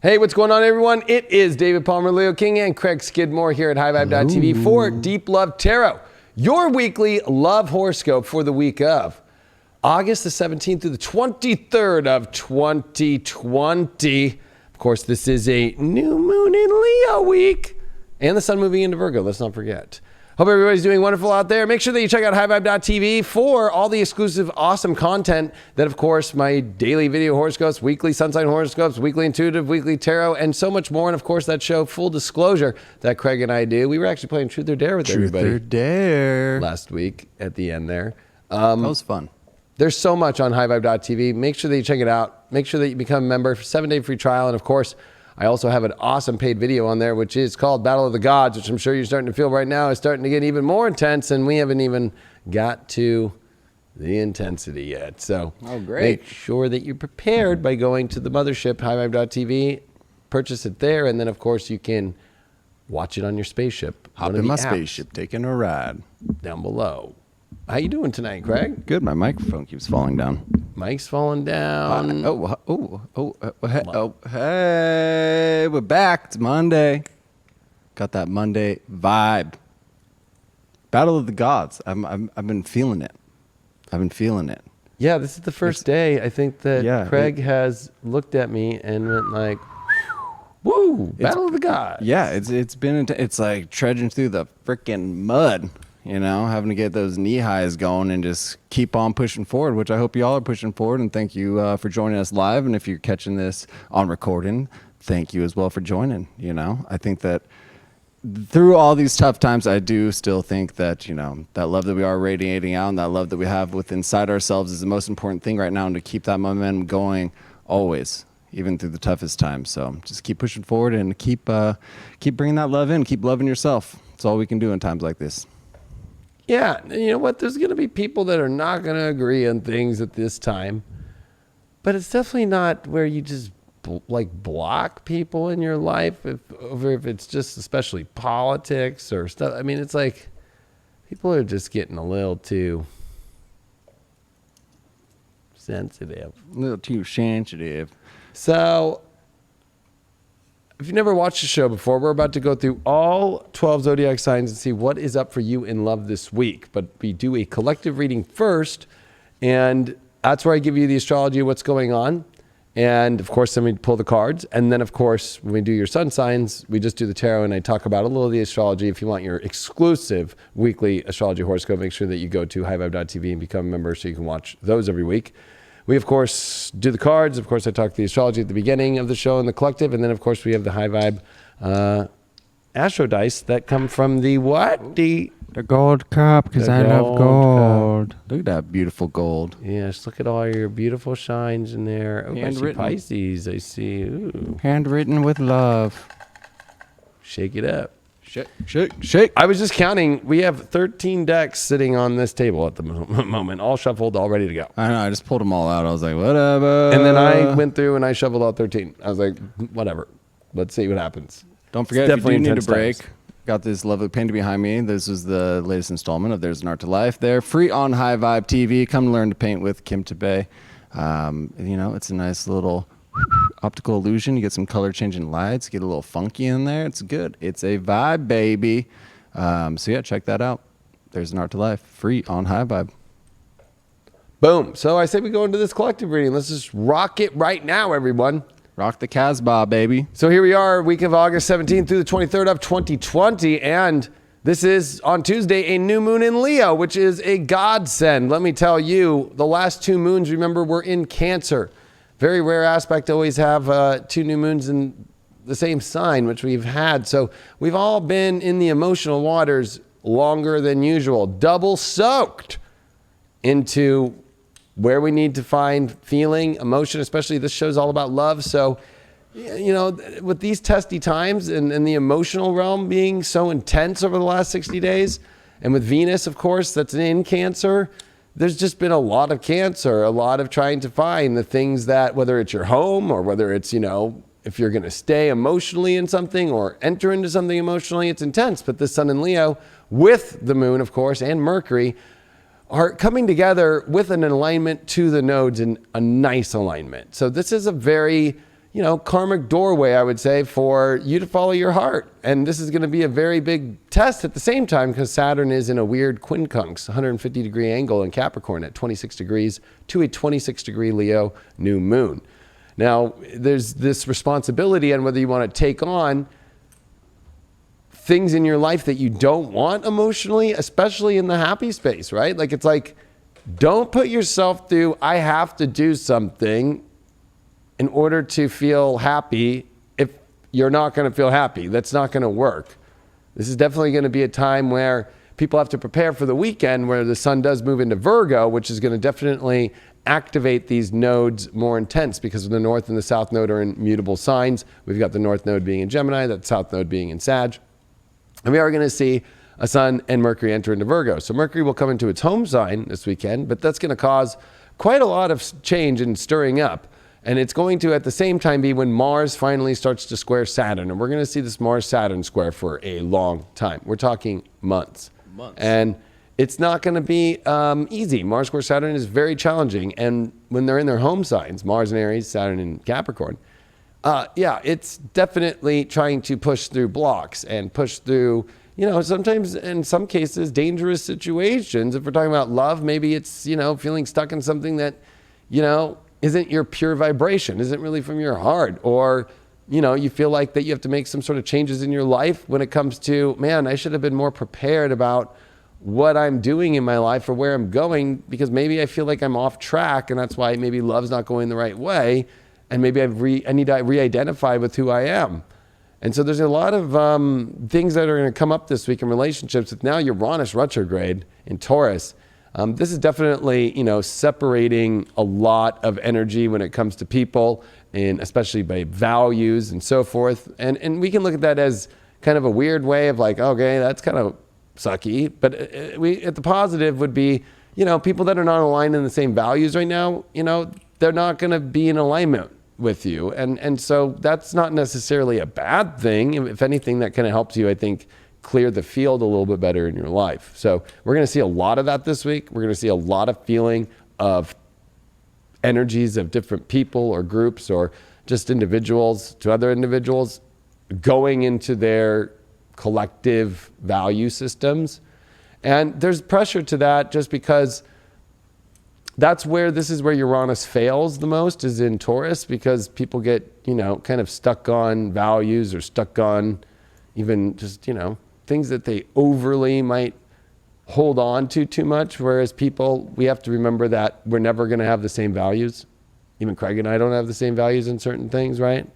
Hey, what's going on, everyone? It is David Palmer, Leo King, and Craig Skidmore here at HighVibe.tv for Deep Love Tarot, your weekly love horoscope for the week of August the 17th through the 23rd of 2020. Of course, this is a new moon in Leo week and the sun moving into Virgo. Let's not forget. Hope everybody's doing wonderful out there. Make sure that you check out HighVibe.tv for all the exclusive, awesome content that, of course, my daily video horoscopes, weekly sun sign horoscopes, weekly intuitive, weekly tarot, and so much more. And, of course, that show, full disclosure, that Craig and I do. We were actually playing Truth or Dare with everybody. Truth or Dare. Last week at the end there. That was fun. There's so much on HighVibe.tv. Make sure that you check it out. Make sure that you become a member for a 7-day free trial. And, of course, I also have an awesome paid video on there, which is called Battle of the Gods, which I'm sure you're starting to feel right now is starting to get even more intense, and we haven't even got to the intensity yet. So make sure that you're prepared by going to the mothership, HighVibe.tv, purchase it there, and then, of course, you can watch it on your spaceship. Hop in my spaceship, taking a ride. Down below. How you doing tonight, Craig? Good. My microphone keeps falling down. Mike's falling down. Hey, we're back. It's Monday. Got that Monday vibe. Battle of the Gods. I've been feeling it. Yeah, this is the first day I think that Craig has looked at me and went like, "Woo, Battle of the Gods." Yeah, it's like trudging through the freaking mud. You know, having to get those knee highs going and just keep on pushing forward, which I hope you all are pushing forward. And thank you for joining us live. And if you're catching this on recording, thank you as well for joining. You know, I think that through all these tough times, I do still think that, you know, that love that we are radiating out and that love that we have within inside ourselves is the most important thing right now. And to keep that momentum going always, even through the toughest times. So just keep pushing forward and keep bringing that love in. Keep loving yourself. It's all we can do in times like this. Yeah, you know what? There's going to be people that are not going to agree on things at this time, but it's definitely not where you just block people in your life if it's just especially politics or stuff. I mean, it's like people are just getting a little too sensitive. A little too sensitive. So, if you've never watched the show before, we're about to go through all 12 zodiac signs and see what is up for you in love this week. But we do a collective reading first, and that's where I give you the astrology of what's going on. And, of course, then we pull the cards. And then, of course, when we do your sun signs, we just do the tarot, and I talk about a little of the astrology. If you want your exclusive weekly astrology horoscope, make sure that you go to highvibe.tv and become a member so you can watch those every week. We, of course, do the cards. Of course, I talk the astrology at the beginning of the show in the collective. And then, of course, we have the High Vibe Astro Dice that come from the what? The gold cup, because I love gold. Look at that beautiful gold. Yes, look at all your beautiful shines in there. Oh, I see Pisces. I see. Ooh. Handwritten with love. Shake it up. Shake. I was just counting. We have 13 decks sitting on this table at the moment, all shuffled, all ready to go. I know. I just pulled them all out. I was like, whatever. And then I went through and I shuffled all 13. I was like, whatever. Let's see what happens. Don't forget, if you do need a break, got this lovely painting behind me. This is the latest installment of There's an Art to Life. They're free on High Vibe TV. Come learn to paint with Kim Tabay. You know, it's a nice little optical illusion. You get some color changing lights, get a little funky in there. It's good. It's a vibe, baby. So yeah, check that out. There's an Art to Life, free on High Vibe. Boom. So I say we go into this collective reading. Let's just rock it right now, everyone. Rock the Casbah, baby. So here we are, week of August 17th through the 23rd of 2020, and this is on Tuesday, a new moon in Leo, which is a godsend. Let me tell you, the last two moons, remember, were in Cancer. Very rare aspect to always have two new moons in the same sign, which we've had. So we've all been in the emotional waters longer than usual, double soaked into where we need to find feeling, emotion, especially this show's all about love. So, you know, with these testy times and the emotional realm being so intense over the last 60 days, and with Venus, of course, that's in Cancer, there's just been a lot of Cancer, a lot of trying to find the things that, whether it's your home or whether it's, you know, if you're going to stay emotionally in something or enter into something emotionally, it's intense. But the Sun in Leo with the Moon, of course, and Mercury are coming together with an alignment to the nodes in a nice alignment. So this is a very, karmic doorway, I would say, for you to follow your heart. And this is going to be a very big test at the same time because Saturn is in a weird quincunx, 150-degree angle in Capricorn at 26 degrees to a 26-degree Leo new moon. Now, there's this responsibility on whether you want to take on things in your life that you don't want emotionally, especially in the happy space, right? Like, it's like, don't put yourself through, I have to do something in order to feel happy if you're not going to feel happy. That's not going to work. This is definitely going to be a time where people have to prepare for the weekend where the sun does move into Virgo, which is going to definitely activate these nodes more intense because the north and the south node are in mutable signs. We've got the north node being in Gemini, that south node being in Sag. And we are going to see a sun and Mercury enter into Virgo. So Mercury will come into its home sign this weekend, but that's going to cause quite a lot of change and stirring up. And it's going to, at the same time, be when Mars finally starts to square Saturn. And we're going to see this Mars-Saturn square for a long time. We're talking months. And it's not going to be easy. Mars square Saturn is very challenging. And when they're in their home signs, Mars in Aries, Saturn in Capricorn, it's definitely trying to push through blocks and push through, sometimes in some cases, dangerous situations. If we're talking about love, maybe it's, feeling stuck in something that, isn't your pure vibration, isn't really from your heart, or, you feel like that you have to make some sort of changes in your life when it comes to, man, I should have been more prepared about what I'm doing in my life or where I'm going, because maybe I feel like I'm off track, and that's why maybe love's not going the right way, and maybe I need to re-identify with who I am. And so there's a lot of things that are going to come up this week in relationships with now Uranus retrograde in Taurus. This is definitely, separating a lot of energy when it comes to people, and especially by values and so forth. And we can look at that as kind of a weird way of like, okay, that's kind of sucky. But at the positive would be, people that are not aligned in the same values right now, they're not going to be in alignment with you. And so that's not necessarily a bad thing. If anything, that kind of helps you, I think, clear the field a little bit better in your life. So we're going to see a lot of that this week. We're going to see a lot of feeling of energies of different people or groups or just individuals to other individuals going into their collective value systems. And there's pressure to that just because this is where Uranus fails the most, is in Taurus, because people get, kind of stuck on values or stuck on even just, things that they overly might hold on to too much. Whereas people, we have to remember that we're never going to have the same values. Even Craig and I don't have the same values in certain things, right?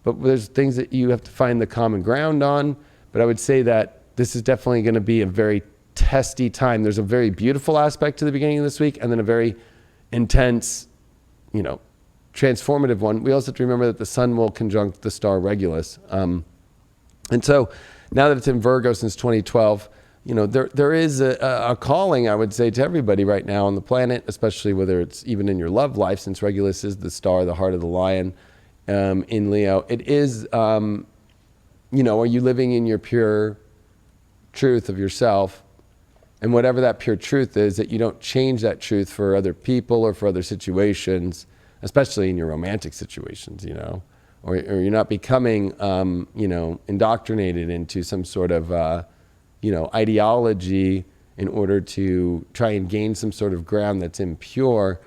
But there's things that you have to find the common ground on. But I would say that this is definitely going to be a very testy time. There's a very beautiful aspect to the beginning of this week, and then a very intense, transformative one. We also have to remember that the sun will conjunct the star Regulus. And so now that it's in Virgo since 2012, there is a calling, I would say, to everybody right now on the planet, especially whether it's even in your love life, since Regulus is the star, the heart of the lion in Leo. It is, are you living in your pure truth of yourself? And whatever that pure truth is, that you don't change that truth for other people or for other situations, especially in your romantic situations, or you're not becoming, indoctrinated into some sort of, ideology in order to try and gain some sort of ground that's impure.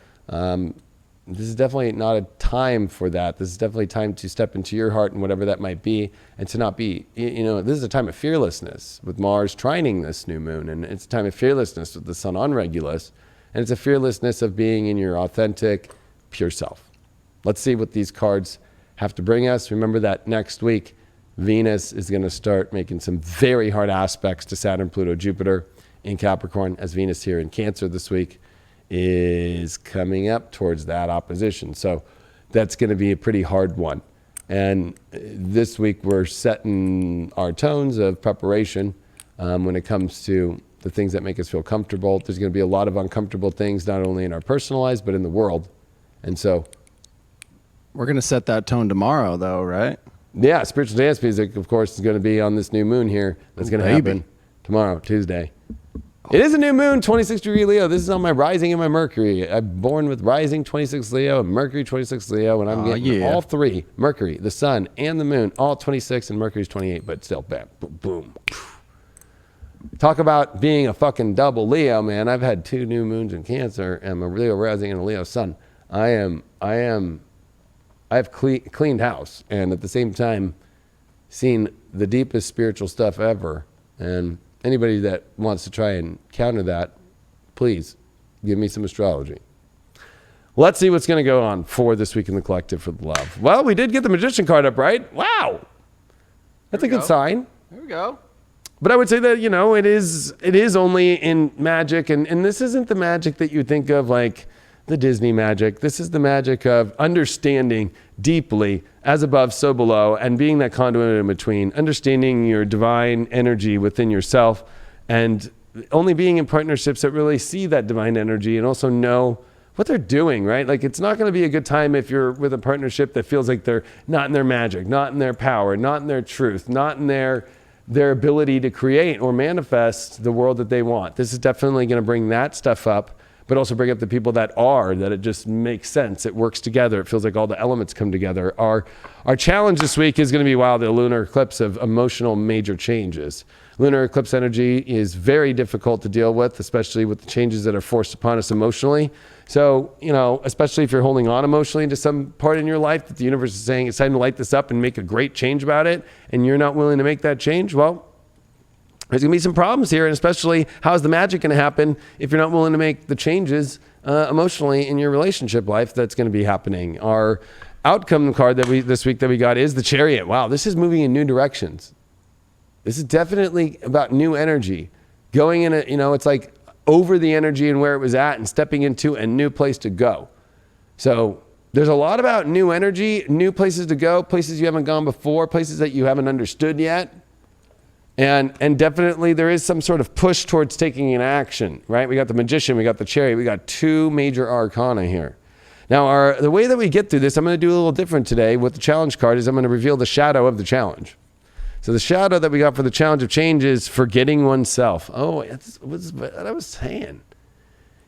This is definitely not a time for that. This is definitely time to step into your heart and whatever that might be, and to not be, this is a time of fearlessness with Mars trining this new moon, and it's a time of fearlessness with the sun on Regulus, and it's a fearlessness of being in your authentic, pure self. Let's see what these cards have to bring us. Remember that next week, Venus is going to start making some very hard aspects to Saturn, Pluto, Jupiter in Capricorn, as Venus here in Cancer this week is coming up towards that opposition. So that's going to be a pretty hard one. And this week we're setting our tones of preparation when it comes to the things that make us feel comfortable. There's going to be a lot of uncomfortable things, not only in our personal lives, but in the world. And so we're going to set that tone tomorrow, though, right? Yeah, spiritual dance music, of course, is going to be on this new moon here. That's going to happen tomorrow, Tuesday. It is a new moon, 26-degree Leo. This is on my rising and my Mercury. I'm born with rising 26 Leo and Mercury 26 Leo, and I'm getting all three, Mercury, the sun, and the moon, all 26, and Mercury's 28, but still, bam, boom, boom. Talk about being a fucking double Leo, man. I've had 2 new moons in Cancer, and a Leo rising and a Leo sun. I've cleaned house, and at the same time, seen the deepest spiritual stuff ever, and anybody that wants to try and counter that, please give me some astrology. Let's see what's going to go on for this week in the collective for the love. Well, we did get the Magician card up, right? Wow. That's a good sign. There we go. But I would say that, it is only in magic, and this isn't the magic that you think of like the Disney magic. This is the magic of understanding deeply, as above, so below, and being that conduit in between, understanding your divine energy within yourself, and only being in partnerships that really see that divine energy and also know what they're doing, right? Like, it's not going to be a good time if you're with a partnership that feels like they're not in their magic, not in their power, not in their truth, not in their ability to create or manifest the world that they want. This is definitely going to bring that stuff up, but also bring up the people that it just makes sense. It works together. It feels like all the elements come together. Our challenge this week is going to be, the lunar eclipse of emotional major changes. Lunar eclipse energy is very difficult to deal with, especially with the changes that are forced upon us emotionally. So, especially if you're holding on emotionally to some part in your life that the universe is saying it's time to light this up and make a great change about it, and you're not willing to make that change, there's going to be some problems here, and especially how's the magic going to happen if you're not willing to make the changes emotionally in your relationship life that's going to be happening. Our outcome card this week that we got is the Chariot. Wow, this is moving in new directions. This is definitely about new energy. Going in it's like over the energy and where it was at and stepping into a new place to go. So there's a lot about new energy, new places to go, places you haven't gone before, places that you haven't understood yet. And definitely there is some sort of push towards taking an action, right? We got the Magician, we got the Chariot, we got 2 major arcana here. Now, the way that we get through this, I'm going to do a little different today with the challenge card, is I'm going to reveal the shadow of the challenge. So the shadow that we got for the challenge of change is forgetting oneself. Oh, that's what I was saying.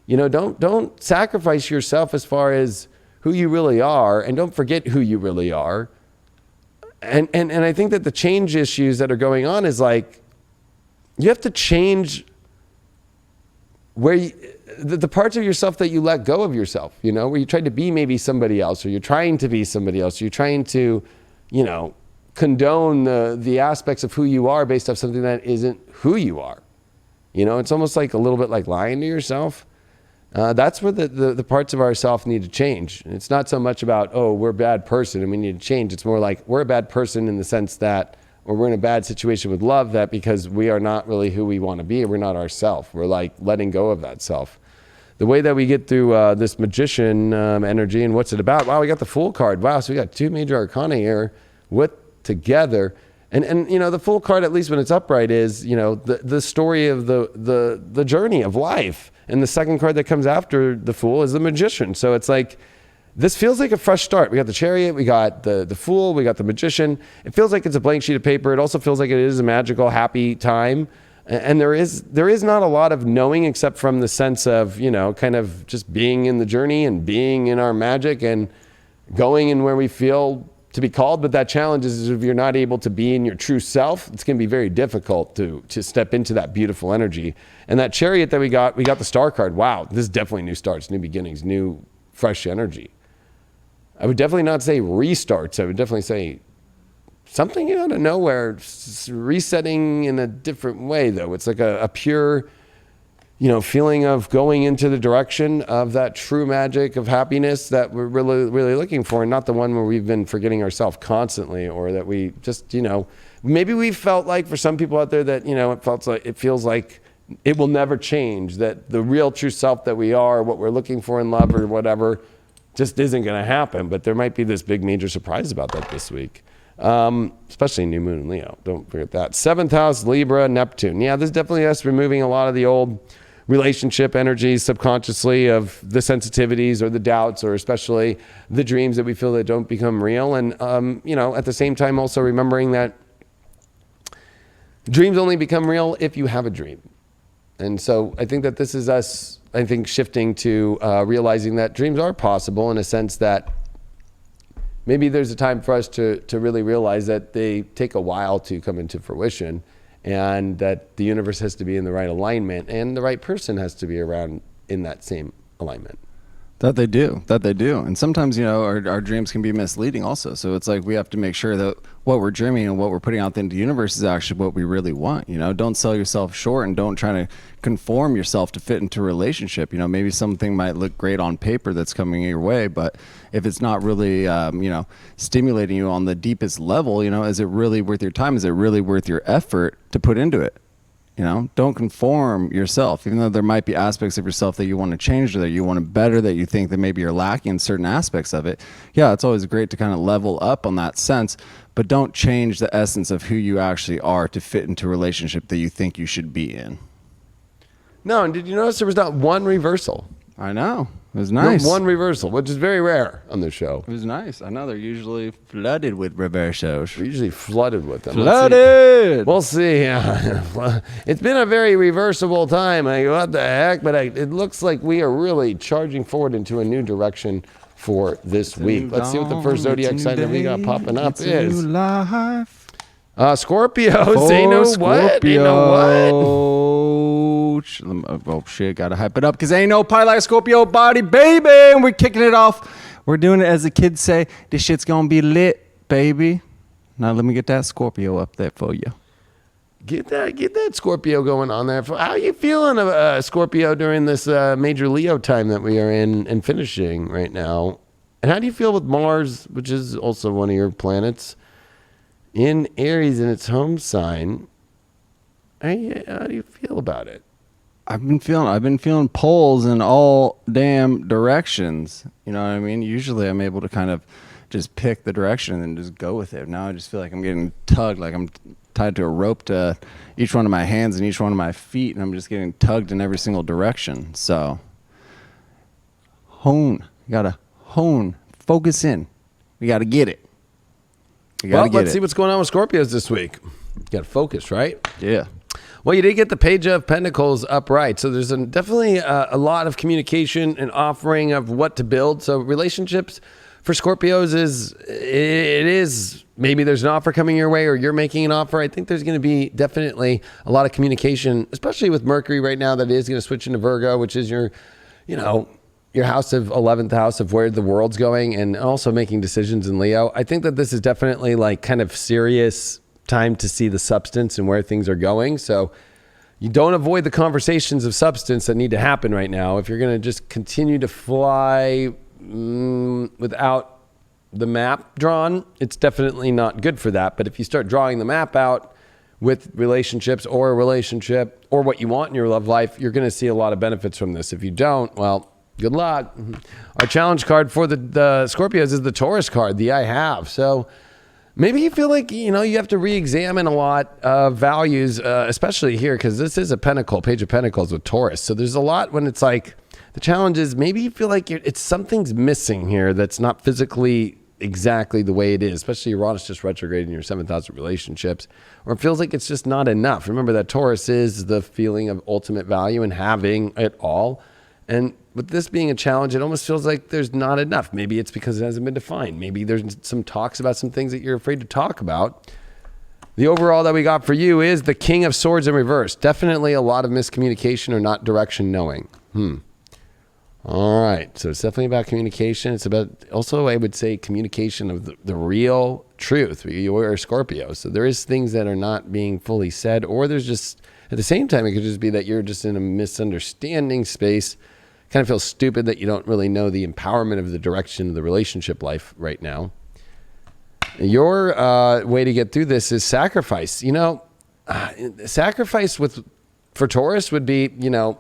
Don't sacrifice yourself as far as who you really are, and don't forget who you really are. And I think that the change issues that are going on is like, you have to change where the parts of yourself that you let go of yourself, where you tried to be maybe somebody else, or you're trying to be somebody else, or you're trying to, condone the aspects of who you are based off something that isn't who you are. It's almost like a little bit like lying to yourself. That's where the parts of ourself need to change. It's not so much about, we're a bad person and we need to change. It's more like we're a bad person in the sense that, or we're in a bad situation with love, that because we are not really who we want to be, we're not ourself. We're like letting go of that self. The way that we get through this Magician energy and what's it about? Wow, we got the Fool card. Wow, so we got 2 major arcana here together. And the Fool card, at least when it's upright, is, the story of the journey of life. And the second card that comes after the Fool is the Magician. So it's like, this feels like a fresh start. We got the Chariot, we got the Fool, we got the Magician. It feels like it's a blank sheet of paper. It also feels like it is a magical, happy time. And there is not a lot of knowing, except from the sense of, kind of just being in the journey and being in our magic and going in where we feel to be called. But that challenge is, if you're not able to be in your true self, it's going to be very difficult to step into that beautiful energy. And that Chariot that we got the Star card. Wow, this is definitely new starts, new beginnings, new fresh energy. I would definitely not say restarts. I would definitely say something out of nowhere, resetting in a different way, though. It's like a pure, feeling of going into the direction of that true magic of happiness that we're really, really looking for, and not the one where we've been forgetting ourselves constantly, or that we just, maybe we felt like, for some people out there, that, it feels like it will never change, that the real true self that we are, what we're looking for in love or whatever, just isn't going to happen. But there might be this big major surprise about that this week. Especially new moon in Leo. Don't forget that. 7th house, Libra, Neptune. Yeah, this definitely us removing a lot of the old relationship energies subconsciously of the sensitivities or the doubts, or especially the dreams that we feel that don't become real. And, at the same time, also remembering that dreams only become real if you have a dream. And so I think that this is us, I think, shifting to realizing that dreams are possible in a sense that maybe there's a time for us to really realize that they take a while to come into fruition, and that the universe has to be in the right alignment and the right person has to be around in that same alignment. That they do. And sometimes, you know, our dreams can be misleading also. So it's like we have to make sure that what we're dreaming and what we're putting out into the universe is actually what we really want. You know, don't sell yourself short and don't try to conform yourself to fit into a relationship. You know, maybe something might look great on paper that's coming your way, but if it's not really, you know, stimulating you on the deepest level, you know, is it really worth your time? Is it really worth your effort to put into it? You know, don't conform yourself, even though there might be aspects of yourself that you want to change or that you want to better, that you think that maybe you're lacking in certain aspects of it. Yeah, it's always great to kind of level up on that sense, but don't change the essence of who you actually are to fit into a relationship that you think you should be in. No, and did you notice there was not one reversal? I know. It was nice. Not one reversal, which is very rare on this show. It was nice. I know they're usually flooded with reversos. We're usually flooded with them. Flooded! We'll see. It's been a very reversible time. What the heck? But it looks like we are really charging forward into a new direction for this week. Let's see what the first zodiac sign that we got popping up is. New life. Scorpio. Say no what? Ain't no what? Oh shit, gotta hype it up because ain't no pie like Scorpio body, baby. And we're kicking it off. We're doing it as the kids say. This shit's gonna be lit, baby. Now let me get that Scorpio up there for you. Get that Scorpio going on there. How are you feeling, Scorpio, during this major Leo time that we are in and finishing right now? And how do you feel with Mars, which is also one of your planets, in Aries in its home sign? How do you feel about it? I've been feeling pulls in all damn directions. You know what I mean? Usually I'm able to kind of just pick the direction and just go with it. Now I just feel like I'm getting tugged, like I'm tied to a rope to each one of my hands and each one of my feet, and I'm just getting tugged in every single direction. So you gotta focus in. We gotta get it. Let's see what's going on with Scorpios this week. You gotta focus, right? Yeah. Well, you did get the Page of Pentacles upright. So there's definitely a lot of communication and offering of what to build. So relationships for Scorpios is maybe there's an offer coming your way or you're making an offer. I think there's going to be definitely a lot of communication, especially with Mercury right now, that is going to switch into Virgo, which is your house of 11th house of where the world's going, and also making decisions in Leo. I think that this is definitely like kind of serious time to see the substance and where things are going. So you don't avoid the conversations of substance that need to happen right now. If you're going to just continue to fly without the map drawn, it's definitely not good for that. But if you start drawing the map out with relationships or a relationship or what you want in your love life, you're going to see a lot of benefits from this. If you don't, well, good luck. Our challenge card for the Scorpios is the Taurus card, the I have. So maybe you feel like, you have to re-examine a lot of values, especially here, because this is a Page of Pentacles with Taurus. So there's a lot when it's like, the challenge is maybe you feel like something's missing here that's not physically exactly the way it is, especially Uranus just retrograde in your 7th house of relationships, or it feels like it's just not enough. Remember that Taurus is the feeling of ultimate value and having it all. And with this being a challenge, it almost feels like there's not enough. Maybe it's because it hasn't been defined. Maybe there's some talks about some things that you're afraid to talk about. The overall that we got for you is the King of Swords in reverse. Definitely a lot of miscommunication or not direction knowing. All right. So it's definitely about communication. It's about also, I would say, communication of the real truth. You are a Scorpio. So there is things that are not being fully said, or there's just, at the same time, it could just be that you're just in a misunderstanding space. Kind of feels stupid that you don't really know the empowerment of the direction of the relationship life right now. Your way to get through this is sacrifice. Sacrifice for Taurus would be,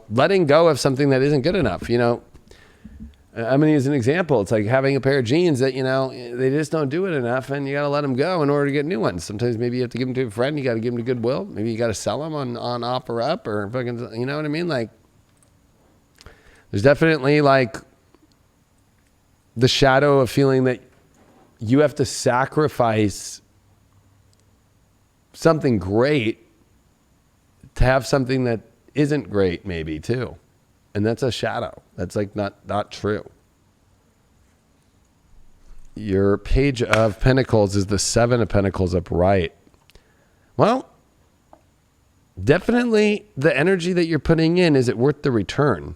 letting go of something that isn't good enough. I'm going to use an example. It's like having a pair of jeans that, they just don't do it enough, and you got to let them go in order to get new ones. Sometimes maybe you have to give them to a friend. You got to give them to Goodwill. Maybe you got to sell them on offer up or fucking, you know what I mean? Like, there's definitely like the shadow of feeling that you have to sacrifice something great to have something that isn't great maybe too. And that's a shadow. That's like not true. Your page of pentacles is the 7 of pentacles upright. Well, definitely the energy that you're putting in, is it worth the return?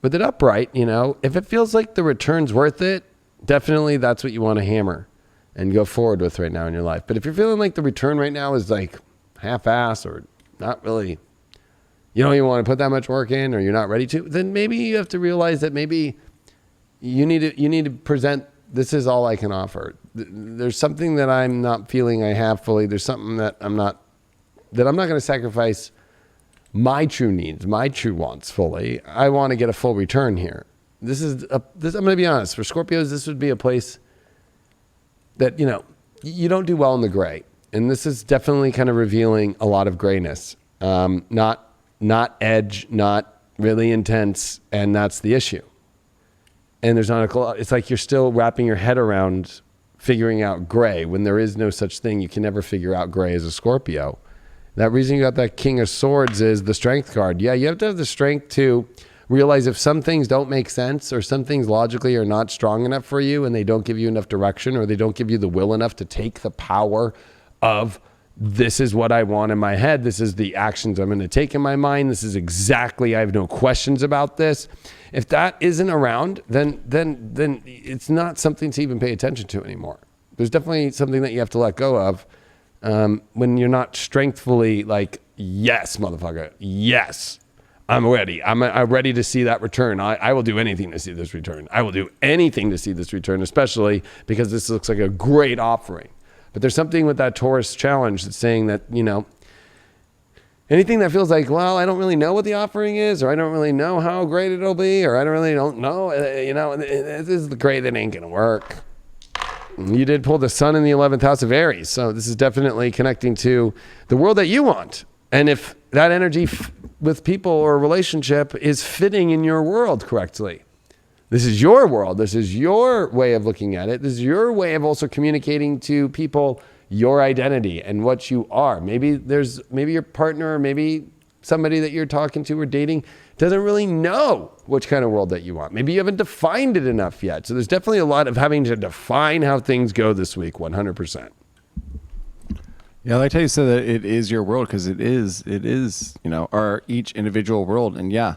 With it upright, if it feels like the return's worth it, definitely that's what you want to hammer and go forward with right now in your life. But if you're feeling like the return right now is like half-ass or not really, you don't even want to put that much work in, or you're not ready to, then maybe you have to realize that maybe you need to present, this is all I can offer. There's something that I'm not feeling I have fully. There's something that I'm not going to sacrifice my true needs, my true wants fully. I want to get a full return here. I'm going to be honest. For Scorpios, this would be a place that, you don't do well in the gray. And this is definitely kind of revealing a lot of grayness. Not edge, not really intense. And that's the issue. And there's not it's like you're still wrapping your head around figuring out gray when there is no such thing. You can never figure out gray as a Scorpio. That reason you got that King of Swords is the strength card. Yeah, you have to have the strength to realize if some things don't make sense, or some things logically are not strong enough for you, and they don't give you enough direction, or they don't give you the will enough to take the power of, this is what I want in my head. This is the actions I'm going to take in my mind. This is exactly, I have no questions about this. If that isn't around, then it's not something to even pay attention to anymore. There's definitely something that you have to let go of when you're not strengthfully like, yes, motherfucker, yes, I'm ready. I'm ready to see that return. I will do anything to see this return. I will do anything to see this return, especially because this looks like a great offering. But there's something with that Taurus challenge that's saying that, anything that feels like, well, I don't really know what the offering is, or I don't really know how great it'll be, or I don't know, this is the great that ain't going to work. You did pull the sun in the 11th house of Aries. So this is definitely connecting to the world that you want. And if that energy with people or relationship is fitting in your world correctly, this is your world. This is your way of looking at it. This is your way of also communicating to people your identity and what you are. Maybe your partner, or maybe somebody that you're talking to or dating doesn't really know which kind of world that you want. Maybe you haven't defined it enough yet. So there's definitely a lot of having to define how things go this week, 100%. Yeah, I like how you said that it is your world, because it is, our each individual world. And yeah,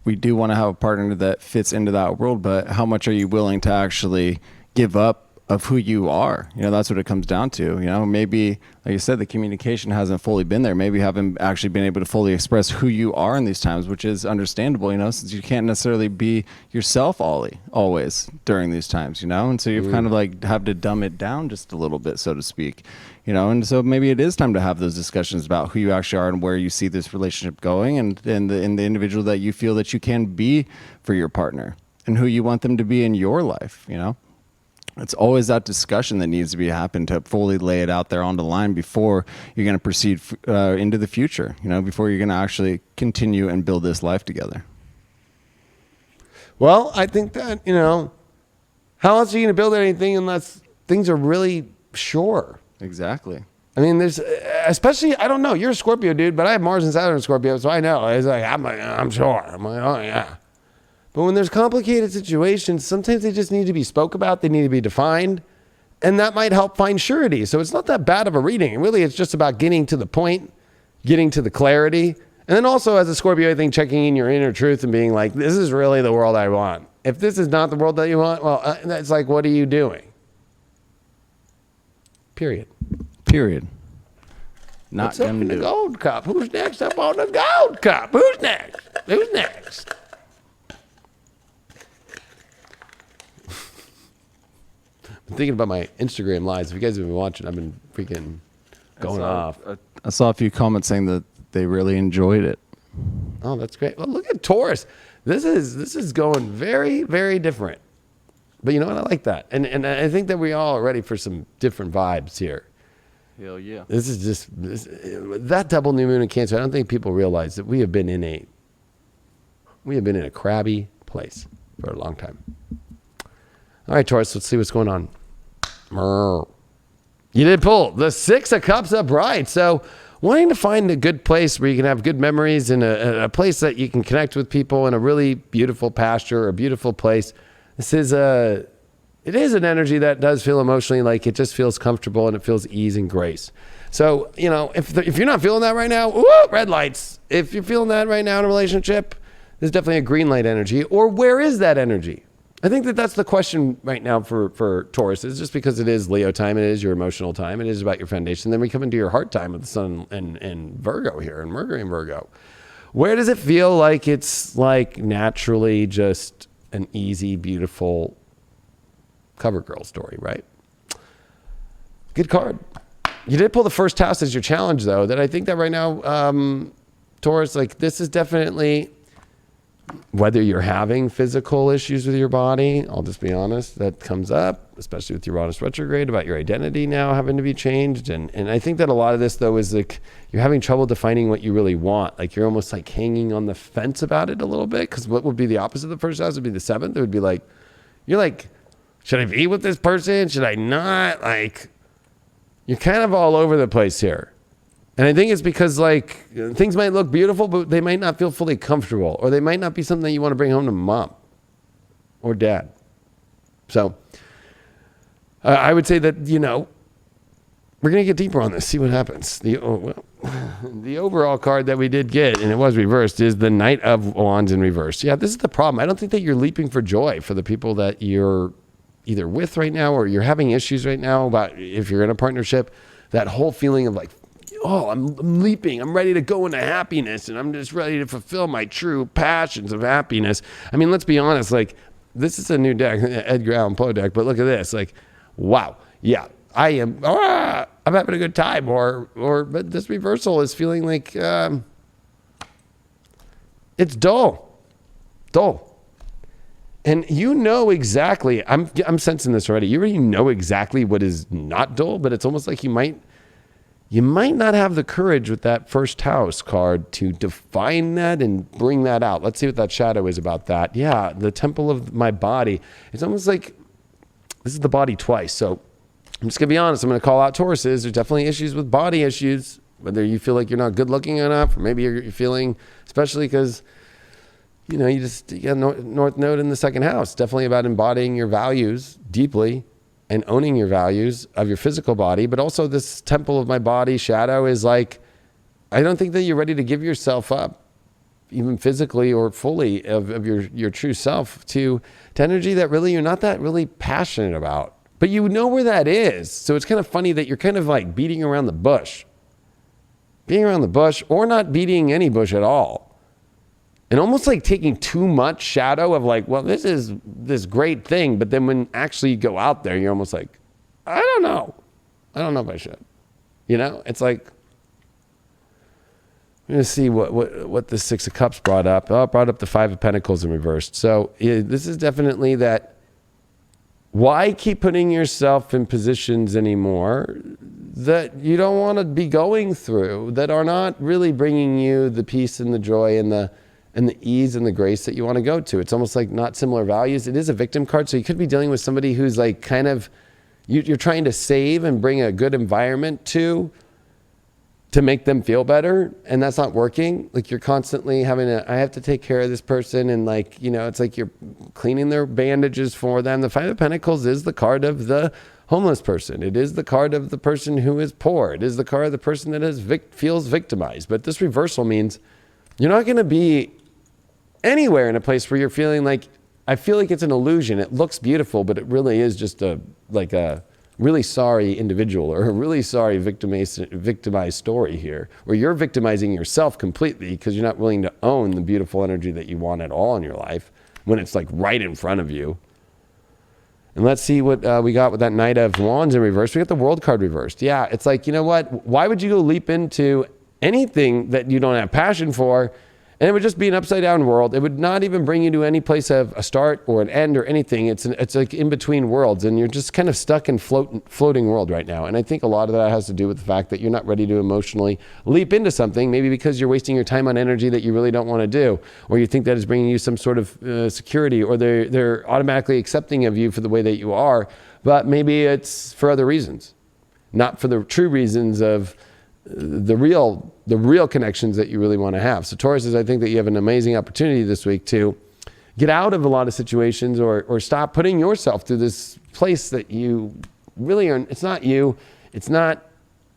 we do want to have a partner that fits into that world, but how much are you willing to actually give up of who you are? That's what it comes down to. Maybe, like you said, the communication hasn't fully been there. Maybe you haven't actually been able to fully express who you are in these times, which is understandable, since you can't necessarily be yourself always during these times, and so you've kind of like have to dumb it down just a little bit, so to speak, and so maybe it is time to have those discussions about who you actually are and where you see this relationship going, and the individual that you feel that you can be for your partner, and who you want them to be in your life. It's always that discussion that needs to be happen to fully lay it out there on the line before you're going to proceed into the future, before you're going to actually continue and build this life together. Well, I think that, how else are you going to build anything unless things are really sure? Exactly. I mean, there's, especially, I don't know, you're a Scorpio, dude, but I have Mars and Saturn in Scorpio, so I know. It's like, I'm sure. I'm like, oh, yeah. But when there's complicated situations, sometimes they just need to be spoke about. They need to be defined. And that might help find surety. So it's not that bad of a reading. Really, it's just about getting to the point, getting to the clarity. And then also as a Scorpio, I think checking in your inner truth and being like, this is really the world I want. If this is not the world that you want, well, that's like, what are you doing? Period. Not What's up in the gold cup? Who's next up on the gold cup? Who's next? I'm thinking about my Instagram lives. If you guys have been watching, I've been freaking going off. I saw a few comments saying that they really enjoyed it. Oh, that's great. Well, look at Taurus. This is going very, very different. But you know what? I like that. And I think that we all are ready for some different vibes here. Hell yeah. This is just, that double new moon in Cancer, I don't think people realize that we have been in a crabby place for a long time. All right, Taurus, let's see what's going on. You did pull the 6 of Cups upright. So wanting to find a good place where you can have good memories and a place that you can connect with people in a really beautiful pasture or a beautiful place. This is it is an energy that does feel emotionally like it just feels comfortable and it feels ease and grace. So, you know, if you're not feeling that right now, red lights. If you're feeling that right now in a relationship, there's definitely a green light energy. Or where is that energy? I think that's the question right now for Taurus, is just because it is Leo time, it is your emotional time, it is about your foundation. Then we come into your heart time with the sun and Virgo here, and Mercury and Virgo. Where does it feel like it's like naturally just an easy, beautiful cover girl story, right? Good card. You did pull the first house as your challenge, though, that I think that right now, Taurus, like this is definitely, whether you're having physical issues with your body, I'll just be honest, that comes up, especially with your Mars Retrograde, about your identity now having to be changed. And I think that a lot of this, though, is like you're having trouble defining what you really want. Like you're almost like hanging on the fence about it a little bit, because what would be the opposite of the first house would be the seventh. It would be like, you're like, should I be with this person? Should I not? Like, you're kind of all over the place here. And I think it's because like things might look beautiful, but they might not feel fully comfortable, or they might not be something that you want to bring home to mom or dad. So I would say that, you know, we're going to get deeper on this, see what happens. The overall card that we did get, and it was reversed, is the Knight of Wands in reverse. Yeah, this is the problem. I don't think that you're leaping for joy for the people that you're either with right now or you're having issues right now about if you're in a partnership. That whole feeling of like, oh, I'm leaping. I'm ready to go into happiness, and I'm just ready to fulfill my true passions of happiness. I mean, let's be honest. Like, this is a new deck, Edgar Allan Poe deck, but look at this. Like, wow, yeah, I am. I'm having a good time. But this reversal is feeling like it's dull. And you know exactly. I'm sensing this already. You already know exactly what is not dull, but it's almost like you might not have the courage with that first house card to define that and bring that out. Let's see what that shadow is about that. Yeah, the temple of my body. It's almost like this is the body twice. So I'm just going to be honest. I'm going to call out Tauruses. There's definitely issues with body issues, whether you feel like you're not good looking enough, or maybe you're feeling, especially because, you know, you got North Node in the second house. Definitely about embodying your values deeply and owning your values of your physical body, but also this temple of my body shadow is like, I don't think that you're ready to give yourself up, even physically or fully, of your true self to energy that really you're not that really passionate about. But you know where that is. So it's kind of funny that you're kind of like beating around the bush. Beating around the bush, or not beating any bush at all. And almost like taking too much shadow of like, well, this is this great thing. But then when actually you go out there, you're almost like, I don't know if I should. You know, it's like, we're going to see what the Six of Cups brought up. Oh, it brought up the Five of Pentacles in reversed. So this is definitely that. Why keep putting yourself in positions anymore that you don't want to be going through, that are not really bringing you the peace and the joy and the ease and the grace that you want to go to? It's almost like not similar values. It is a victim card. So you could be dealing with somebody who's like kind of, you're trying to save and bring a good environment to make them feel better. And that's not working. Like you're constantly I have to take care of this person. And like, you know, it's like you're cleaning their bandages for them. The Five of Pentacles is the card of the homeless person. It is the card of the person who is poor. It is the card of the person that feels victimized. But this reversal means you're not going to be anywhere in a place where you're feeling like, I feel like it's an illusion. It looks beautiful, but it really is just a really sorry individual or a really sorry victimized story here, where you're victimizing yourself completely because you're not willing to own the beautiful energy that you want at all in your life when it's like right in front of you. And let's see what we got with that Knight of Wands in reverse. We got the World card reversed. Yeah, it's like, you know what? Why would you go leap into anything that you don't have passion for? And it would just be an upside down world. It would not even bring you to any place of a start or an end or anything. It's like in between worlds, and you're just kind of stuck in floating world right now. And I think a lot of that has to do with the fact that you're not ready to emotionally leap into something, maybe because you're wasting your time on energy that you really don't want to do, or you think that is bringing you some sort of security, or they're automatically accepting of you for the way that you are, but maybe it's for other reasons, not for the true reasons of the real connections that you really want to have. So Tauruses, I think that you have an amazing opportunity this week to get out of a lot of situations or stop putting yourself through this place that you really are. It's not you. It's not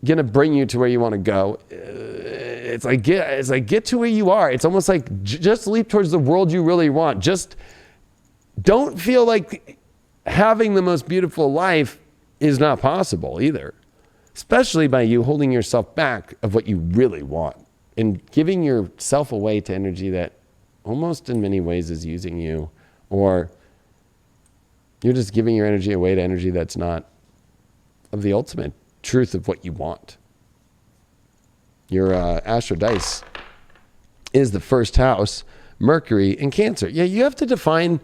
going to bring you to where you want to go. It's like get to where you are. It's almost like just leap towards the world you really want. Just don't feel like having the most beautiful life is not possible either, especially by you holding yourself back of what you really want and giving yourself away to energy that almost in many ways is using you, or you're just giving your energy away to energy that's not of the ultimate truth of what you want. Your Astro Dice is the first house, Mercury in Cancer. Yeah, you have to define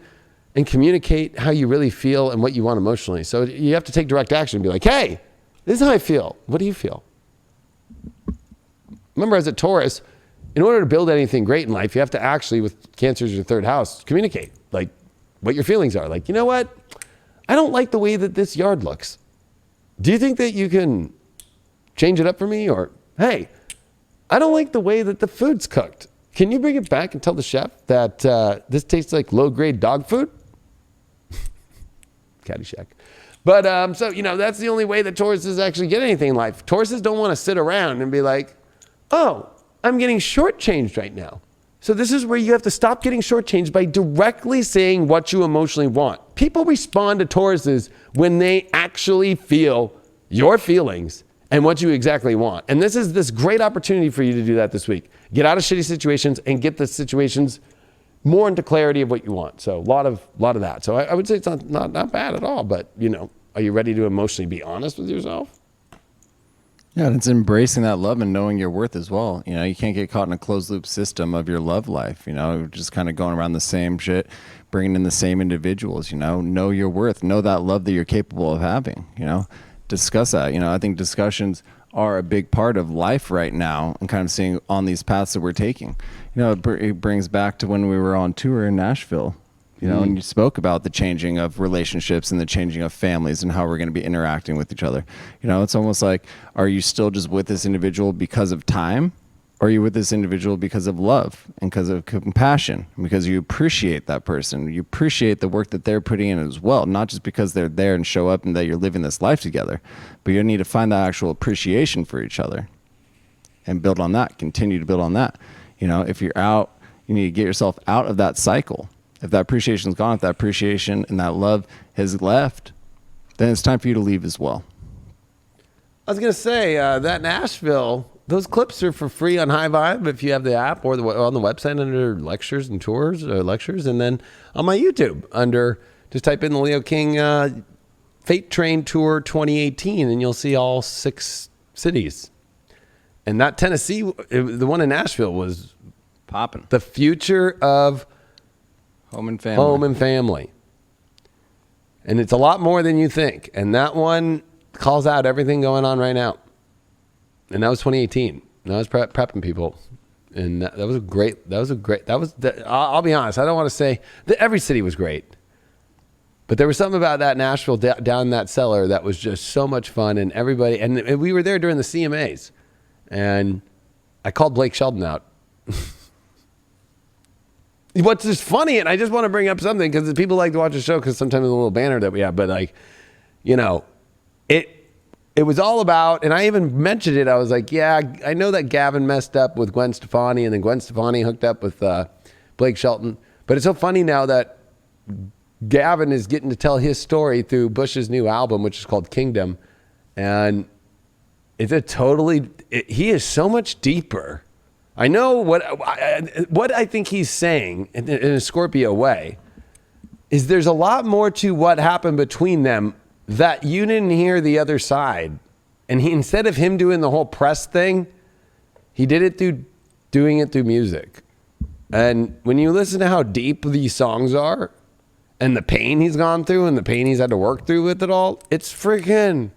and communicate how you really feel and what you want emotionally. So you have to take direct action and be like, hey, this is how I feel. What do you feel? Remember, as a Taurus, in order to build anything great in life, you have to actually, with Cancer's your third house, communicate like what your feelings are. Like, you know what? I don't like the way that this yard looks. Do you think that you can change it up for me? Or, hey, I don't like the way that the food's cooked. Can you bring it back and tell the chef that this tastes like low-grade dog food? Caddyshack. But so, that's the only way that Tauruses actually get anything in life. Tauruses don't want to sit around and be like, oh, I'm getting shortchanged right now. So this is where you have to stop getting shortchanged by directly saying what you emotionally want. People respond to Tauruses when they actually feel your feelings and what you exactly want. And this is this great opportunity for you to do that this week. Get out of shitty situations and get the situations more into clarity of what you want. So a lot of that. So I would say it's not bad at all, but are you ready to emotionally be honest with yourself? Yeah, and it's embracing that love and knowing your worth as well. You can't get caught in a closed loop system of your love life, just kind of going around the same shit, bringing in the same individuals, know your worth, know that love that you're capable of having, discuss that. I think discussions are a big part of life right now and kind of seeing on these paths that we're taking. It brings back to when we were on tour in Nashville. And you spoke about the changing of relationships and the changing of families and how we're going to be interacting with each other. It's almost like, are you still just with this individual because of time? Or are you with this individual because of love and because of compassion? Because you appreciate that person. You appreciate the work that they're putting in as well, not just because they're there and show up and that you're living this life together, but you need to find that actual appreciation for each other and build on that, continue to build on that. If you're out, you need to get yourself out of that cycle. If that appreciation is gone, if that appreciation and that love has left, then it's time for you to leave as well. I was going to say that Nashville, those clips are for free on High Vibe if you have the app, or on the website under lectures and tours, lectures, and then on my YouTube under, just type in the Leo King Fate Train Tour 2018 and you'll see all 6 cities. And that Tennessee, the one in Nashville, was popping. The future of home and family. Home and family. And it's a lot more than you think. And that one calls out everything going on right now. And that was 2018. And I was prepping people. And that was a great, I'll be honest, I don't want to say that every city was great. But there was something about that Nashville down that cellar that was just so much fun. And everybody, and we were there during the CMAs. And I called Blake Sheldon out. What's just funny, and I just want to bring up something because people like to watch the show because sometimes there's a little banner that we have, but it was all about, and I even mentioned it, I was like, yeah, I know that Gavin messed up with Gwen Stefani and then Gwen Stefani hooked up with Blake Shelton, but it's so funny now that Gavin is getting to tell his story through Bush's new album, which is called Kingdom, and it's he is so much deeper. I know what I think he's saying in a Scorpio way is there's a lot more to what happened between them that you didn't hear the other side. And instead of him doing the whole press thing, he did it through doing it through music. And when you listen to how deep these songs are and the pain he's gone through and the pain he's had to work through with it all, it's freaking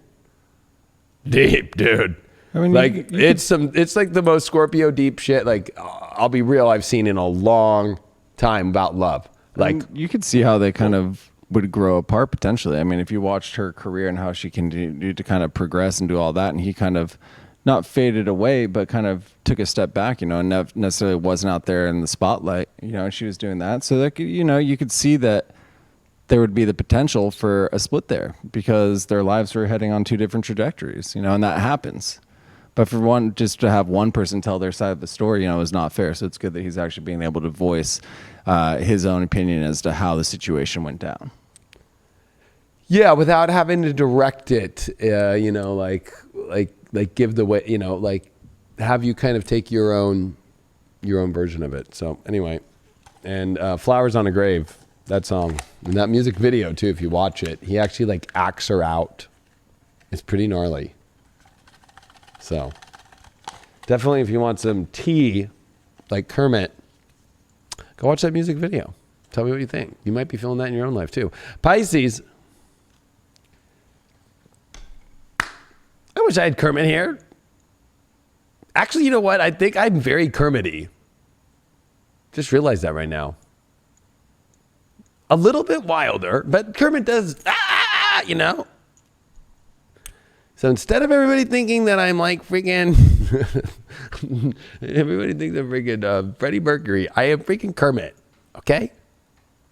deep, dude. I mean, it's like the most Scorpio deep shit. Like, I'll be real, I've seen in a long time about love. Like, you could see how they kind of would grow apart potentially. I mean, if you watched her career and how she continued to kind of progress and do all that, and he kind of not faded away, but kind of took a step back, and necessarily wasn't out there in the spotlight, and she was doing that. So that, you could see that there would be the potential for a split there because their lives were heading on two different trajectories, and that happens. But for just to have one person tell their side of the story, is not fair. So it's good that he's actually being able to voice his own opinion as to how the situation went down. Yeah, without having to direct it, like give the way, like have you kind of take your own version of it. So anyway, and Flowers on a Grave, that song and that music video too, if you watch it, he actually like acts her out. It's pretty gnarly. So definitely if you want some tea like Kermit, go watch that music video. Tell me what you think. You might be feeling that in your own life too. Pisces. I wish I had Kermit here. Actually, you know what? I think I'm very Kermit-y. Just realized that right now. A little bit wilder, but Kermit does, So instead of everybody thinking that I'm like freaking, everybody thinks I'm freaking Freddie Mercury, I am freaking Kermit. Okay?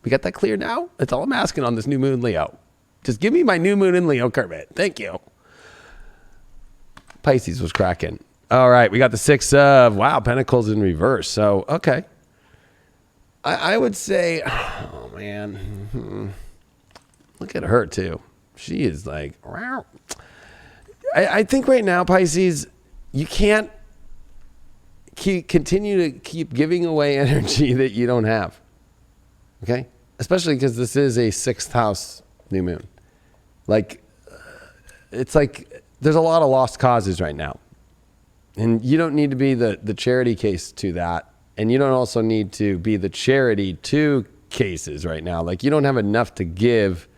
We got that clear now? That's all I'm asking on this new moon Leo. Just give me my new moon in Leo Kermit. Thank you. Pisces was cracking. All right, we got the Six of, Pentacles in reverse. So, okay. I would say, oh, man. Look at her, too. She is like, wow. I think right now, Pisces, you can't continue to keep giving away energy that you don't have. Okay? Especially because this is a 6th house new moon. Like, it's like there's a lot of lost causes right now. And you don't need to be the charity case to that. And you don't also need to be the charity to cases right now. Like, you don't have enough to give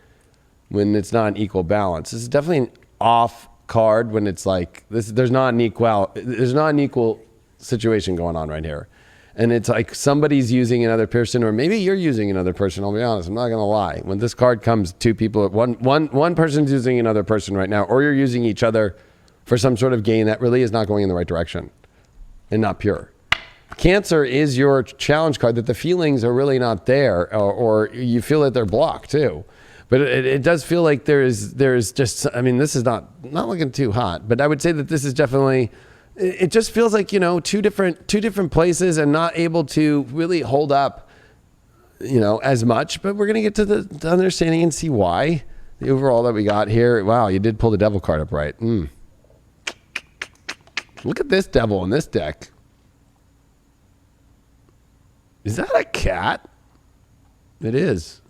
when it's not an equal balance. This is definitely an off card when it's like this. There's not an equal situation going on right here. And it's like somebody's using another person, or maybe you're using another person. I'll be honest. I'm not going to lie. When this card comes, two people, one person's using another person right now, or you're using each other for some sort of gain that really is not going in the right direction and not pure. Cancer is your challenge card that the feelings are really not there, or you feel that they're blocked too. But it does feel like there's just, I mean, this is not looking too hot, but I would say that this is definitely, it just feels like, two different places and not able to really hold up, as much. But we're going to get to the understanding and see why. The overall that we got here. Wow, you did pull the devil card up right. Look at this devil in this deck. Is that a cat? It is.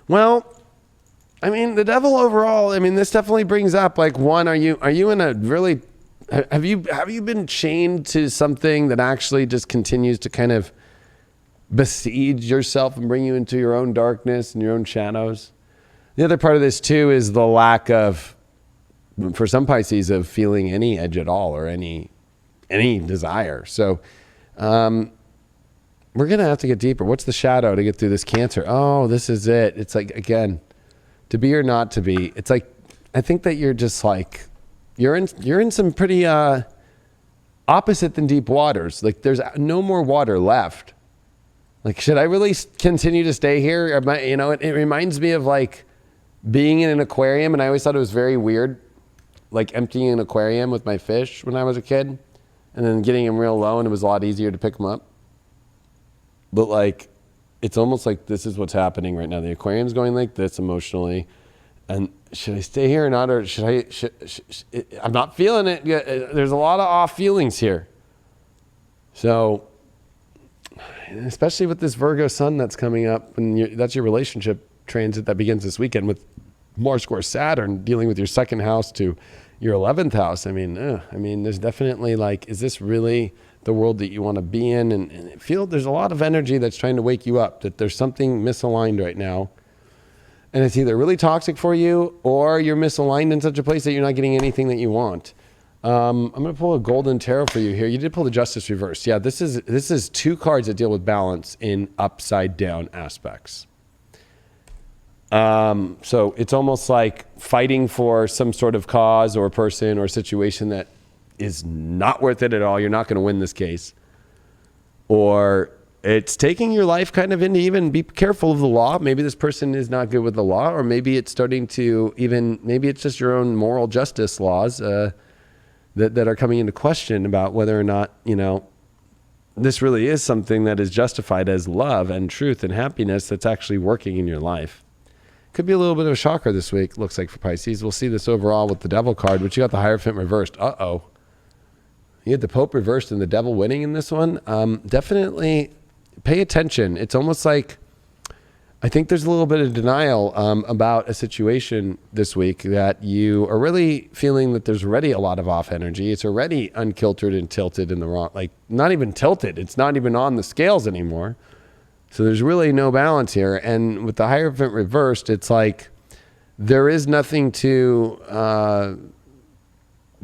Well, I mean, the devil overall, I mean, this definitely brings up like, one, are you in a really, have you been chained to something that actually just continues to kind of besiege yourself and bring you into your own darkness and your own shadows? The other part of this too is the lack of, for some Pisces, of feeling any edge at all or any desire. So, we're going to have to get deeper. What's the shadow to get through this Cancer? Oh, this is it. It's like, again, to be or not to be. It's like, I think that you're just like, you're in some pretty opposite than deep waters. Like, there's no more water left. Like, should I really continue to stay here? It reminds me of like being in an aquarium, and I always thought it was very weird, like emptying an aquarium with my fish when I was a kid, and then getting them real low, and it was a lot easier to pick them up. But like, it's almost like this is what's happening right now. The aquarium's going like this emotionally, and should I stay here or not, or should I? I'm not feeling it. There's a lot of off feelings here. So, especially with this Virgo sun that's coming up, and that's your relationship transit that begins this weekend with Mars square Saturn, dealing with your 2nd house to your 11th house. I mean, there's definitely like, is this really the world that you want to be in? And there's a lot of energy that's trying to wake you up, that there's something misaligned right now. And it's either really toxic for you, or you're misaligned in such a place that you're not getting anything that you want. I'm going to pull a golden tarot for you here. You did pull the Justice reverse. Yeah, this is 2 cards that deal with balance in upside down aspects. So it's almost like fighting for some sort of cause or person or situation that is not worth it at all. You're not going to win this case. Or it's taking your life kind of into even be careful of the law. Maybe this person is not good with the law, or maybe it's starting to even, maybe it's just your own moral justice laws that are coming into question about whether or not, this really is something that is justified as love and truth and happiness that's actually working in your life. Could be a little bit of a shocker this week, looks like, for Pisces. We'll see this overall with the Devil card, which you got the Hierophant reversed. Uh-oh. You had the Pope reversed and the Devil winning in this one. Definitely pay attention. It's almost like, I think there's a little bit of denial about a situation this week that you are really feeling that there's already a lot of off energy. It's already unkiltered and tilted in the wrong, like not even tilted. It's not even on the scales anymore. So there's really no balance here. And with the Hierophant reversed, it's like there is nothing to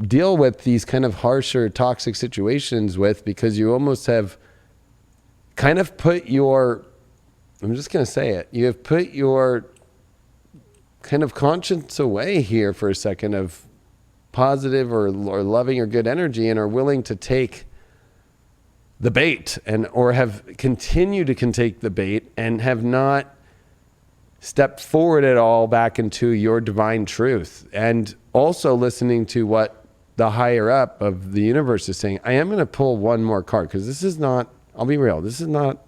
deal with these kind of harsher, toxic situations with, because you almost have kind of put your, I'm just going to say it, you have put your kind of conscience away here for a second of positive or loving or good energy, and are willing to take the bait or have continued to take the bait and have not stepped forward at all back into your divine truth. And also listening to what the higher up of the universe is saying. I am going to pull one more card, because this is not, I'll be real, this is not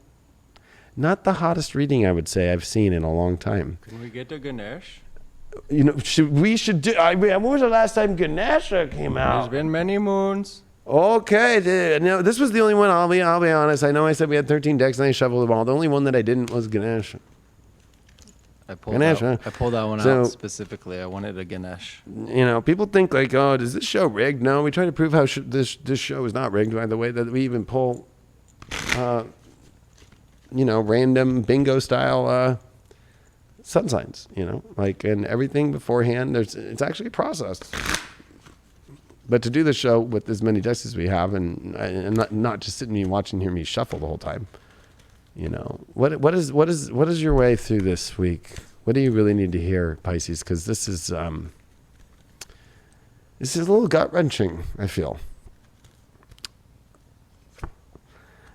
the hottest reading I would say I've seen in a long time. Can we get to Ganesh? We should do, when was the last time Ganesha came out? There's been many moons. Okay, no, this was the only one. I'll be honest. I know I said we had 13 decks and I shuffled them all. The only one that I didn't was Ganesh. I pulled that one out specifically. I wanted a Ganesh. People think like, oh, does this show rigged? No, we try to prove how this show is not rigged by the way that we even pull, random bingo style sun signs. And everything beforehand. It's actually a process. But to do the show with as many decks as we have, and not just sitting and watching me shuffle the whole time, what is your way through this week? What do you really need to hear, Pisces? Because this is a little gut wrenching, I feel.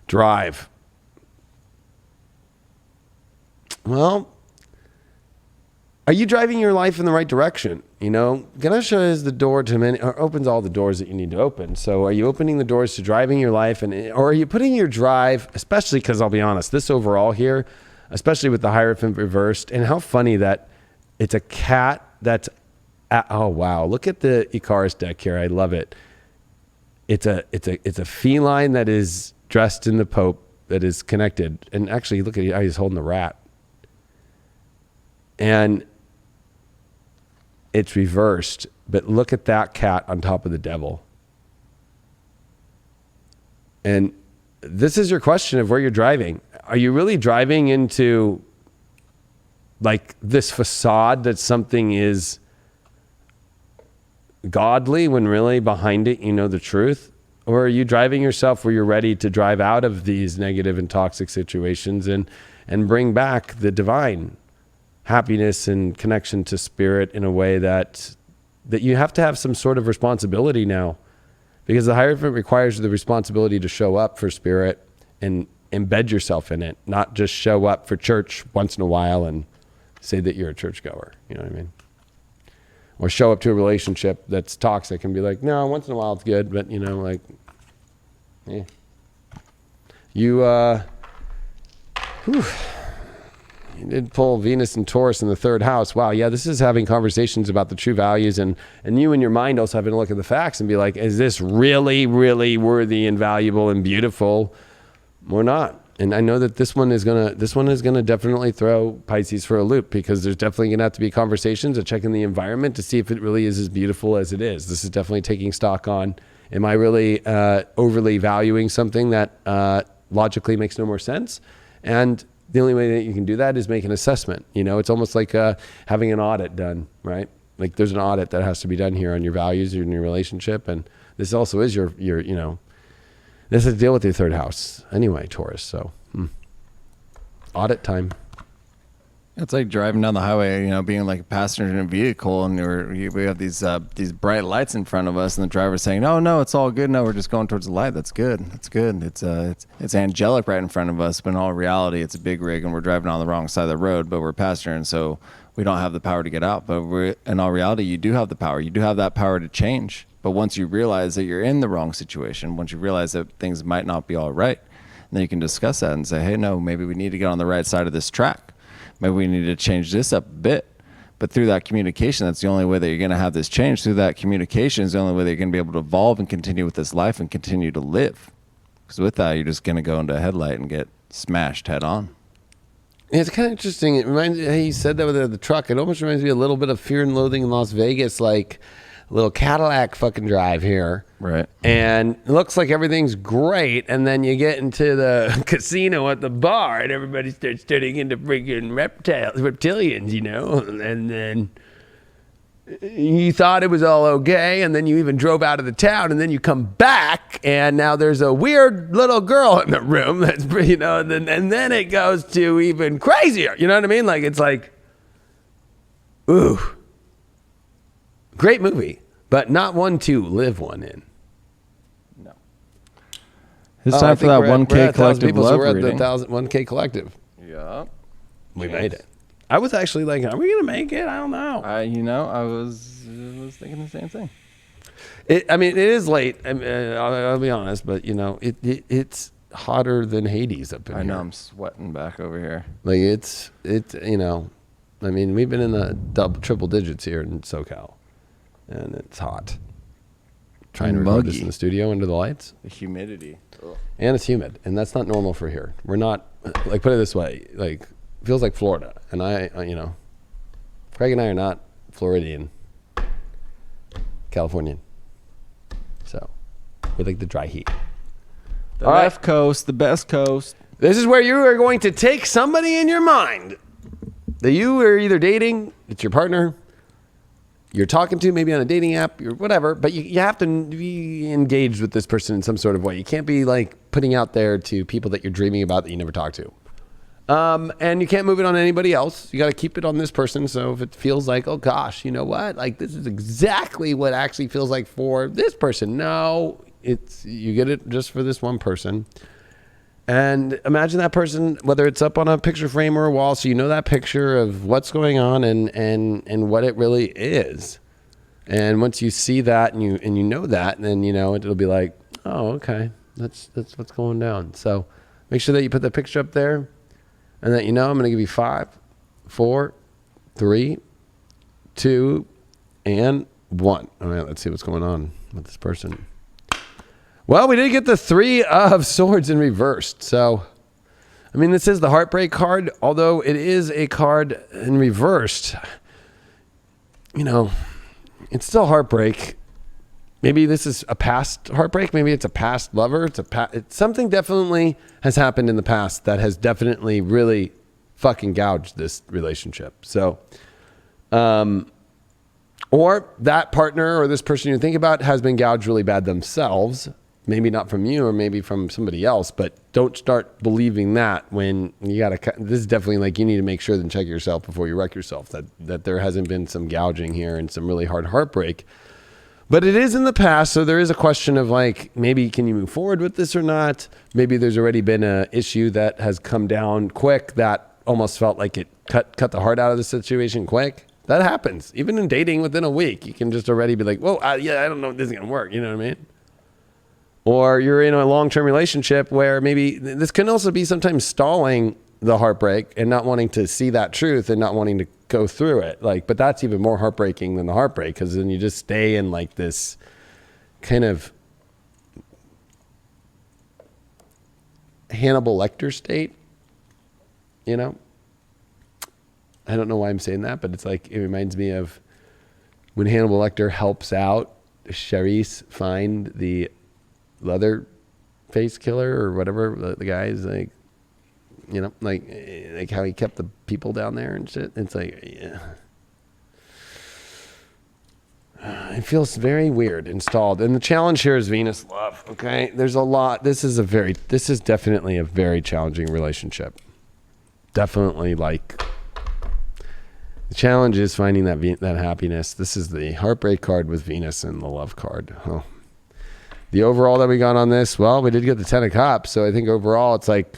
Drive. Well, are you driving your life in the right direction? Ganesha is the door to many, or opens all the doors that you need to open. So are you opening the doors to driving your life, or are you putting your drive, especially because I'll be honest, this overall here, especially with the Hierophant reversed, and how funny that it's a cat that's, oh wow, look at the Icarus deck here. I love it. It's a feline that is dressed in the Pope that is connected. And actually look at how he's holding the rat. And it's reversed, but look at that cat on top of the Devil. And this is your question of where you're driving. Are you really driving into like this facade that something is godly when really behind it you know the truth? Or are you driving yourself where you're ready to drive out of these negative and toxic situations and bring back the divine happiness and connection to spirit in a way that you have to have some sort of responsibility now, because the Hierophant requires the responsibility to show up for spirit and embed yourself in it, not just show up for church once in a while and say that you're a churchgoer. You know what I mean? Or show up to a relationship that's toxic and be like, no, once in a while it's good, but yeah. You did pull Venus and Taurus in the third house. Wow, yeah, this is having conversations about the true values, and you in your mind also having to look at the facts and be like, is this really, really worthy and valuable and beautiful or not? And I know that this one is gonna definitely throw Pisces for a loop, because there's definitely gonna have to be conversations of checking the environment to see if it really is as beautiful as it is. This is definitely taking stock on, am I really overly valuing something that logically makes no more sense? And the only way that you can do that is make an assessment. It's almost like having an audit done, right? Like there's an audit that has to be done here on your values and your relationship. And this also is your this has to deal with your third house anyway, Taurus. So audit time. It's like driving down the highway, being like a passenger in a vehicle, and we have these bright lights in front of us, and the driver's saying, "Oh no, it's all good. No, we're just going towards the light. That's good. That's good. It's angelic right in front of us, but in all reality, it's a big rig, and we're driving on the wrong side of the road. But we're a passenger, and so we don't have the power to get out. But in all reality, you do have the power. You do have that power to change. But once you realize that you're in the wrong situation, once you realize that things might not be all right, then you can discuss that and say, hey, no, maybe we need to get on the right side of this track. Maybe we need to change this up a bit. But through that communication, that's the only way that you're going to have this change. Through that communication is the only way that you're going to be able to evolve and continue with this life and continue to live. Because with that, you're just going to go into a headlight and get smashed head on. Yeah, it's kind of interesting. It reminds me, hey, you said that with the truck. It almost reminds me a little bit of Fear and Loathing in Las Vegas, like a little Cadillac fucking drive here. Right. And it looks like everything's great. And then you get into the casino at the bar and everybody starts turning into freaking reptilians, And then you thought it was all okay. And then you even drove out of the town. And then you come back and now there's a weird little girl in the room. That's, and then it goes to even crazier. You know what I mean? Like, it's like, ooh. Great movie, but not one to live one in. No. It's time for that 1K collective love we're reading. At the 1K collective. Yeah. We made it. I was actually like, are we going to make it? I don't know. I was thinking the same thing. It is late. I'll be honest, but it's hotter than Hades up in here. I know, I'm sweating back over here. Like it's we've been in the triple digits here in SoCal. And it's hot. Trying to record this in the studio under the lights. The humidity. Ugh. And it's humid. And that's not normal for here. We're not, like, put it this way, like, feels like Florida. And Craig and I are not Floridian, Californian. So, we like the dry heat. The left coast, the best coast. This is where you are going to take somebody in your mind that you are either dating, it's your partner, you're talking to, maybe on a dating app, or whatever, but you have to be engaged with this person in some sort of way. You can't be like putting out there to people that you're dreaming about that you never talk to. And you can't move it on anybody else. You got to keep it on this person. So if it feels like, oh gosh, you know what? Like this is exactly what actually feels like for this person. No, you get it just for this one person. And imagine that person, whether it's up on a picture frame or a wall, so you know that picture of what's going on and what it really is. And once you see that and you know that, then it'll be like, oh, okay, that's what's going down. So make sure that you put the picture up there, and that I'm going to give you 5, 4, 3, 2, and 1. All right, let's see what's going on with this person. Well, we did get the 3 of Swords in reversed. So, this is the heartbreak card, although it is a card in reversed. It's still heartbreak. Maybe this is a past heartbreak. Maybe it's a past lover. It's something definitely has happened in the past that has definitely really fucking gouged this relationship. So, or that partner or this person you think about has been gouged really bad themselves. Maybe not from you or maybe from somebody else, but don't start believing that when you this is definitely like you need to make sure and check yourself before you wreck yourself, that there hasn't been some gouging here and some really hard heartbreak. But it is in the past, so there is a question of like, maybe can you move forward with this or not? Maybe there's already been an issue that has come down quick that almost felt like it cut the heart out of the situation quick. That happens. Even in dating within a week, you can just already be like, whoa, I don't know if this is going to work. You know what I mean? Or you're in a long-term relationship where maybe this can also be sometimes stalling the heartbreak and not wanting to see that truth and not wanting to go through it. But that's even more heartbreaking than the heartbreak, because then you just stay in like this kind of Hannibal Lecter state. I don't know why I'm saying that, but it's like, it reminds me of when Hannibal Lecter helps out Charisse find the leather face killer or whatever. The guy is like, like how he kept the people down there and shit. It's like, yeah. It feels very weird installed. And the challenge here is Venus love. Okay. There's a lot. This is definitely a very challenging relationship. Definitely like The challenge is finding that happiness. This is the heartbreak card with Venus and the love card. Oh. The overall that we got on this, well, we did get the 10 of Cups. So I think overall it's like,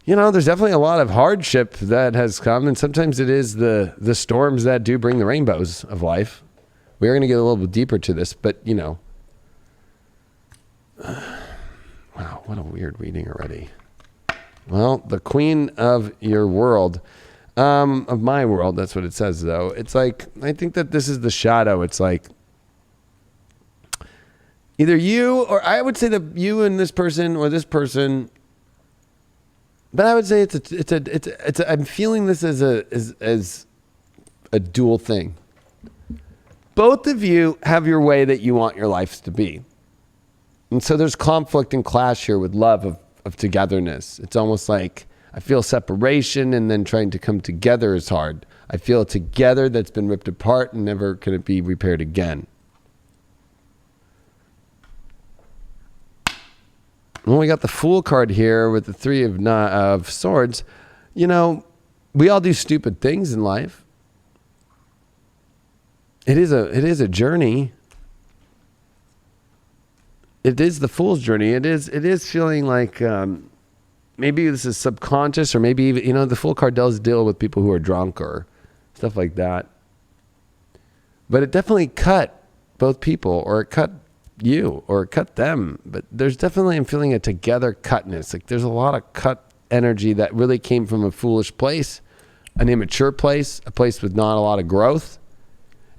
there's definitely a lot of hardship that has come. And sometimes it is the storms that do bring the rainbows of life. We are going to get a little bit deeper to this, but wow, what a weird reading already. Well, the queen of your world, of my world, that's what it says though. It's like, I think that this is the shadow. It's like either you, or I would say that you and this person or this person, but I would say it's I'm feeling this as a dual thing. Both of you have your way that you want your lives to be. And so there's conflict and clash here with love of togetherness. It's almost like I feel separation and then trying to come together is hard. I feel a together that's been ripped apart and never can it be repaired again. When we got the Fool card here with the Three of Swords, we all do stupid things in life. It is a journey. It is the Fool's journey. It is feeling like maybe this is subconscious, or maybe even, the Fool card does deal with people who are drunk or stuff like that. But it definitely cut both people, or it cut you, or it cut them. But there's definitely, I'm feeling a together cutness. Like there's a lot of cut energy that really came from a foolish place, an immature place, a place with not a lot of growth.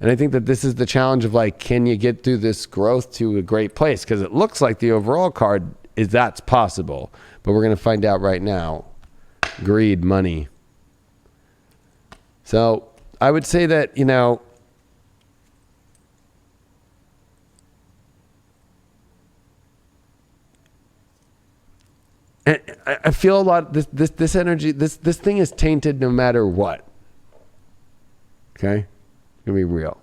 And I think that this is the challenge of like, can you get through this growth to a great place? Because it looks like the overall card is that's possible. But we're going to find out right now. Greed, money. So I would say that, I feel a lot, this energy, this thing is tainted no matter what. Okay? Gonna be real.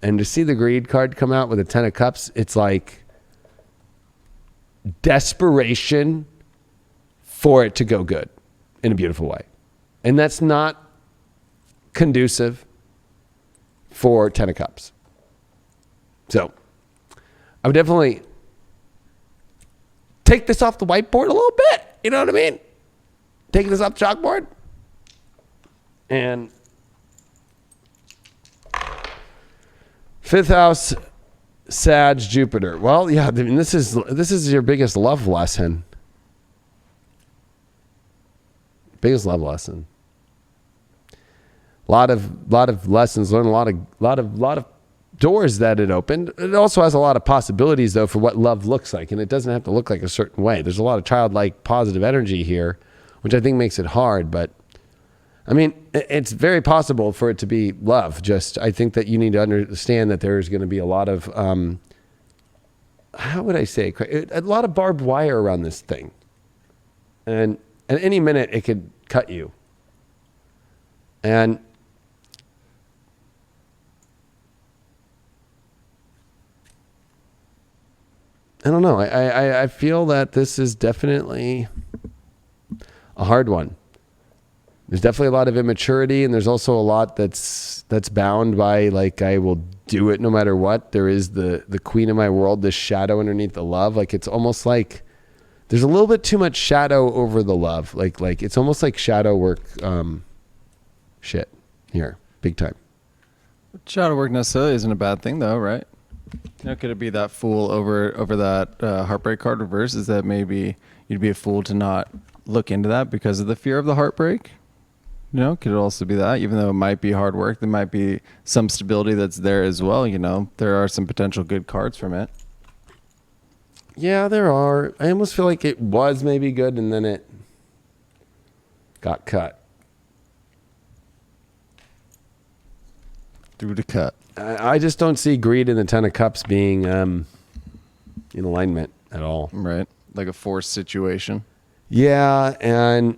And to see the greed card come out with a 10 of Cups, it's like desperation for it to go good in a beautiful way. And that's not conducive for 10 of Cups. So I would definitely take this off the whiteboard a little bit. You know what I mean? Take this off the chalkboard. And 5th house, Sag, Jupiter. Well, yeah, I mean, this is your biggest love lesson. Biggest love lesson. A lot of lessons learned, a lot of doors that it opened. It also has a lot of possibilities though for what love looks like, and it doesn't have to look like a certain way. There's a lot of childlike positive energy here, which I think makes it hard, but I mean, it's very possible for it to be love. Just, I think that you need to understand that there's going to be a lot of, how would I say, a lot of barbed wire around this thing. And at any minute, it could cut you. And I don't know. I feel that this is definitely a hard one. There's definitely a lot of immaturity, and there's also a lot that's bound by like, I will do it no matter what. There is the queen of my world, this shadow underneath the love. Like it's almost like there's a little bit too much shadow over the love. Like it's almost like shadow work shit here, big time. Shadow work necessarily isn't a bad thing though, right? Could it be that Fool over that heartbreak card reverse? Is that maybe you'd be a fool to not look into that because of the fear of the heartbreak? Could it also be that, even though it might be hard work, there might be some stability that's there as well. There are some potential good cards from it. Yeah, there are. I almost feel like it was maybe good and then it got cut. Through the cut. I just don't see greed in the 10 of Cups being in alignment at all. Right. Like a forced situation. Yeah, and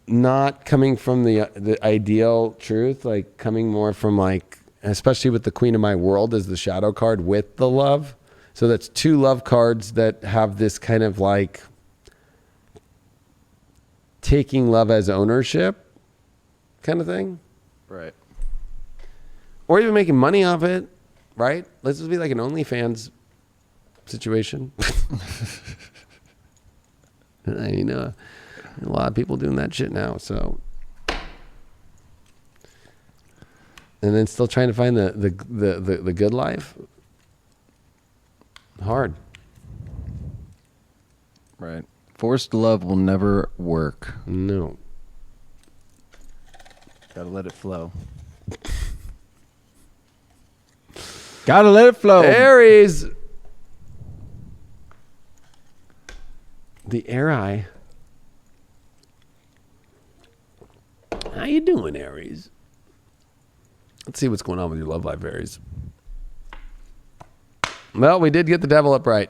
not coming from the ideal truth, like coming more from like, especially with the Queen of My World as the shadow card with the love. So that's two love cards that have this kind of like taking love as ownership kind of thing. Right. Or even making money off it, right? Let's just be like an OnlyFans situation. You know, a lot of people doing that shit now. So, and then still trying to find the good life. Hard. Right. Forced love will never work. No. Gotta let it flow. Gotta let it flow. Aries. The Aries. How you doing, Aries? Let's see what's going on with your love life, Aries. Well, we did get the devil upright.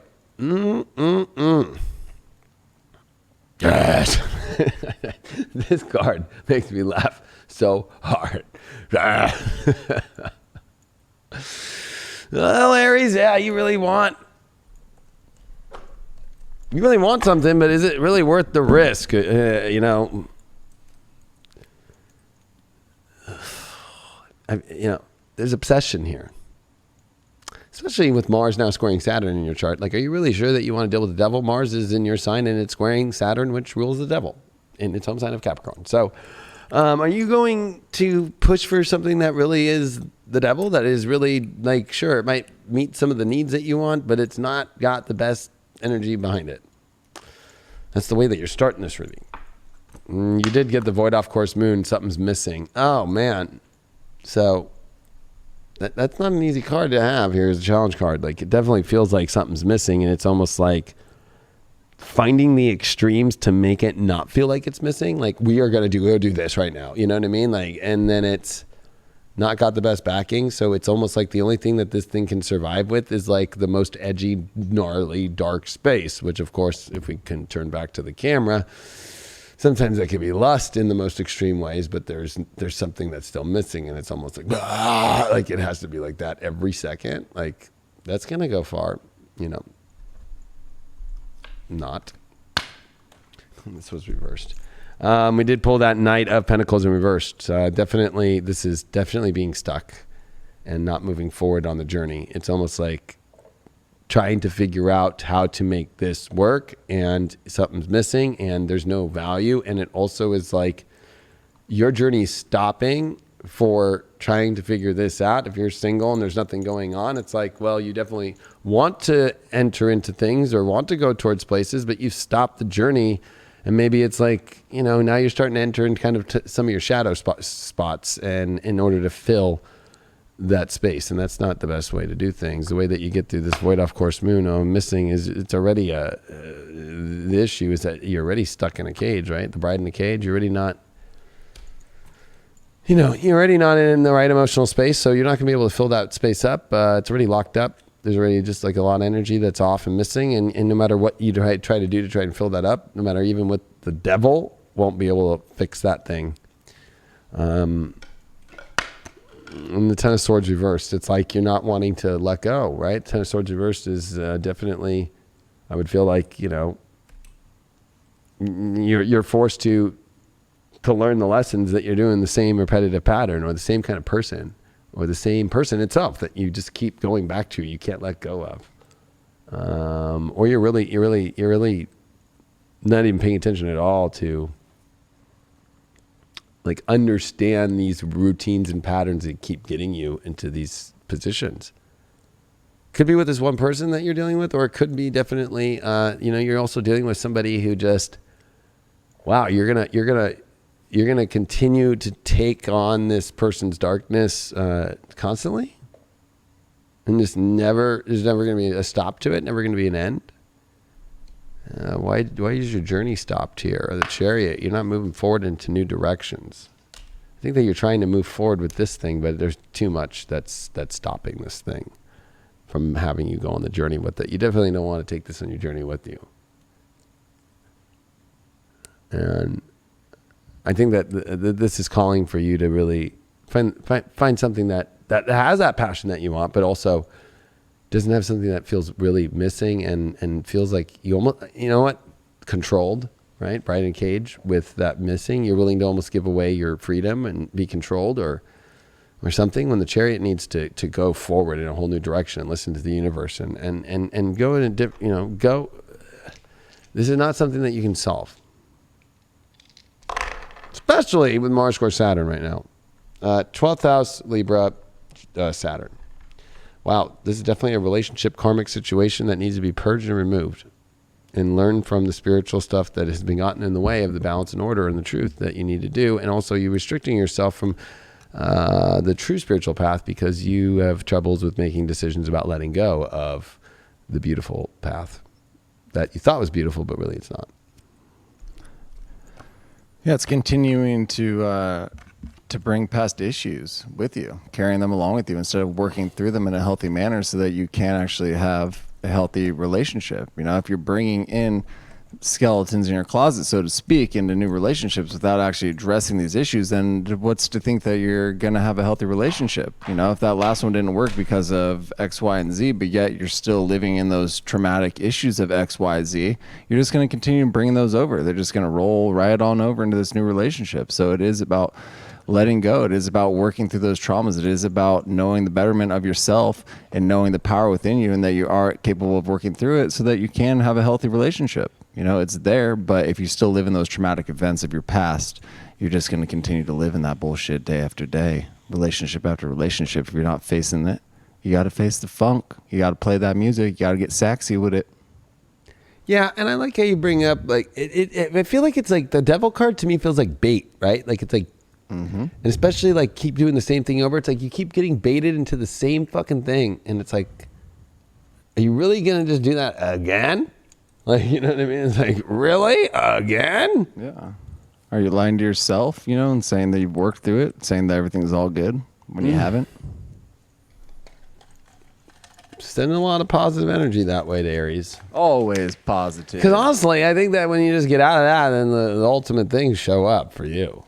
Yes. This card makes me laugh so hard. Well, Aries, yeah, you really want something, but is it really worth the risk? You know, there's obsession here, especially with Mars now squaring Saturn in your chart. Like, are you really sure that you want to deal with the devil? Mars is in your sign and it's squaring Saturn, which rules the devil in its home sign of Capricorn. So, are you going to push for something that really is the devil, that is really, like, sure, it might meet some of the needs that you want, but it's not got the best energy behind it? That's the way that you're starting this reading. You did get the void off course moon. Something's missing. Oh, man. So that's not an easy card to have here as a challenge card. Like, it definitely feels like something's missing, and it's almost like finding the extremes to make it not feel like it's missing. Like, we are going to go do this right now. You know what I mean? Like, and then it's not got the best backing. So it's almost like the only thing that this thing can survive with is like the most edgy, gnarly, dark space, which of course, if we can turn back to the camera, sometimes that can be lust in the most extreme ways, but there's something that's still missing, and it's almost like it has to be like that every second. Like, that's going to go far, you know. Not. This was reversed. We did pull that Knight of Pentacles in reversed. Definitely, this is definitely being stuck and not moving forward on the journey. It's almost like trying to figure out how to make this work, and something's missing, and there's no value. And it also is like your journey is stopping for trying to figure this out. If you're single and there's nothing going on, it's like, well, you definitely want to enter into things or want to go towards places, but you've stopped the journey. And maybe it's like, you know, now you're starting to enter in kind of some of your shadow spots, and in order to fill that space. And that's not the best way to do things. The way that you get through this void off course moon missing is it's already the issue is that you're already stuck in a cage, right? The bride in a cage. You're already not, you know, you're already not in the right emotional space. So you're not going to be able to fill that space up. It's already locked up. There's already just like a lot of energy that's off and missing. And no matter what you try to do to try and fill that up, no matter even with the devil, won't be able to fix that thing. And the Ten of Swords reversed, it's like you're not wanting to let go, right? Ten of Swords reversed is definitely, I would feel like, you know, you're forced to learn the lessons that you're doing the same repetitive pattern, or the same kind of person, or the same person itself that you just keep going back to, you can't let go of. Or you're really not even paying attention at all to like understand these routines and patterns that keep getting you into these positions. Could be with this one person that you're dealing with, or it could be definitely, you're also dealing with somebody who just, wow, you're gonna continue to take on this person's darkness constantly, and there's never gonna be a stop to it, never gonna be an end. Why is your journey stopped here? Or the Chariot, you're not moving forward into new directions. I think that you're trying to move forward with this thing, but there's too much that's stopping this thing from having you go on the journey with it. You definitely don't want to take this on your journey with you. And I think that this is calling for you to really find something that has that passion that you want, but also doesn't have something that feels really missing and feels like you almost, you know what, controlled, right? Bride in a cage with that missing. You're willing to almost give away your freedom and be controlled, or or something, when the chariot needs to go forward in a whole new direction and listen to the universe and go in a different, go. This is not something that you can solve, especially with Mars square Saturn right now. 12th house, Libra, Saturn. Wow, this is definitely a relationship karmic situation that needs to be purged and removed, and learn from the spiritual stuff that has been gotten in the way of the balance and order and the truth that you need to do. And also you restricting yourself from the true spiritual path because you have troubles with making decisions about letting go of the beautiful path that you thought was beautiful, but really it's not. Yeah, it's continuing to bring past issues with you, carrying them along with you instead of working through them in a healthy manner so that you can actually have a healthy relationship. You know, if you're bringing in skeletons in your closet, so to speak, into new relationships without actually addressing these issues, then what's to think that you're going to have a healthy relationship? You know, if that last one didn't work because of X, Y, and Z, but yet you're still living in those traumatic issues of X, Y, Z, you're just going to continue bringing those over. They're just going to roll right on over into this new relationship. So it is about letting go. It is about working through those traumas. It is about knowing the betterment of yourself and knowing the power within you and that you are capable of working through it so that you can have a healthy relationship. You know, it's there, but if you still live in those traumatic events of your past, you're just going to continue to live in that bullshit day after day, relationship after relationship. If you're not facing it, you got to face the funk. You got to play that music. You got to get sexy with it. Yeah, and I like how you bring up, like, I feel like it's like the devil card to me feels like bait, right? Like it's like, and especially like keep doing the same thing over. It's like you keep getting baited into the same fucking thing. And it's like, are you really going to just do that again? Like, you know what I mean? It's like, really? Again? Yeah. Are you lying to yourself, you know, and saying that you've worked through it, saying that everything's all good when you haven't? Sending a lot of positive energy that way to Aries. Always positive. Because honestly, I think that when you just get out of that, then the ultimate things show up for you.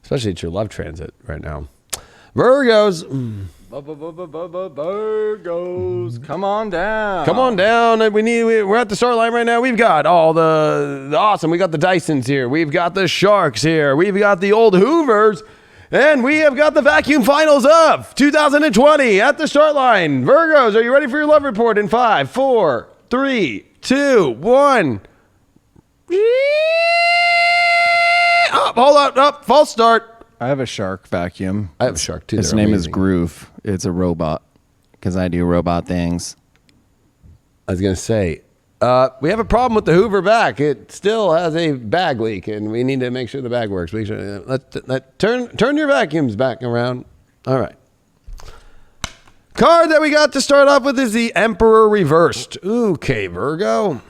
Especially at your love transit right now. Virgos. Virgos. Come on down. Come on down. We're at the start line right now. We've got all the awesome. We got the Dysons here. We've got the Sharks here. We've got the old Hoovers. And we have got the vacuum finals of 2020 at the start line. Virgos, are you ready for your love report in 5, 4, 3, 2, 1. Hold up, false start. I have a shark vacuum. I have a shark too. Its name is Groove. It's a robot because I do robot things. I was going to say, we have a problem with the Hoover vac. It still has a bag leak, and we need to make sure the bag works. Make sure, turn your vacuums back around. All right. Card that we got to start off with is the Emperor reversed. Okay, Virgo.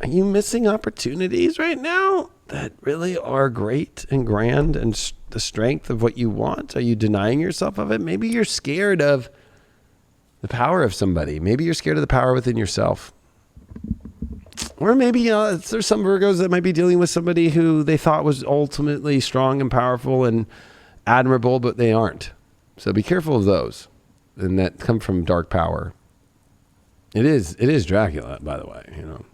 Are you missing opportunities right now that really are great and grand and the strength of what you want? Are you denying yourself of it? Maybe you're scared of the power of somebody. Maybe you're scared of the power within yourself. Or maybe there's some Virgos that might be dealing with somebody who they thought was ultimately strong and powerful and admirable, but they aren't. So be careful of those. And that come from dark power. It is Dracula, by the way, you know.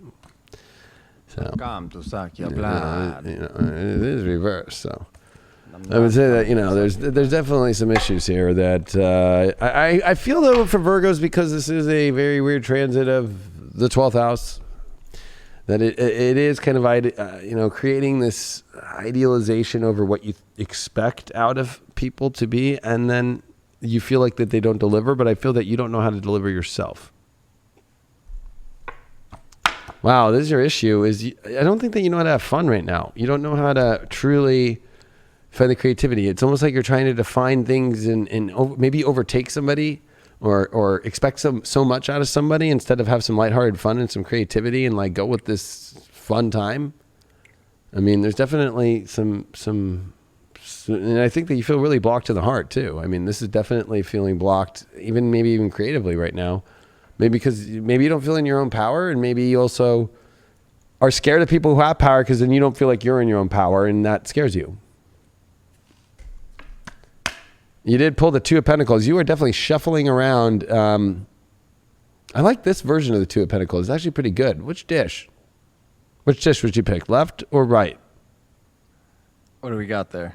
So, Come to suck your blood. it is reversed. So I would say that, you know, there's definitely some issues here that I feel though for Virgos, because this is a very weird transit of the 12th house, that it is kind of creating this idealization over what you expect out of people to be, and then you feel like that they don't deliver. But I feel that you don't know how to deliver yourself. Wow, this is your issue. I don't think that you know how to have fun right now. You don't know how to truly find the creativity. It's almost like you're trying to define things and maybe overtake somebody or expect so much out of somebody instead of have some lighthearted fun and some creativity and like go with this fun time. I mean, there's definitely some, and I think that you feel really blocked to the heart too. I mean, this is definitely feeling blocked, maybe even creatively right now. Maybe because maybe you don't feel in your own power, and maybe you also are scared of people who have power because then you don't feel like you're in your own power, and that scares you. You did pull the Two of Pentacles. You are definitely shuffling around. I like this version of the Two of Pentacles. It's actually pretty good. Which dish would you pick, left or right? What do we got there?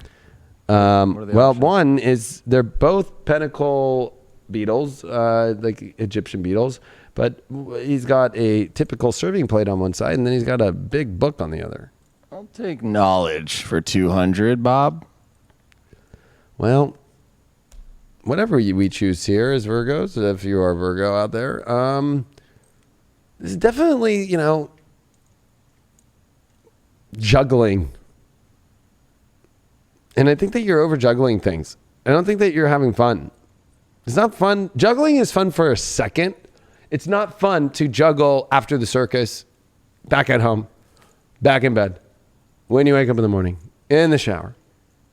Well, options? one is they're both pentacle beetles, like Egyptian beetles, but he's got a typical serving plate on one side, and then he's got a big book on the other. I'll take knowledge for 200, Bob. Well, whatever we choose here as Virgos, if you are Virgo out there, this is definitely, juggling. And I think that you're over juggling things. I don't think that you're having fun. It's not fun. Juggling is fun for a second. It's not fun to juggle after the circus, back at home, back in bed, when you wake up in the morning, in the shower,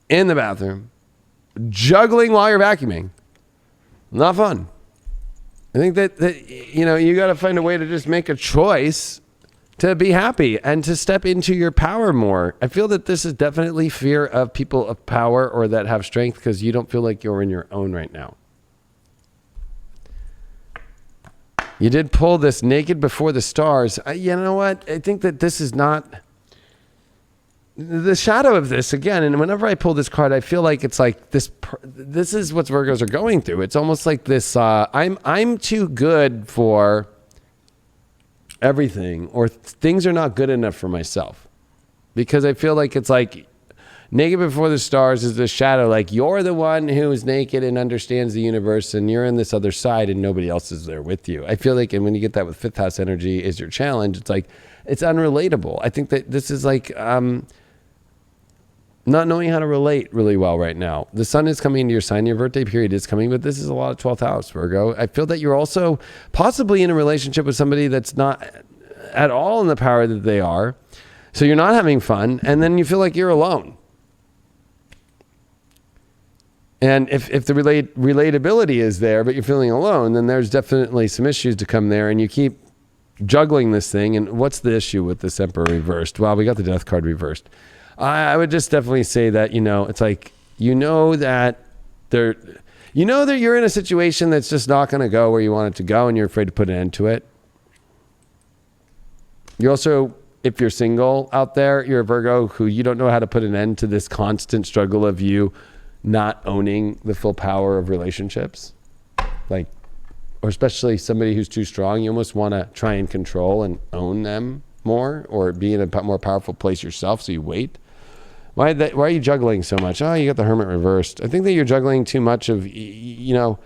in the bathroom, juggling while you're vacuuming. Not fun. I think that you got to find a way to just make a choice to be happy and to step into your power more. I feel that this is definitely fear of people of power or that have strength because you don't feel like you're in your own right now. You did pull this naked before the stars. You know what? I think that this is not the shadow of this again. And whenever I pull this card, I feel like it's like this is what Virgos are going through. It's almost like this, I'm too good for everything, or things are not good enough for myself, because I feel like it's like naked before the stars is the shadow. Like you're the one who is naked and understands the universe, and you're in this other side and nobody else is there with you. I feel like, and when you get that with fifth house energy is your challenge, it's like, it's unrelatable. I think that this is like, not knowing how to relate really well right now. The sun is coming into your sign, your birthday period is coming, but this is a lot of 12th house, Virgo. I feel that you're also possibly in a relationship with somebody that's not at all in the power that they are. So you're not having fun, and then you feel like you're alone. And if the relatability is there, but you're feeling alone, then there's definitely some issues to come there, and you keep juggling this thing. And what's the issue with this Emperor reversed? Well, we got the Death card reversed. I would just definitely say that, it's like, that you're in a situation that's just not going to go where you want it to go, and you're afraid to put an end to it. You're also, if you're single out there, you're a Virgo who you don't know how to put an end to this constant struggle of you not owning the full power of relationships. Like, or especially somebody who's too strong, you almost want to try and control and own them more, or be in a more powerful place yourself, so you wait. Why are you juggling so much? Oh, you got the Hermit reversed. I think that you're juggling too much of, you're not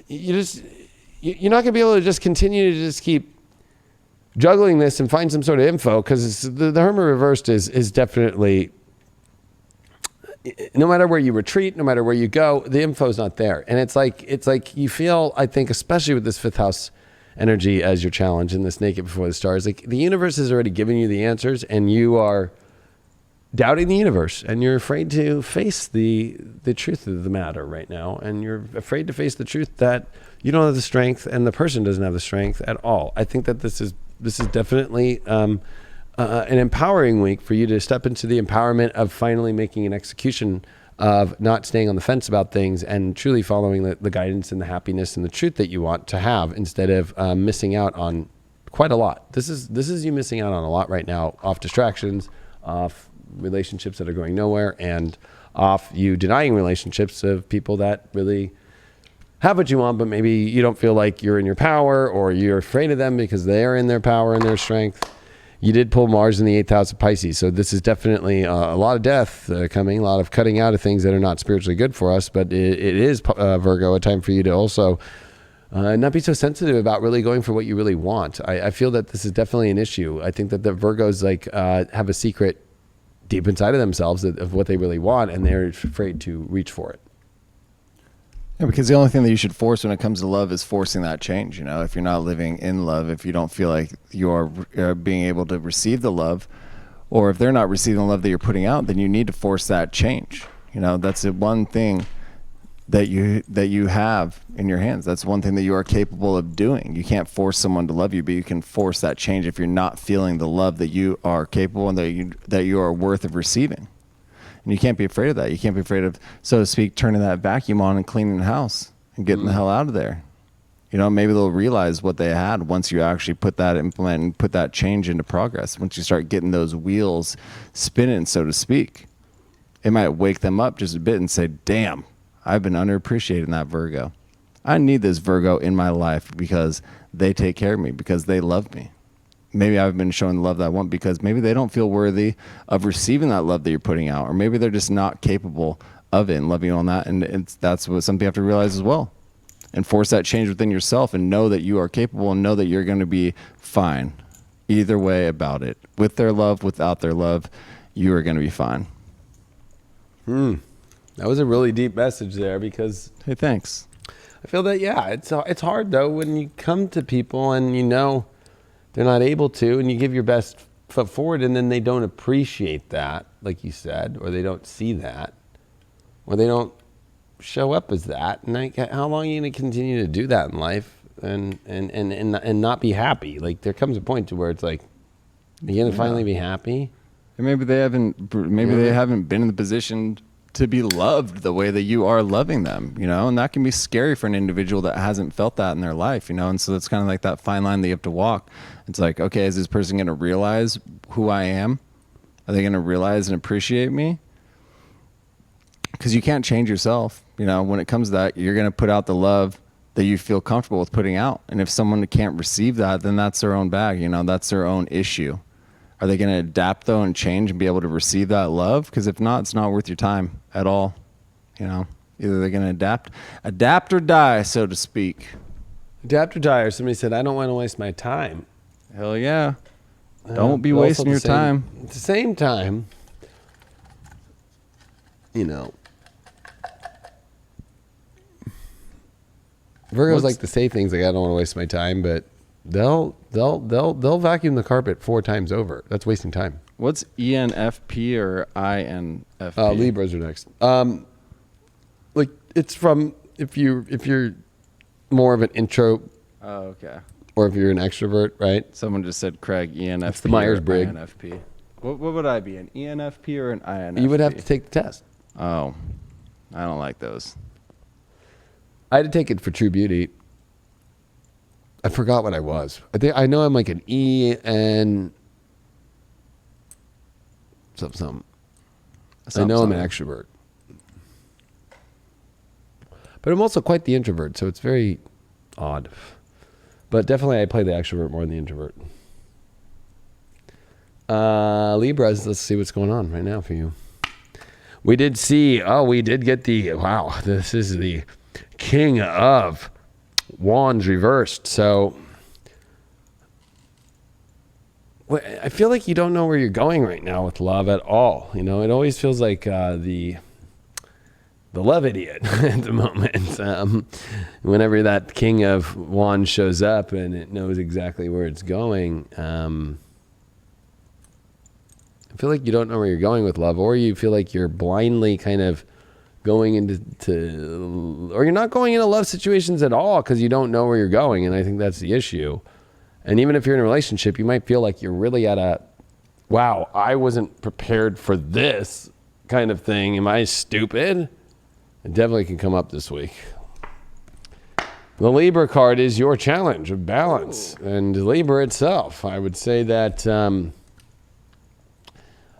going to be able to just continue to just keep juggling this and find some sort of info, because the Hermit reversed is definitely, no matter where you retreat, no matter where you go, the info is not there. And it's like you feel, I think, especially with this fifth house energy as your challenge in this naked before the stars, like the universe has already given you the answers, and you are doubting the universe, and you're afraid to face the truth of the matter right now, and you're afraid to face the truth that you don't have the strength, and the person doesn't have the strength at all. I think that this is definitely an empowering week for you to step into the empowerment of finally making an execution of not staying on the fence about things and truly following the guidance and the happiness and the truth that you want to have, instead of missing out on quite a lot. This is you missing out on a lot right now, off distractions, off relationships that are going nowhere, and off you denying relationships of people that really have what you want, but maybe you don't feel like you're in your power, or you're afraid of them because they are in their power and their strength. You did pull Mars in the 8th house of Pisces, so this is definitely a lot of death coming, a lot of cutting out of things that are not spiritually good for us. But it is, Virgo, a time for you to also not be so sensitive about really going for what you really want. I feel that this is definitely an issue. I think that the Virgos have a secret deep inside of themselves of what they really want, and they're afraid to reach for it. Yeah, because the only thing that you should force when it comes to love is forcing that change. If you're not living in love, if you don't feel like you're being able to receive the love, or if they're not receiving the love that you're putting out, then you need to force that change. That's the one thing that you have in your hands. That's one thing that you are capable of doing. You can't force someone to love you, but you can force that change if you're not feeling the love that you are capable and that you are worth of receiving. And you can't be afraid of that. You can't be afraid of, so to speak, turning that vacuum on and cleaning the house and getting the hell out of there. Maybe they'll realize what they had once you actually implement and put that change into progress. Once you start getting those wheels spinning, so to speak. it might wake them up just a bit and say, damn, I've been underappreciated in that Virgo. I need this Virgo in my life because they take care of me, because they love me. Maybe I've been showing the love that I want because maybe they don't feel worthy of receiving that love that you're putting out, or maybe they're just not capable of it and loving you on that. And that's what something you have to realize as well, and force that change within yourself and know that you are capable and know that you're going to be fine either way about it. With their love, without their love, you are going to be fine. That was a really deep message there, because Hey, thanks. I feel that, yeah, it's hard though when you come to people and you know they're not able to, and you give your best foot forward, and then they don't appreciate that, like you said, or they don't see that, or they don't show up as that. And like, how long are you going to continue to do that in life and not be happy? Like, there comes a point to where it's like, you're going to finally be happy. And maybe they haven't been in the position to be loved the way that you are loving them, you know, and that can be scary for an individual that hasn't felt that in their life, you know. And so it's kind of like that fine line that you have to walk. It's like, okay, is this person going to realize who I am? Are they going to realize and appreciate me? Because you can't change yourself, you know. When it comes to that, you're going to put out the love that you feel comfortable with putting out. And if someone can't receive that, then that's their own bag, you know, that's their own issue. Are they going to adapt, though, and change and be able to receive that love? Because if not, it's not worth your time at all. You know, either they're going to adapt or die, so to speak. Adapt or die, or somebody said, I don't want to waste my time. Hell yeah. Don't be wasting your time. At the same time, you know, Virgos like to say things like, I don't want to waste my time, but they'll vacuum the carpet 4 times over. That's wasting time. What's ENFP or INFP? Libras are next. Like, it's from, if you're more of an intro. Oh, okay. Or if you're an extrovert, right? Someone just said Craig, ENFP. That's the Myers-Briggs. INFP. What would I be, an ENFP or an INFP? You would have to take the test. Oh, I don't like those. I had to take it for True Beauty. I forgot what I was. I know I'm like an EN something. I know I'm an extrovert. But I'm also quite the introvert, so it's very odd. But definitely I play the extrovert more than the introvert. Libras, let's see what's going on right now for you. We did get wow, this is the King of Wands reversed. So I feel like you don't know where you're going right now with love at all. You know, it always feels like the love idiot at the moment. Whenever that King of Wands shows up and it knows exactly where it's going, I feel like you don't know where you're going with love, or you feel like you're blindly kind of going or you're not going into love situations at all because you don't know where you're going. And I think that's the issue. And even if you're in a relationship, you might feel like you're really at wow, I wasn't prepared for this kind of thing. Am I stupid? It definitely can come up this week. The Libra card is your challenge of balance. And Libra itself, I would say that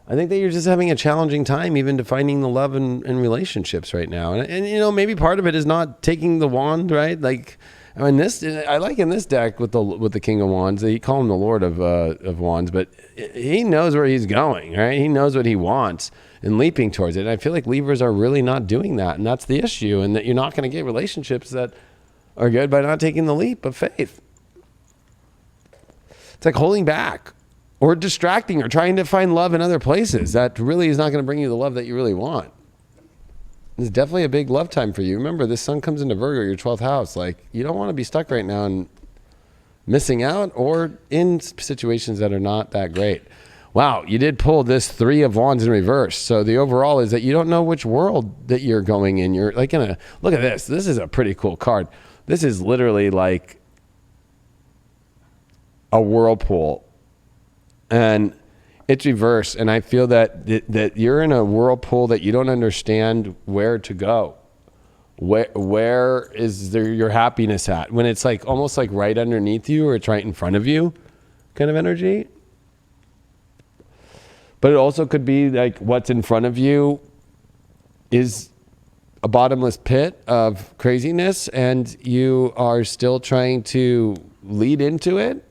I think that you're just having a challenging time even defining the love in relationships right now. And you know, maybe part of it is not taking the wand, right? Like, I mean, I like in this deck with the King of Wands, they call him the Lord of Wands, but he knows where he's going, right? He knows what he wants and leaping towards it. And I feel like Libras are really not doing that. And that's the issue. And that you're not going to get relationships that are good by not taking the leap of faith. It's like holding back or distracting or trying to find love in other places. That really is not going to bring you the love that you really want. It's definitely a big love time for you. Remember, this sun comes into Virgo, your 12th house. Like, you don't want to be stuck right now and missing out or in situations that are not that great. Wow, you did pull this 3 of Wands in reverse. So the overall is that you don't know which world that you're going in. You're like look at this. This is a pretty cool card. This is literally like a whirlpool. And it's reverse. And I feel that you're in a whirlpool that you don't understand where to go. Where is your happiness at? When it's like almost like right underneath you or it's right in front of you kind of energy. But it also could be like what's in front of you is a bottomless pit of craziness, and you are still trying to lead into it.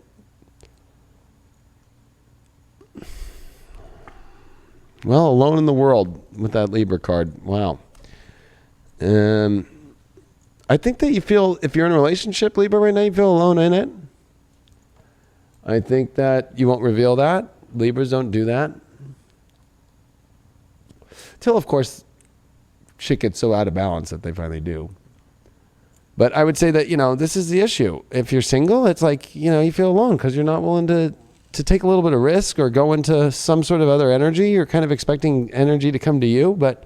Well, alone in the world with that Libra card. Wow. I think that you feel, if you're in a relationship, Libra, right now, you feel alone in it. I think that you won't reveal that. Libras don't do that. Till, of course, shit gets so out of balance that they finally do. But I would say that, this is the issue. If you're single, it's like, you feel alone because you're not willing to take a little bit of risk or go into some sort of other energy. You're kind of expecting energy to come to you, but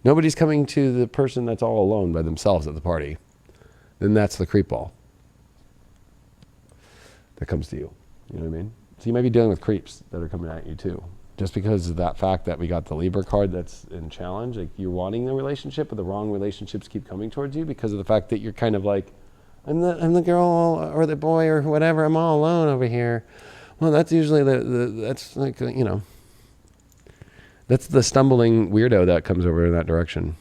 nobody's coming to the person that's all alone by themselves at the party. Then that's the creep ball that comes to you. You know what I mean? So you might be dealing with creeps that are coming at you too. Just because of that fact that we got the Libra card that's in challenge, like you're wanting the relationship, but the wrong relationships keep coming towards you because of the fact that you're kind of like, I'm the girl or the boy or whatever, I'm all alone over here. Well, that's usually that's like, that's the stumbling weirdo that comes over in that direction.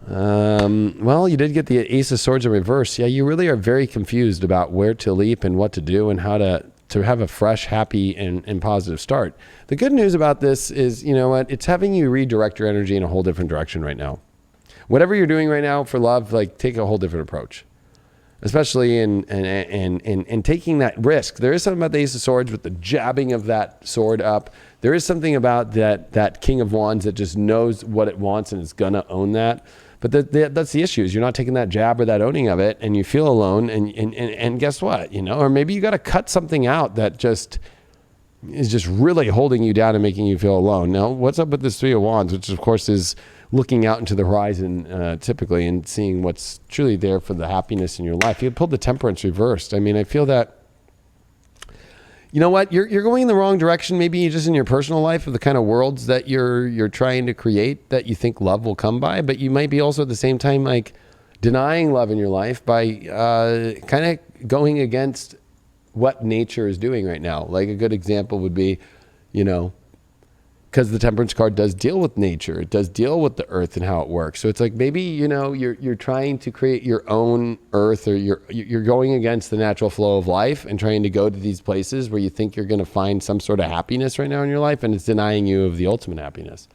Well, you did get the Ace of Swords in reverse. Yeah, you really are very confused about where to leap and what to do and how to have a fresh, happy, and positive start. The good news about this is, it's having you redirect your energy in a whole different direction right now. Whatever you're doing right now for love, like take a whole different approach, especially in taking that risk. There is something about the Ace of Swords with the jabbing of that sword up. There is something about that King of Wands that just knows what it wants and is gonna own that. But that's the issue, is you're not taking that jab or that owning of it, and you feel alone, and guess what, or maybe you got to cut something out that just is just really holding you down and making you feel alone. Now, what's up with this Three of Wands, which of course is looking out into the horizon typically and seeing what's truly there for the happiness in your life. You pulled the Temperance reversed. I mean, I feel that, you know what, you're going in the wrong direction, maybe just in your personal life of the kind of worlds that you're trying to create that you think love will come by, but you might be also at the same time like denying love in your life by kind of going against what nature is doing right now. Like a good example would be, because the Temperance card does deal with nature. It does deal with the earth and how it works. So it's like maybe, you're trying to create your own earth, or you're going against the natural flow of life and trying to go to these places where you think you're going to find some sort of happiness right now in your life, and it's denying you of the ultimate happiness.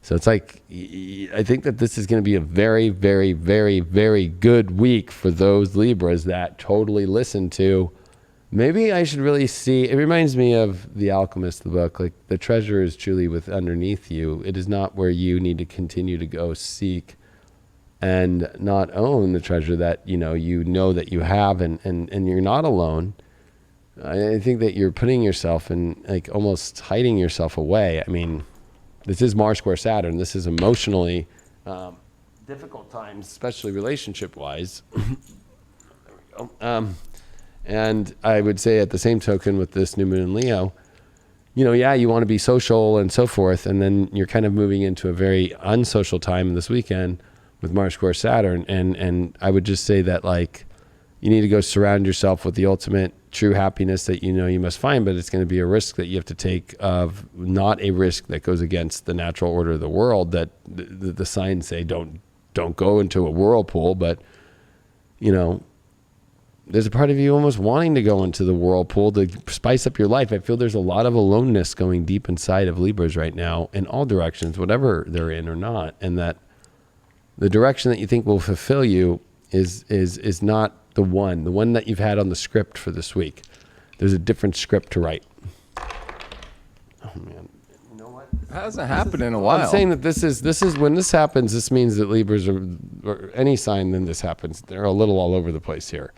So it's like, I think that this is going to be a very, very, very, very good week for those Libras that totally listen to, maybe I should really see. It reminds me of The Alchemist, the book. Like, the treasure is truly with underneath you. It is not where you need to continue to go seek and not own the treasure that you know that you have, and you're not alone. I think that you're putting yourself in, like, almost hiding yourself away. I mean, this is Mars square Saturn. This is emotionally difficult times, especially relationship wise. There we go. And I would say at the same token with this new moon in Leo, you want to be social and so forth. And then you're kind of moving into a very unsocial time this weekend with Mars square Saturn. And I would just say that, like, you need to go surround yourself with the ultimate true happiness that you must find, but it's going to be a risk that you have to take, of not a risk that goes against the natural order of the world, that the signs say don't go into a whirlpool. But, there's a part of you almost wanting to go into the whirlpool to spice up your life. I feel there's a lot of aloneness going deep inside of Libras right now in all directions, whatever they're in or not. And that the direction that you think will fulfill you is not the one that you've had on the script for this week. There's a different script to write. Oh man. You know what? It hasn't happened in a while. I'm saying that this is when this happens, this means that Libras or any sign then this happens, they're a little all over the place here.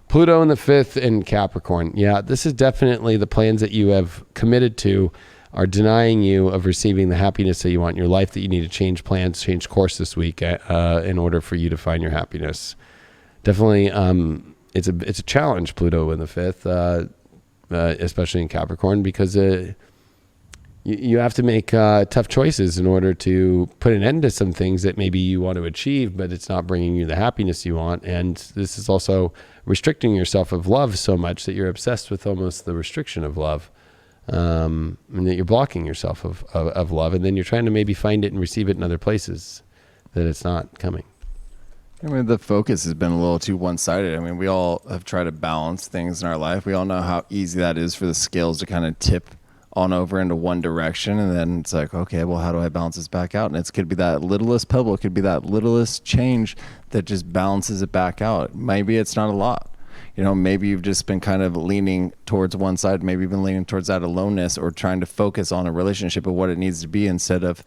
Pluto in the 5th in Capricorn. Yeah, this is definitely the plans that you have committed to are denying you of receiving the happiness that you want in your life, that you need to change plans, change course this week in order for you to find your happiness. Definitely, it's a challenge, Pluto in the 5th, especially in Capricorn, because you have to make tough choices in order to put an end to some things that maybe you want to achieve, but it's not bringing you the happiness you want. And this is also restricting yourself of love so much that you're obsessed with almost the restriction of love. and that you're blocking yourself of love, and then you're trying to maybe find it and receive it in other places that it's not coming. I mean, the focus has been a little too one-sided. I mean, we all have tried to balance things in our life. We all know how easy that is for the scales to kind of tip on over into one direction, and then it's like, okay, well, how do I balance this back out? And it could be that littlest pebble, it could be that littlest change that just balances it back out. Maybe it's not a lot. You know, maybe you've just been kind of leaning towards one side, maybe you've been leaning towards that aloneness, or trying to focus on a relationship of what it needs to be instead of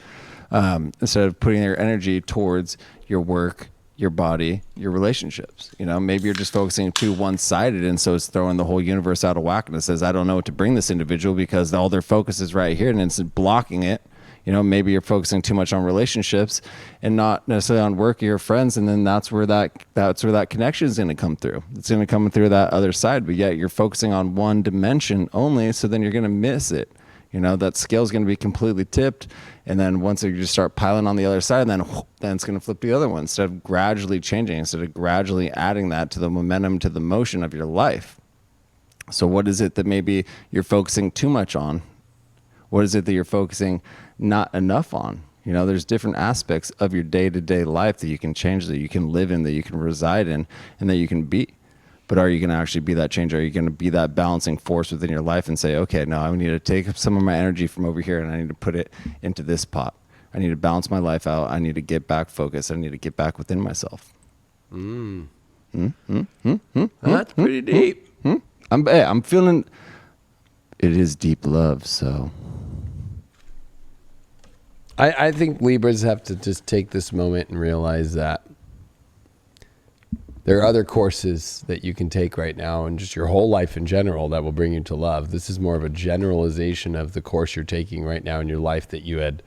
putting your energy towards your work, your body, your relationships. You know, maybe you're just focusing too one-sided, and so it's throwing the whole universe out of whack, and it says, I don't know what to bring this individual because all their focus is right here, and it's blocking it. You know, maybe you're focusing too much on relationships and not necessarily on work or your friends, and then that's where that connection is going to come through. It's going to come through that other side, but yet you're focusing on one dimension only, so then you're going to miss it. You know, that scale is going to be completely tipped, and then once you just start piling on the other side, then it's going to flip the other one instead of gradually changing, instead of gradually adding that to the momentum, to the motion of your life. So what is it that maybe you're focusing too much on? What is it that you're focusing not enough on? You know, there's different aspects of your day-to-day life that you can change, that you can live in, that you can reside in, and that you can be. But are you going to actually be that change? Are you going to be that balancing force within your life and say, okay, no, I need to take some of my energy from over here and I need to put it into this pot. I need to balance my life out. I need to get back focused. I need to get back within myself. That's pretty deep. I'm feeling it is deep love, so... I think Libras have to just take this moment and realize that there are other courses that you can take right now and just your whole life in general that will bring you to love. This is more of a generalization of the course you're taking right now in your life that you had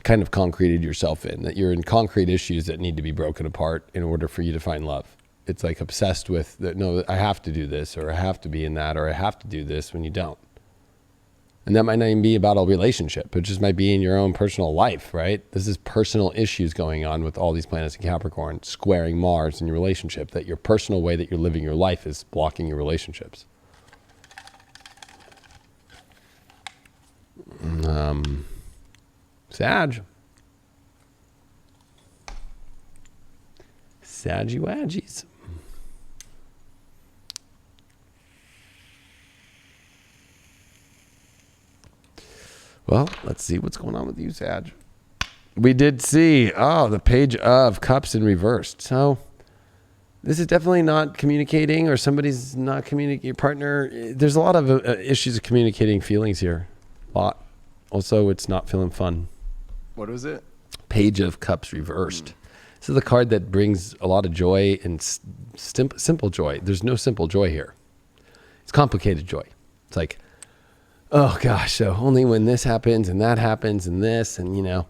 kind of concreted yourself in, that you're in concrete issues that need to be broken apart in order for you to find love. It's like obsessed with, no, I have to do this, or I have to be in that, or I have to do this when you don't. And that might not even be about a relationship. It just might be in your own personal life, right? This is personal issues going on with all these planets in Capricorn, squaring Mars in your relationship, that your personal way that you're living your life is blocking your relationships. Sag. Saggy-waggies. Well, let's see what's going on with you, Sag. We did see, the Page of Cups in reversed. So this is definitely not communicating, or somebody's not communicating, your partner. There's a lot of issues of communicating feelings here. A lot. Also, it's not feeling fun. What was it? Page of Cups reversed. This is the card that brings a lot of joy and simple joy. There's no simple joy here. It's complicated joy. It's like, oh gosh, so only when this happens and that happens and this, and you know,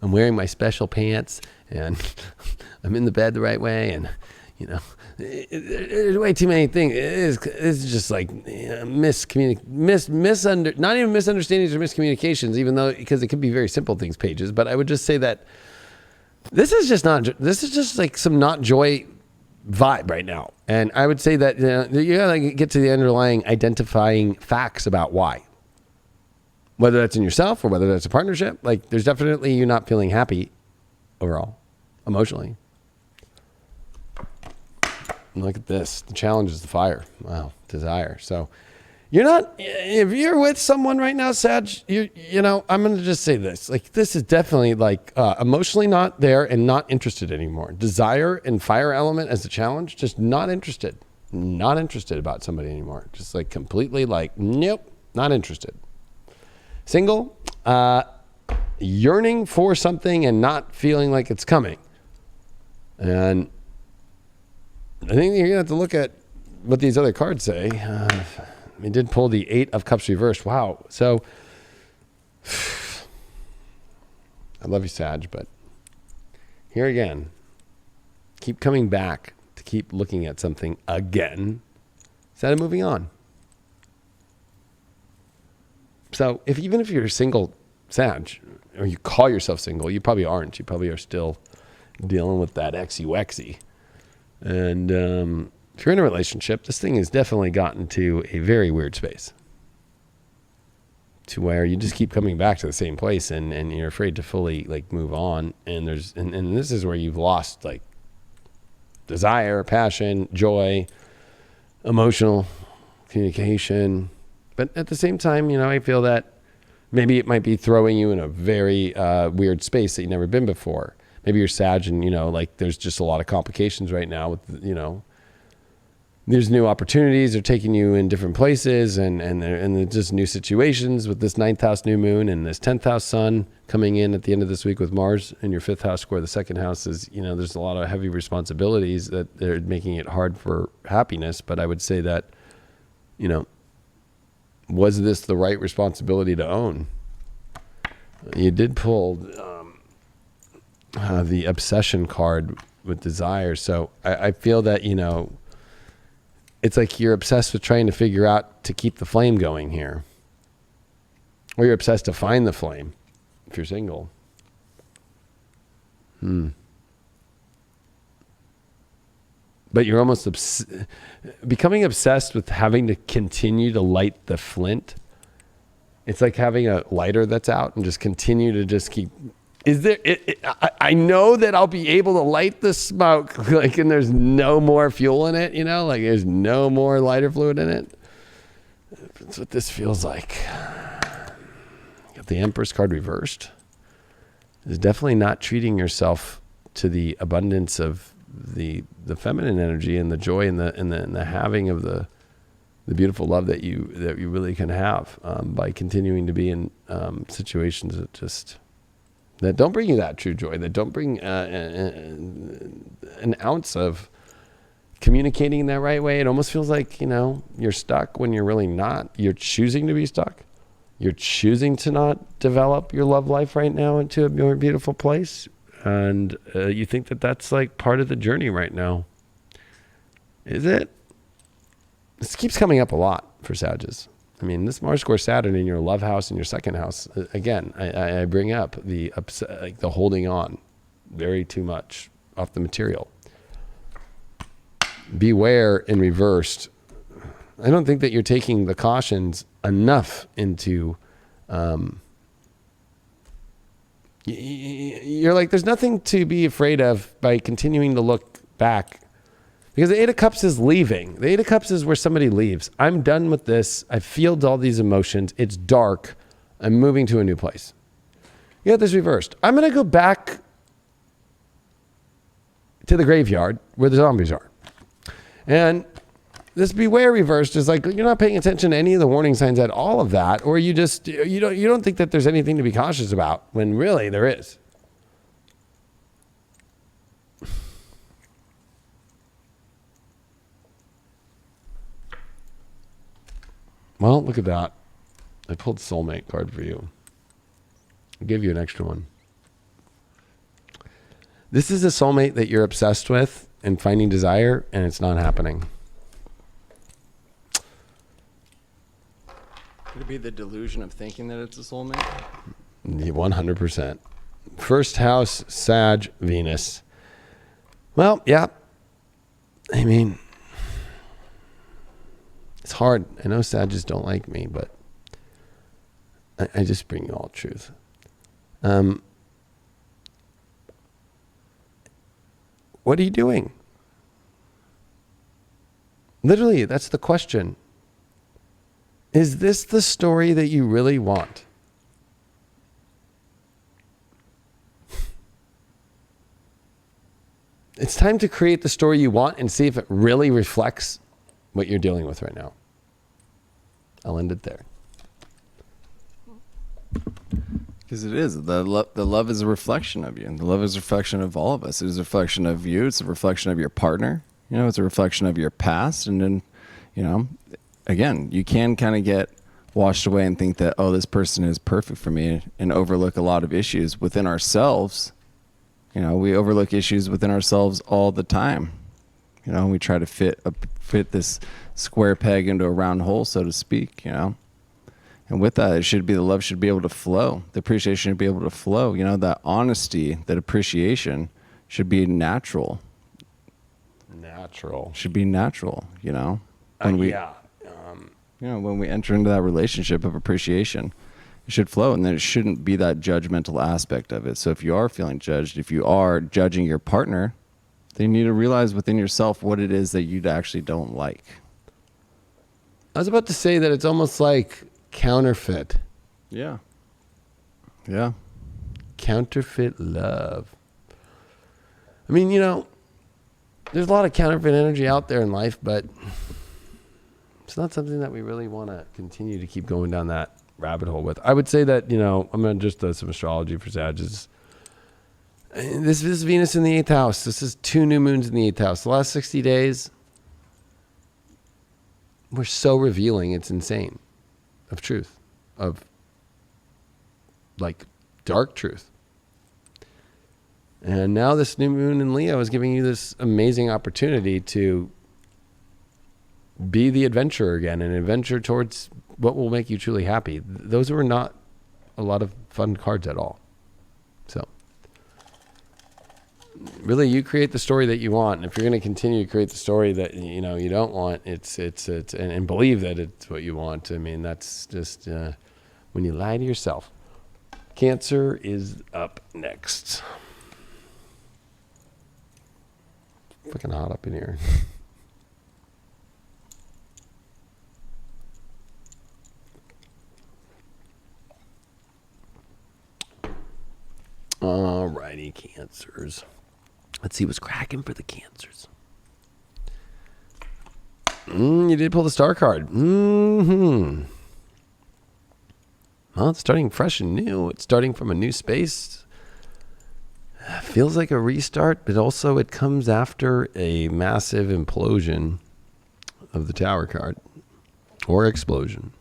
I'm wearing my special pants and I'm in the bed the right way, and you know, there's way too many things. It's just like, you know, not even misunderstandings or miscommunications, even though, because it could be very simple things, pages. But I would just say that this is just like some not joy vibe right now. And I would say that you gotta get to the underlying identifying facts about why. Whether that's in yourself or whether that's a partnership, like there's definitely you not feeling happy overall, emotionally. And look at this. The challenge is the fire. Wow, desire. So you're not, if you're with someone right now, Sag, you know, I'm going to just say this. Like, this is definitely like emotionally not there and not interested anymore. Desire and fire element as a challenge, just not interested. Not interested about somebody anymore. Just like completely like, nope, not interested. Single, yearning for something and not feeling like it's coming. And I think you're going to have to look at what these other cards say. We did pull the 8 of Cups reversed. Wow. So, I love you, Sag, but here again, keep coming back to keep looking at something again instead of moving on. So, even if you're single, Sag, or you call yourself single, you probably aren't. You probably are still dealing with that XY. And if you're in a relationship, this thing has definitely gotten to a very weird space. to where you just keep coming back to the same place, and you're afraid to fully like move on. And and this is where you've lost like desire, passion, joy, emotional communication. But at the same time, I feel that maybe it might be throwing you in a very weird space that you've never been before. Maybe you're Sag and, like there's just a lot of complications right now with, there's new opportunities. They're taking you in different places and there's just new situations with this 9th house new moon and this 10th house sun coming in at the end of this week with Mars in your 5th house square. The 2nd house is, there's a lot of heavy responsibilities that they're making it hard for happiness. But I would say that, was this the right responsibility to own? You did pull the obsession card with desire. So I feel that, it's like you're obsessed with trying to figure out to keep the flame going here. Or you're obsessed to find the flame if you're single. But you're almost becoming obsessed with having to continue to light the flint. It's like having a lighter that's out and just continue to just keep. I know that I'll be able to light the smoke, like, and there's no more fuel in it, like there's no more lighter fluid in it. That's what this feels like. Got the Empress card reversed. It's definitely not treating yourself to the abundance of the feminine energy and the joy and the having of the beautiful love that you really can have by continuing to be in situations that don't bring you that true joy, that don't bring an ounce of communicating in that right way. It almost feels like, you're stuck when you're really not. You're choosing to be stuck. You're choosing to not develop your love life right now into a more beautiful place. And you think that that's like part of the journey right now. Is it? This keeps coming up a lot for Sagittarius. I mean, this Mars square Saturn in your love house and your 2nd house, again, I bring up the holding on very too much off the material. Beware in reversed. I don't think that you're taking the cautions enough into, you're like, there's nothing to be afraid of by continuing to look back. Because the 8 of Cups is leaving. The 8 of Cups is where somebody leaves. I'm done with this. I've felt all these emotions. It's dark. I'm moving to a new place. You got this reversed. I'm going to go back to the graveyard where the zombies are. And this beware reversed is like, you're not paying attention to any of the warning signs at all of that, or you don't think that there's anything to be cautious about when really there is. Well, look at that. I pulled soulmate card for you. I'll give you an extra one. This is a soulmate that you're obsessed with and finding desire, and it's not happening. Could it be the delusion of thinking that it's a soulmate? 100%. 1st house, Sag, Venus. Well, yeah. I mean, it's hard. I know Sagittarius don't like me, but I just bring you all truth. What are you doing? Literally, that's the question. Is this the story that you really want? It's time to create the story you want and see if it really reflects what you're dealing with right now. I'll end it there. Because it is. The love is a reflection of you. And the love is a reflection of all of us. It is a reflection of you. It's a reflection of your partner. It's a reflection of your past. And then, again, you can kind of get washed away and think that, oh, this person is perfect for me, and overlook a lot of issues within ourselves. We overlook issues within ourselves all the time. We try to fit this square peg into a round hole, so to speak, And with that, the love should be able to flow. The appreciation should be able to flow. That honesty, that appreciation should be natural. Should be natural, When we enter into that relationship of appreciation. It should flow, and then it shouldn't be that judgmental aspect of it. So if you are feeling judged, if you are judging your partner, then you need to realize within yourself what it is that you actually don't like. I was about to say that it's almost like counterfeit. Yeah. Yeah. Counterfeit love. I mean, you know, there's a lot of counterfeit energy out there in life, but it's not something that we really want to continue to keep going down that rabbit hole with. I would say that, you know, I'm going to just do some astrology for Sagittarius. This is Venus in the 8th house. This is 2 new moons in the 8th house. The last 60 days were so revealing. It's insane. Of truth. Of like dark truth. And now this new moon in Leo is giving you this amazing opportunity to be the adventurer again and adventure towards what will make you truly happy. Those were not a lot of fun cards at all. So really, you create the story that you want. And if you're going to continue to create the story that, you know, you don't want, it's and believe that it's what you want. I mean, that's just when you lie to yourself. Cancer is up next. Fucking hot up in here. Alrighty, Cancers. Let's see what's cracking for the Cancers. You did pull the star card. Mm-hmm. Well, it's starting fresh and new. It's starting from a new space. Feels like a restart, but also it comes after a massive implosion of the Tower card. Or explosion.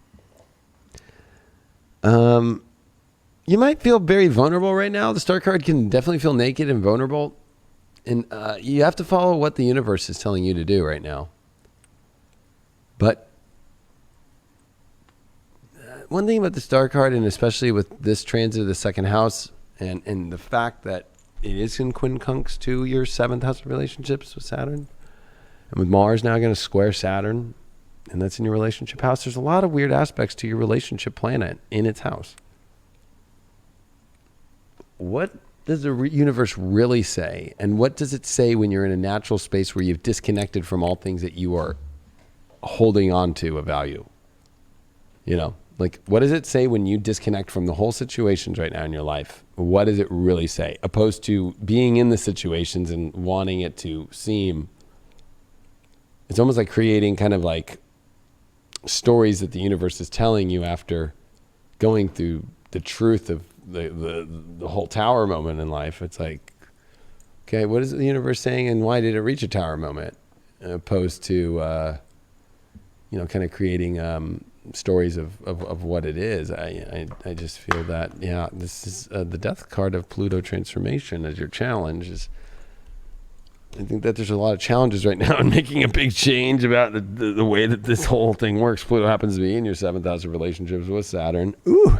You might feel very vulnerable right now. The star card can definitely feel naked and vulnerable. And you have to follow what the universe is telling you to do right now. But one thing about the star card, and especially with this transit of the second house, and the fact that it is in quincunx to your 7th house of relationships with Saturn, and with Mars now going to square Saturn, and that's in your relationship house, there's a lot of weird aspects to your relationship planet in its house. What does the universe really say? And what does it say when you're in a natural space where you've disconnected from all things that you are holding on to a value? You know, like, what does it say when you disconnect from the whole situations right now in your life? What does it really say? Opposed to being in the situations and wanting it to seem, it's almost like creating kind of like stories that the universe is telling you after going through the truth of the whole tower moment in life. It's like, okay, what is the universe saying, and why did it reach a tower moment? Opposed to, you know, kind of creating stories of what it is. I just feel that, yeah, this is the death card of Pluto transformation as your challenge. I think that there's a lot of challenges right now in making a big change about the way that this whole thing works. Pluto happens to be in your 7th house of relationships with Saturn. Ooh.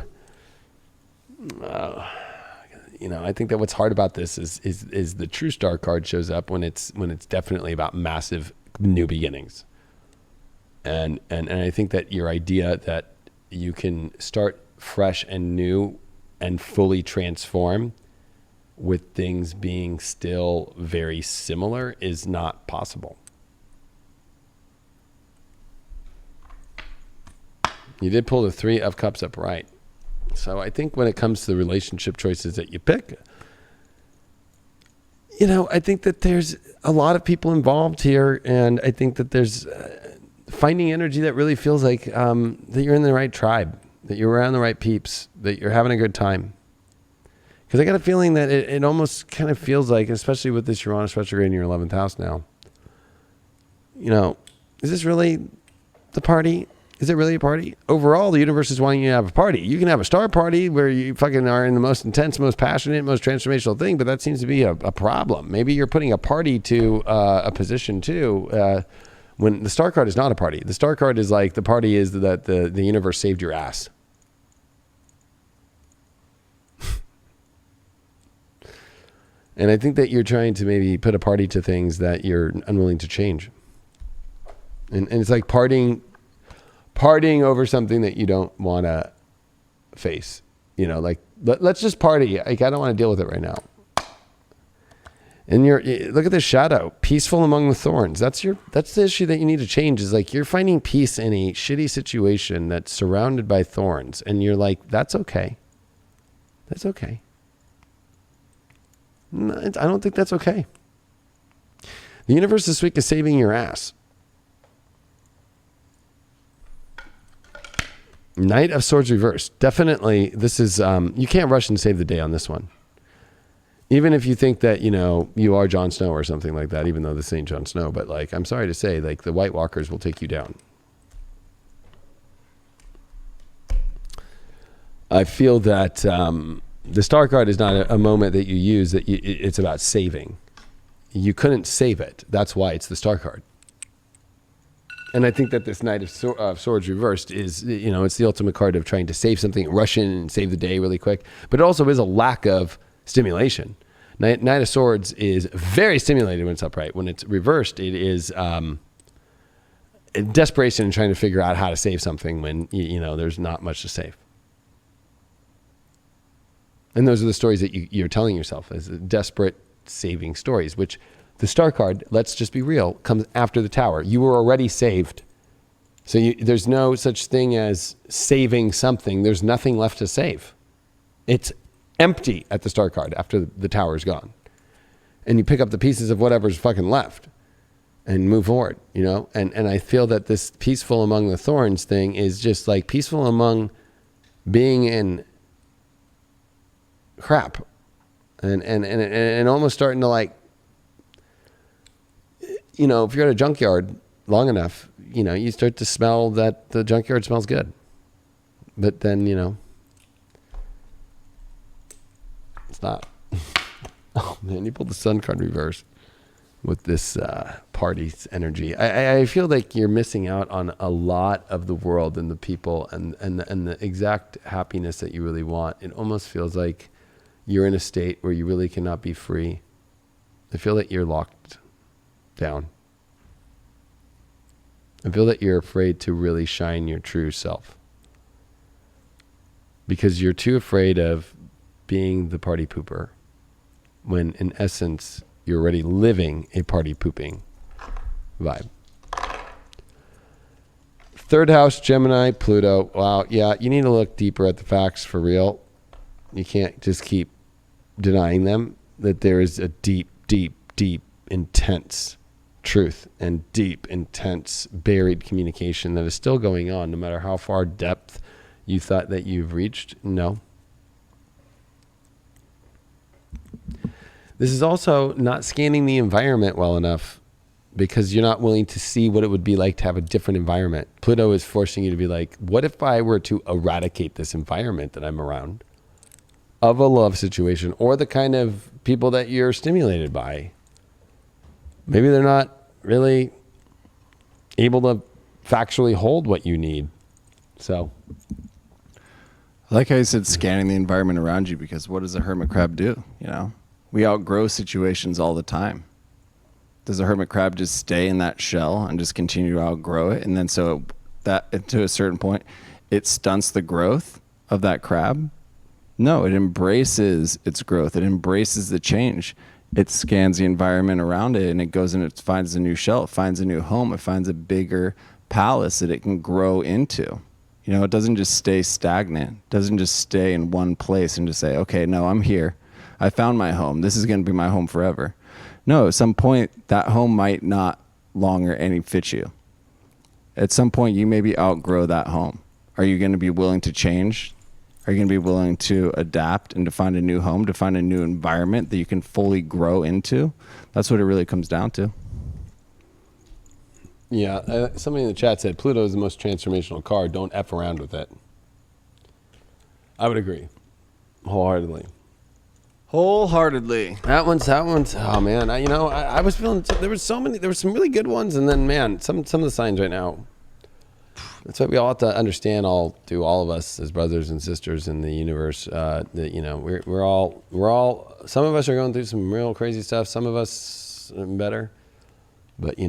You know, I think that what's hard about this is the true star card shows up when it's definitely about massive new beginnings. And I think that your idea that you can start fresh and new and fully transform with things being still very similar is not possible. You did pull the 3 of Cups upright. So I think when it comes to the relationship choices that you pick, you know, I think that there's a lot of people involved here, and I think that there's finding energy that really feels like that you're in the right tribe, that you're around the right peeps, that you're having a good time. Because I got a feeling that it almost kind of feels like, especially with this Uranus retrograde in your 11th house now, you know, is this really the party? Is it really a party? Overall, the universe is wanting you to have a party. You can have a star party where you fucking are in the most intense, most passionate, most transformational thing, but that seems to be a problem. Maybe you're putting a party to a position too, when the star card is not a party. The star card is like, the party is that the universe saved your ass. And I think that you're trying to maybe put a party to things that you're unwilling to change. And it's like partying over something that you don't want to face. You know, like, let's just party. Like, I don't want to deal with it right now. And look at the shadow, peaceful among the thorns. That's the issue that you need to change, is like, you're finding peace in a shitty situation that's surrounded by thorns. And you're like, that's okay. That's okay. No, I don't think that's okay. The universe this week is saving your ass. Knight of Swords reversed. Definitely, this is, you can't rush and save the day on this one. Even if you think that, you know, you are Jon Snow or something like that, even though this ain't Jon Snow, but like, I'm sorry to say, like, the White Walkers will take you down. I feel that the Star card is not a moment that you use, that it's about saving. You couldn't save it. That's why it's the Star card. And I think that this Knight of Swords reversed is, you know, it's the ultimate card of trying to save something, rush in and save the day really quick. But it also is a lack of stimulation. Knight of Swords is very stimulated when it's upright. When it's reversed, it is desperation and trying to figure out how to save something when, you know, there's not much to save. And those are the stories that you're telling yourself, as desperate saving stories, which the Star card, let's just be real, comes after the Tower. You were already saved. So there's no such thing as saving something. There's nothing left to save. It's empty at the Star card after the Tower's gone. And you pick up the pieces of whatever's fucking left and move forward, you know? And I feel that this peaceful among the thorns thing is just like peaceful among being in crap and almost starting to, like, you know, if you're at a junkyard long enough, you know, you start to smell that the junkyard smells good. But then, you know, it's not. Oh man, you pulled the Sun card reverse with this party's energy. I feel like you're missing out on a lot of the world and the people and the exact happiness that you really want. It almost feels like you're in a state where you really cannot be free. I feel that you're locked down. I feel that you're afraid to really shine your true self, because you're too afraid of being the party pooper, when in essence you're already living a party pooping vibe. Third house, Gemini, Pluto. Wow, yeah, you need to look deeper at the facts for real. You can't just keep denying them, that there is a deep, intense truth and deep, intense, buried communication that is still going on, no matter how far depth you thought that you've reached. No. This is also not scanning the environment well enough, because you're not willing to see what it would be like to have a different environment. Pluto is forcing you to be like, what if I were to eradicate this environment that I'm around of a love situation, or the kind of people that you're stimulated by? Maybe they're not really able to factually hold what you need. So, I like how you said scanning the environment around you, because what does a hermit crab do? You know, we outgrow situations all the time. Does a hermit crab just stay in that shell and just continue to outgrow it? And then so that, to a certain point, it stunts the growth of that crab? No, it embraces its growth. It embraces the change. It scans the environment around it, and it goes and it finds a new shell. It finds a new home. It finds a bigger palace that it can grow into. You know, it doesn't just stay stagnant. It doesn't just stay in one place and just say, okay, no, I'm here. I found my home. This is going to be my home forever. No, at some point, that home might not longer any fit you. At some point, you maybe outgrow that home. Are you going to be willing to change? Are you going to be willing to adapt and to find a new home, to find a new environment that you can fully grow into? That's what it really comes down to. Yeah, somebody in the chat said Pluto is the most transformational card. Don't F around with it. I would agree wholeheartedly. That one's. Oh man, I was feeling there were some really good ones, and then man, some of the signs right now. That's what we all have to understand. All of us as brothers and sisters in the universe. That we're all. Some of us are going through some real crazy stuff. Some of us are better, but it's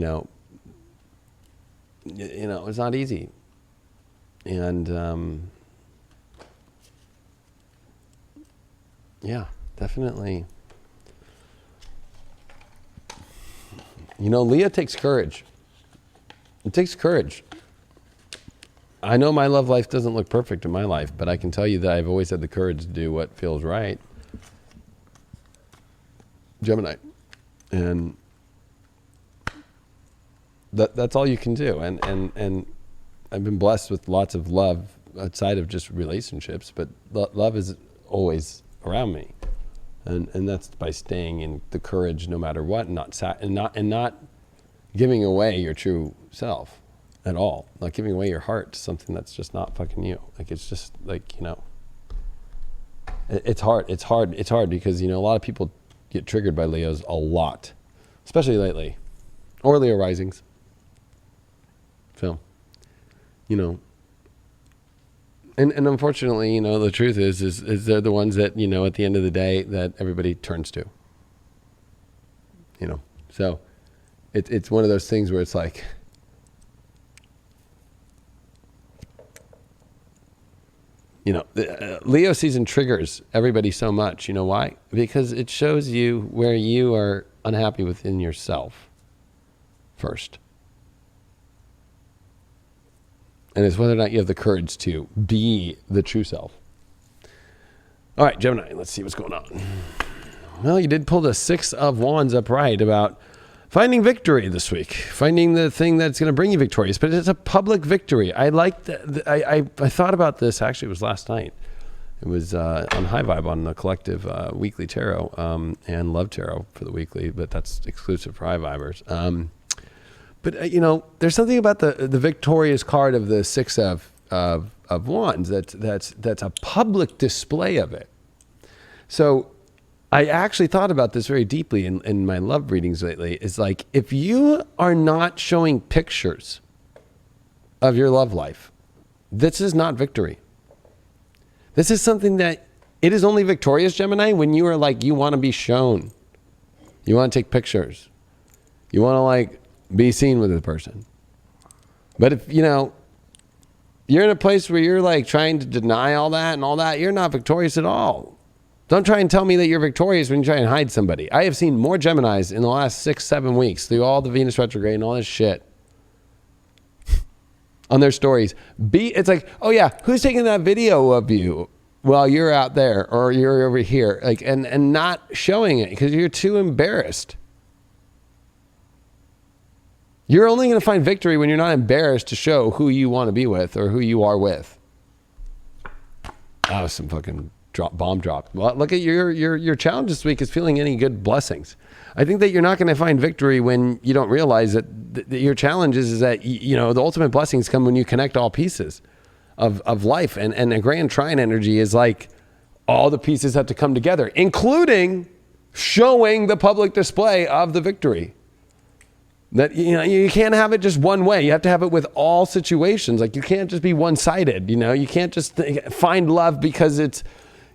not easy, and Yeah, definitely. You know, Leo takes courage. It takes courage. I know my love life doesn't look perfect in my life, but I can tell you that I've always had the courage to do what feels right. Gemini. And that's all you can do. And I've been blessed with lots of love outside of just relationships, but love is always around me. And that's by staying in the courage no matter what, and not giving away your true self at all. Not giving away your heart to something that's just not fucking you. Like, it's just like, you know, it's hard because, you know, a lot of people get triggered by Leos a lot, especially lately, or Leo risings. So, you know, and unfortunately, you know, the truth is they're the ones that, you know, at the end of the day that everybody turns to, you know. So it's one of those things where it's like, you know, Leo season triggers everybody so much. You know why? Because it shows you where you are unhappy within yourself first. And it's whether or not you have the courage to be the true self. All right, Gemini, let's see what's going on. Well, you did pull the 6 of Wands upright about finding victory this week, finding the thing that's going to bring you victorious, but it's a public victory. I like that. I thought about this, actually, it was last night. It was on High Vibe on the collective weekly tarot and Love Tarot for the weekly, but that's exclusive for High Vibers. But, you know, there's something about the victorious card of the 6 of Wands that's a public display of it. So I actually thought about this very deeply in my love readings lately. Is like, if you are not showing pictures of your love life, this is not victory. This is something that it is only victorious, Gemini, when you are like, you want to be shown. You want to take pictures. You want to like be seen with the person. But if, you know, you're in a place where you're like trying to deny all that and all that, you're not victorious at all. Don't try and tell me that you're victorious when you try and hide somebody. I have seen more Geminis in the last 6-7 weeks through all the Venus retrograde and all this shit on their stories. It's like, oh yeah, who's taking that video of you while you're out there or you're over here? Like, and not showing it because you're too embarrassed. You're only going to find victory when you're not embarrassed to show who you want to be with or who you are with. That was some fucking bomb drop. Well, look at your challenge this week is feeling any good blessings. I think that you're not going to find victory when you don't realize that your challenge is that, you know, the ultimate blessings come when you connect all pieces of life. And a grand trine energy is like all the pieces have to come together, including showing the public display of the victory. That, you know, you can't have it just one way. You have to have it with all situations. Like, you can't just be one-sided, you know. You can't just find love because it's,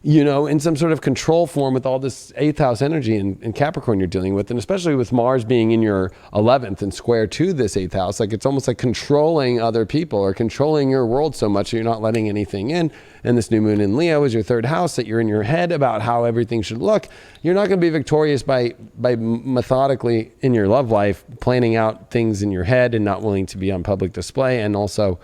you know, in some sort of control form with all this 8th house energy in Capricorn you're dealing with. And especially with Mars being in your 11th and square to this 8th house, like, it's almost like controlling other people or controlling your world so much that you're not letting anything in. And this new moon in Leo is your 3rd house, that you're in your head about how everything should look. You're not going to be victorious by methodically in your love life, planning out things in your head and not willing to be on public display, and also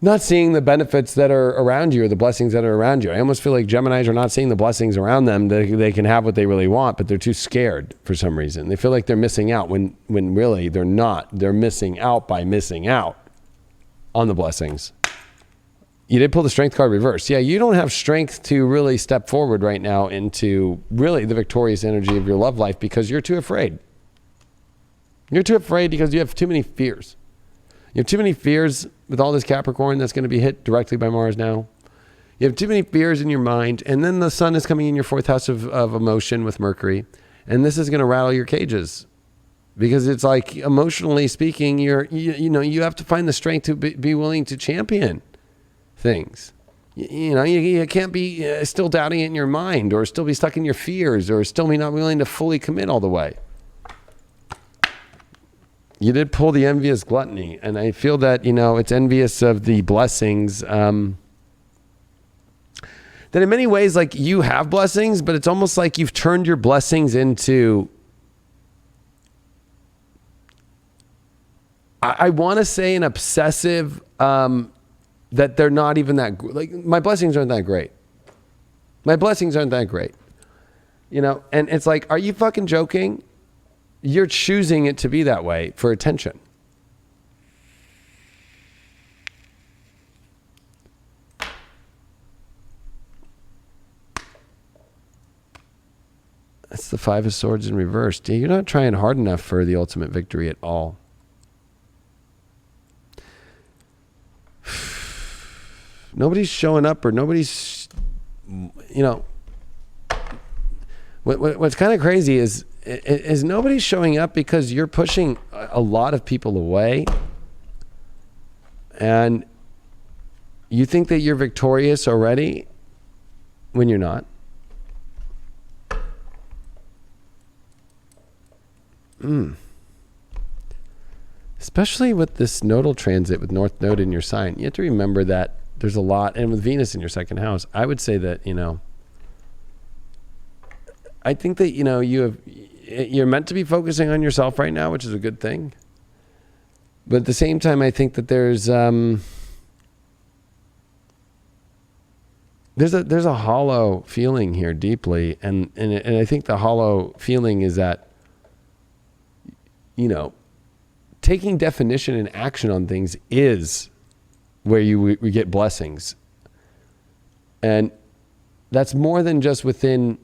not seeing the benefits that are around you or the blessings that are around you. I almost feel like Geminis are not seeing the blessings around them. They can have what they really want, but they're too scared for some reason. They feel like they're missing out when really they're not. They're missing out by missing out on the blessings. You did pull the strength card reverse. Yeah, you don't have strength to really step forward right now into really the victorious energy of your love life because you're too afraid. You're too afraid because you have too many fears. You have too many fears with all this Capricorn that's going to be hit directly by Mars now. You have too many fears in your mind. And then the sun is coming in your 4th house of emotion with Mercury. And this is going to rattle your cages. Because it's like, emotionally speaking, you know, you have to find the strength to be willing to champion things. You know, you can't be still doubting it in your mind, or still be stuck in your fears, or still be not willing to fully commit all the way. You did pull the envious gluttony, and I feel that, you know, it's envious of the blessings. that in many ways, like you have blessings, but it's almost like you've turned your blessings into, I want to say an obsessive, that they're not even that, like my blessings aren't that great. My blessings aren't that great. You know, and it's like, are you fucking joking? You're choosing it to be that way for attention. That's the Five of Swords in reverse. Dude, you're not trying hard enough for the ultimate victory at all. Nobody's showing up, or nobody's, you know, what's kind of crazy is nobody's showing up because you're pushing a lot of people away, and you think that you're victorious already when you're not. Especially with this nodal transit with North Node in your sign, you have to remember that there's a lot, and with Venus in your second house, I would say that, you know, I think that, you know, you're meant to be focusing on yourself right now, which is a good thing. But at the same time, I think that there's a hollow feeling here deeply, and I think the hollow feeling is that, you know, taking definition and action on things is where we get blessings. And that's more than just within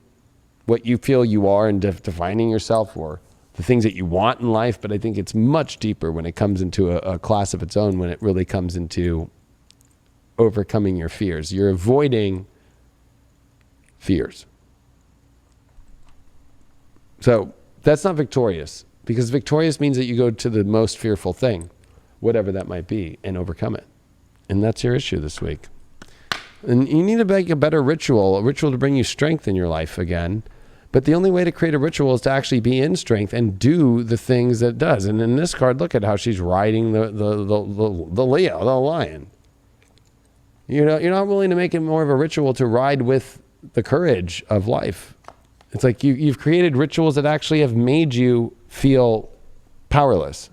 what you feel you are and defining yourself, or the things that you want in life. But I think it's much deeper when it comes into a class of its own, when it really comes into overcoming your fears. You're avoiding fears. So that's not victorious, because victorious means that you go to the most fearful thing, whatever that might be, and overcome it. And that's your issue this week. And you need to make a better ritual, a ritual to bring you strength in your life again. But the only way to create a ritual is to actually be in strength and do the things that it does. And in this card, look at how she's riding the Leo, the lion. You know, you're not willing to make it more of a ritual to ride with the courage of life. It's like you've created rituals that actually have made you feel powerless.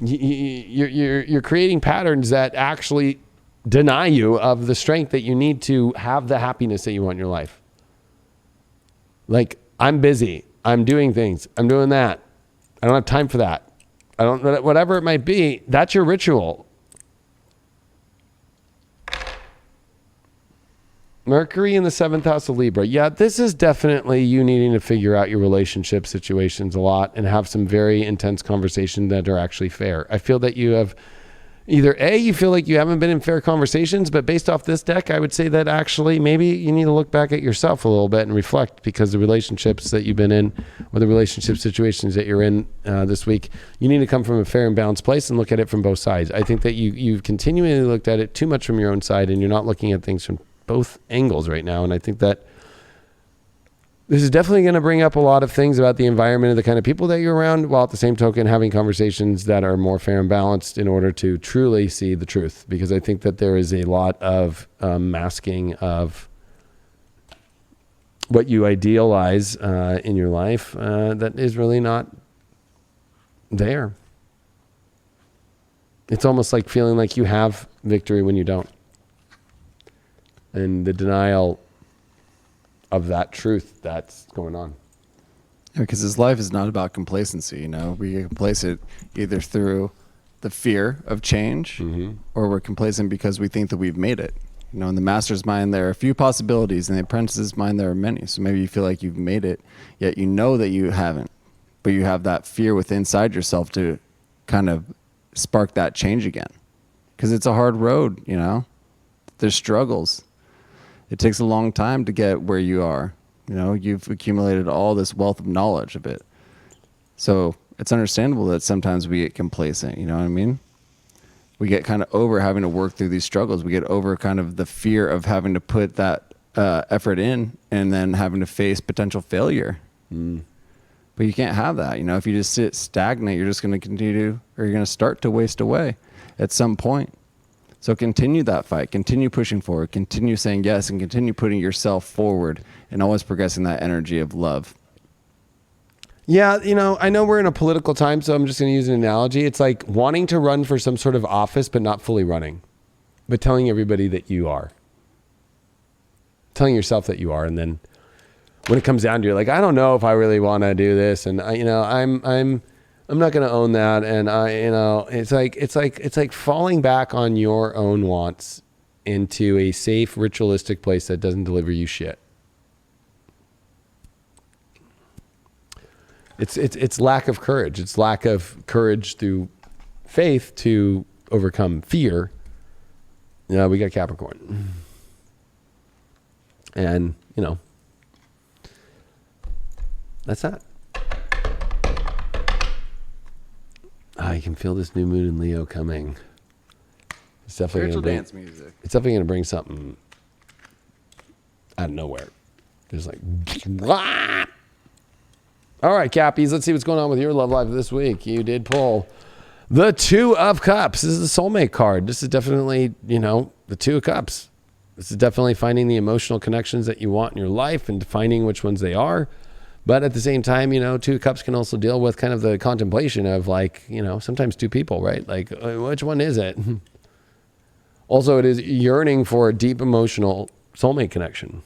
You're creating patterns that actually deny you of the strength that you need to have the happiness that you want in your life. Like, I'm busy, I'm doing things, I'm doing that, I don't have time for that, I don't, whatever it might be, that's your ritual. Mercury in the 7th house of Libra. Yeah, this is definitely you needing to figure out your relationship situations a lot and have some very intense conversations that are actually fair. I feel that you have either you feel like you haven't been in fair conversations, but based off this deck, I would say that actually maybe you need to look back at yourself a little bit and reflect, because the relationships that you've been in, or the relationship situations that you're in this week, you need to come from a fair and balanced place and look at it from both sides. I think that you've continually looked at it too much from your own side, and you're not looking at things from both angles right now. And I think that this is definitely going to bring up a lot of things about the environment and the kind of people that you're around, while at the same token having conversations that are more fair and balanced in order to truly see the truth. Because I think that there is a lot of masking of what you idealize in your life that is really not there. It's almost like feeling like you have victory when you don't. And the denial of that truth that's going on. Because his life is not about complacency, you know. We get complacent either through the fear of change, or we're complacent because we think that we've made it. You know, in the master's mind, there are a few possibilities. In the apprentice's mind, there are many. So maybe you feel like you've made it, yet you know that you haven't. But you have that fear within inside yourself to kind of spark that change again. Because it's a hard road, you know. There's struggles. It takes a long time to get where you are. You know, you've accumulated all this wealth of knowledge of it. So it's understandable that sometimes we get complacent, you know what I mean? We get kind of over having to work through these struggles. We get over kind of the fear of having to put that effort in and then having to face potential failure. But you can't have that. You know, if you just sit stagnant, you're just going to continue to, or you're going to start to waste away at some point. So continue that fight, continue pushing forward, continue saying yes, and continue putting yourself forward and always progressing that energy of love. Yeah, I know we're in a political time, so I'm just going to use an analogy. It's like wanting to run for some sort of office, but not fully running, but telling everybody that you are. Telling yourself that you are, and then when it comes down to it, like, I don't know if I really want to do this, and I'm not going to own that, and it's like falling back on your own wants into a safe, ritualistic place that doesn't deliver you shit. It's lack of courage. It's lack of courage through faith to overcome fear. We got Capricorn, and that's that. I can feel this new moon in Leo coming. It's definitely Spiritual gonna dance music. It's definitely going to bring something out of nowhere. Just like, Wah! All right, Cappies, let's see what's going on with your love life this week. You did pull the Two of Cups. This is the soulmate card. This is definitely, the Two of Cups. This is definitely finding the emotional connections that you want in your life and defining which ones they are. But at the same time, Two of Cups can also deal with kind of the contemplation of sometimes two people, right? Like, which one is it? Also, it is yearning for a deep emotional soulmate connection.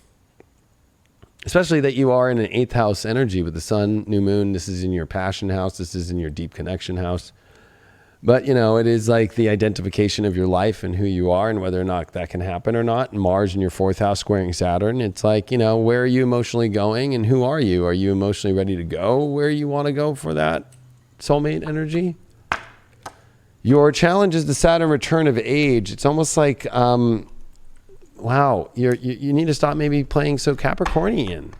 Especially that you are in an 8th house energy with the sun, new moon. This is in your passion house. This is in your deep connection house. But, it is like the identification of your life and who you are and whether or not that can happen or not. And Mars in your 4th house squaring Saturn. It's like, where are you emotionally going and who are you? Are you emotionally ready to go where you want to go for that soulmate energy? Your challenge is the Saturn return of age. It's almost like, wow, you need to stop maybe playing so Capricornian.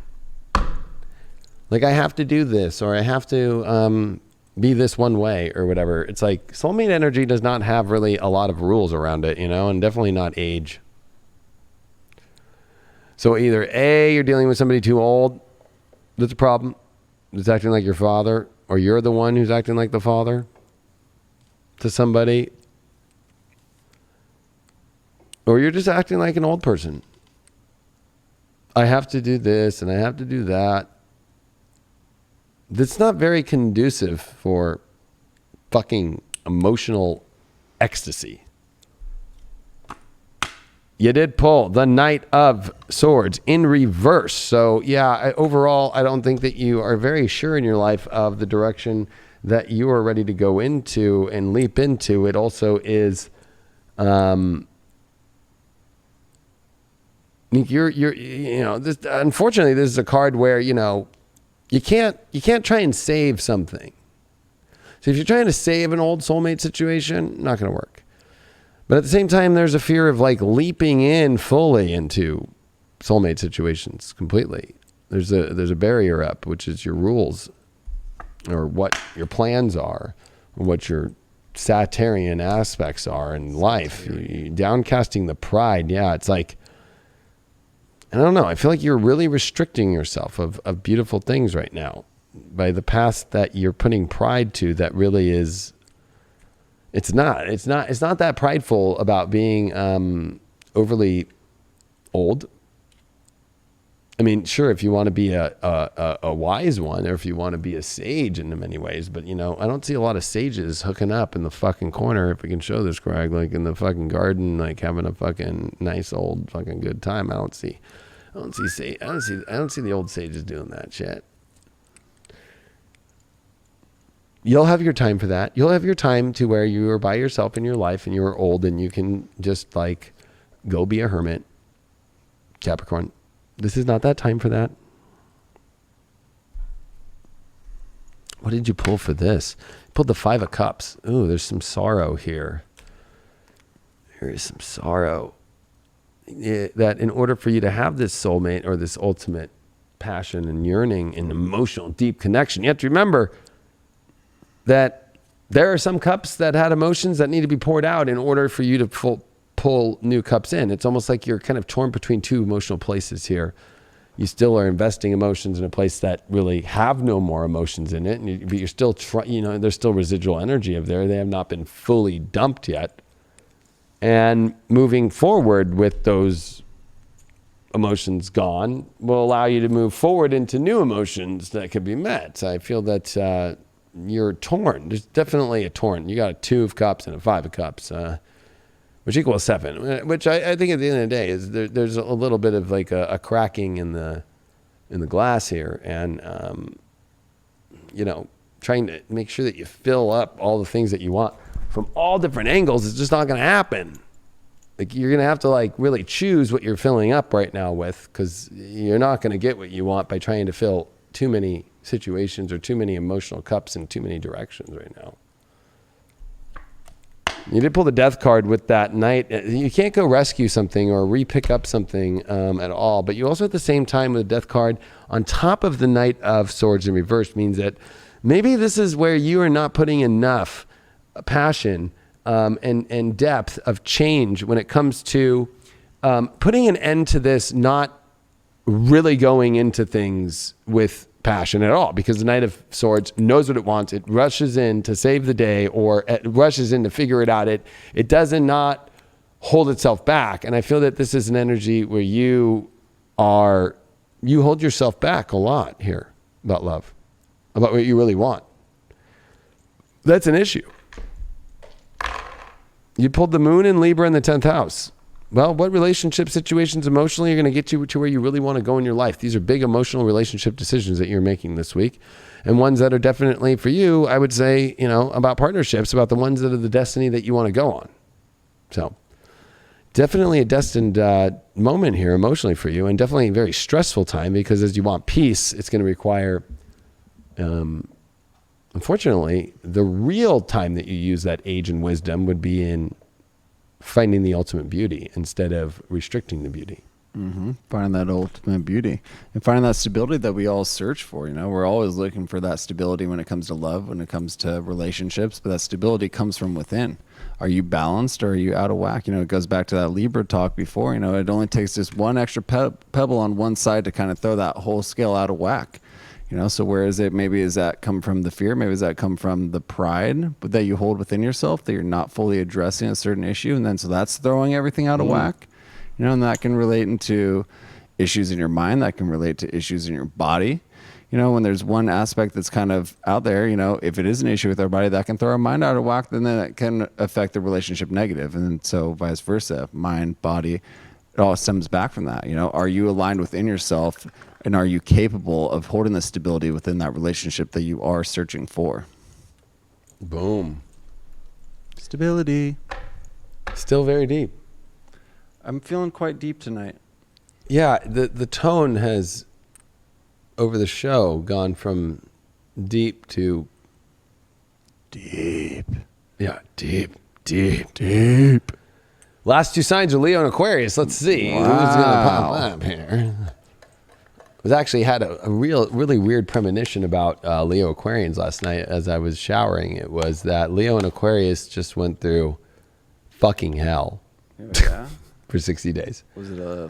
Like, I have to do this, or I have to be this one way, or whatever. It's like soulmate energy does not have really a lot of rules around it, and definitely not age. So either A, you're dealing with somebody too old, that's a problem, that's acting like your father, or you're the one who's acting like the father to somebody, or you're just acting like an old person. I have to do this and I have to do that. That's not very conducive for fucking emotional ecstasy. You did pull the Knight of Swords in reverse. So yeah, overall, I don't think that you are very sure in your life of the direction that you are ready to go into and leap into. It also is, this, unfortunately, this is a card where, you can't try and save something. So if you're trying to save an old soulmate situation, not going to work. But at the same time, there's a fear of like leaping in fully into soulmate situations completely. There's a barrier up, which is your rules or what your plans are, or what your Saturnian aspects are in life. You downcasting the pride. Yeah, it's like, I don't know. I feel like you're really restricting yourself of beautiful things right now by the path that you're putting pride to. That really is, it's not that prideful about being overly old. I mean, sure, if you want to be a wise one, or if you want to be a sage in many ways, but I don't see a lot of sages hooking up in the fucking corner, if we can show this, Craig, like in the fucking garden, like having a fucking nice old fucking good time. I don't see the old sages doing that shit. You'll have your time for that. You'll have your time to where you are by yourself in your life and you're old and you can just like go be a hermit. Capricorn. This is not that time for that. What did you pull for this? You pulled the 5 of Cups. Ooh, there's some sorrow here. There is some sorrow. That in order for you to have this soulmate or this ultimate passion and yearning and emotional deep connection, you have to remember that there are some cups that had emotions that need to be poured out in order for you to pull new cups in. It's almost like you're kind of torn between two emotional places here. You still are investing emotions in a place that really have no more emotions in it, but you're still there's still residual energy of there. They have not been fully dumped yet. And moving forward with those emotions gone will allow you to move forward into new emotions that can be met. I feel that you're torn. There's definitely a torn. You got a 2 of cups and a 5 of cups, which equals 7, which I think at the end of the day is there's a little bit of like a cracking in the glass here. And, trying to make sure that you fill up all the things that you want from all different angles is just not going to happen. Like you're going to have to like really choose what you're filling up right now with, because you're not going to get what you want by trying to fill too many situations or too many emotional cups in too many directions right now. You did pull the death card with that knight. You can't go rescue something or re-pick up something at all, but you also at the same time with the death card on top of the Knight of Swords in reverse means that maybe this is where you are not putting enough passion and depth of change when it comes to putting an end to this, not really going into things with passion at all, because the Knight of Swords knows what it wants. It rushes in to save the day, or it rushes in to figure it out. It does not hold itself back. And I feel that this is an energy where you hold yourself back a lot here about love, about what you really want. That's an issue. You pulled the moon in Libra in the 10th house. Well, what relationship situations emotionally are going to get you to where you really want to go in your life? These are big emotional relationship decisions that you're making this week, and ones that are definitely for you, I would say, about partnerships, about the ones that are the destiny that you want to go on. So definitely a destined moment here emotionally for you, and definitely a very stressful time, because as you want peace, it's going to require, unfortunately, the real time that you use that age and wisdom would be in finding the ultimate beauty instead of restricting the beauty. Mm-hmm. Finding that ultimate beauty and finding that stability that we all search for. We're always looking for that stability when it comes to love, when it comes to relationships, but that stability comes from within. Are you balanced, or are you out of whack? It goes back to that Libra talk before. It only takes just one extra pebble on one side to kind of throw that whole scale out of whack. So where is it? Maybe does that come from the fear? Maybe does that come from the pride that you hold within yourself, that you're not fully addressing a certain issue? And then so that's throwing everything out of whack. And that can relate into issues in your mind. That can relate to issues in your body. When there's one aspect that's kind of out there, if it is an issue with our body, that can throw our mind out of whack, then that can affect the relationship negative. And so vice versa, mind, body, it all stems back from that. Are you aligned within yourself? And are you capable of holding the stability within that relationship that you are searching for? Boom. Stability. Still very deep. I'm feeling quite deep tonight. Yeah, the tone has, over the show, gone from deep to... Deep. Yeah, deep. Last 2 signs are Leo and Aquarius. Let's see who's going to pop up here. I actually had a really weird premonition about Leo Aquarians last night as I was showering. It was that Leo and Aquarius just went through fucking hell for 60 days. Was it a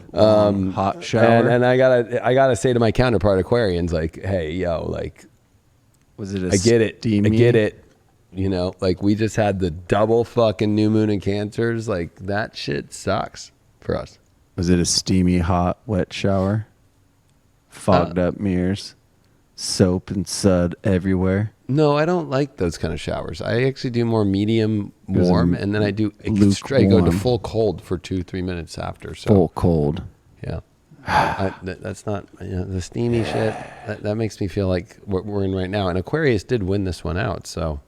hot shower? And I gotta say to my counterpart Aquarians, like, hey, yo, like, was it? I get it. I get it. Like we just had the double fucking new moon in Cancers. Like that shit sucks for us. Was it a steamy, hot, wet shower? Fogged up mirrors, soap and sud everywhere. No, I don't like those kind of showers. I actually do more medium warm, and then I go into full cold for 2-3 minutes after. So full cold. Yeah. That's not the steamy shit. That makes me feel like what we're in right now. And Aquarius did win this one out, so.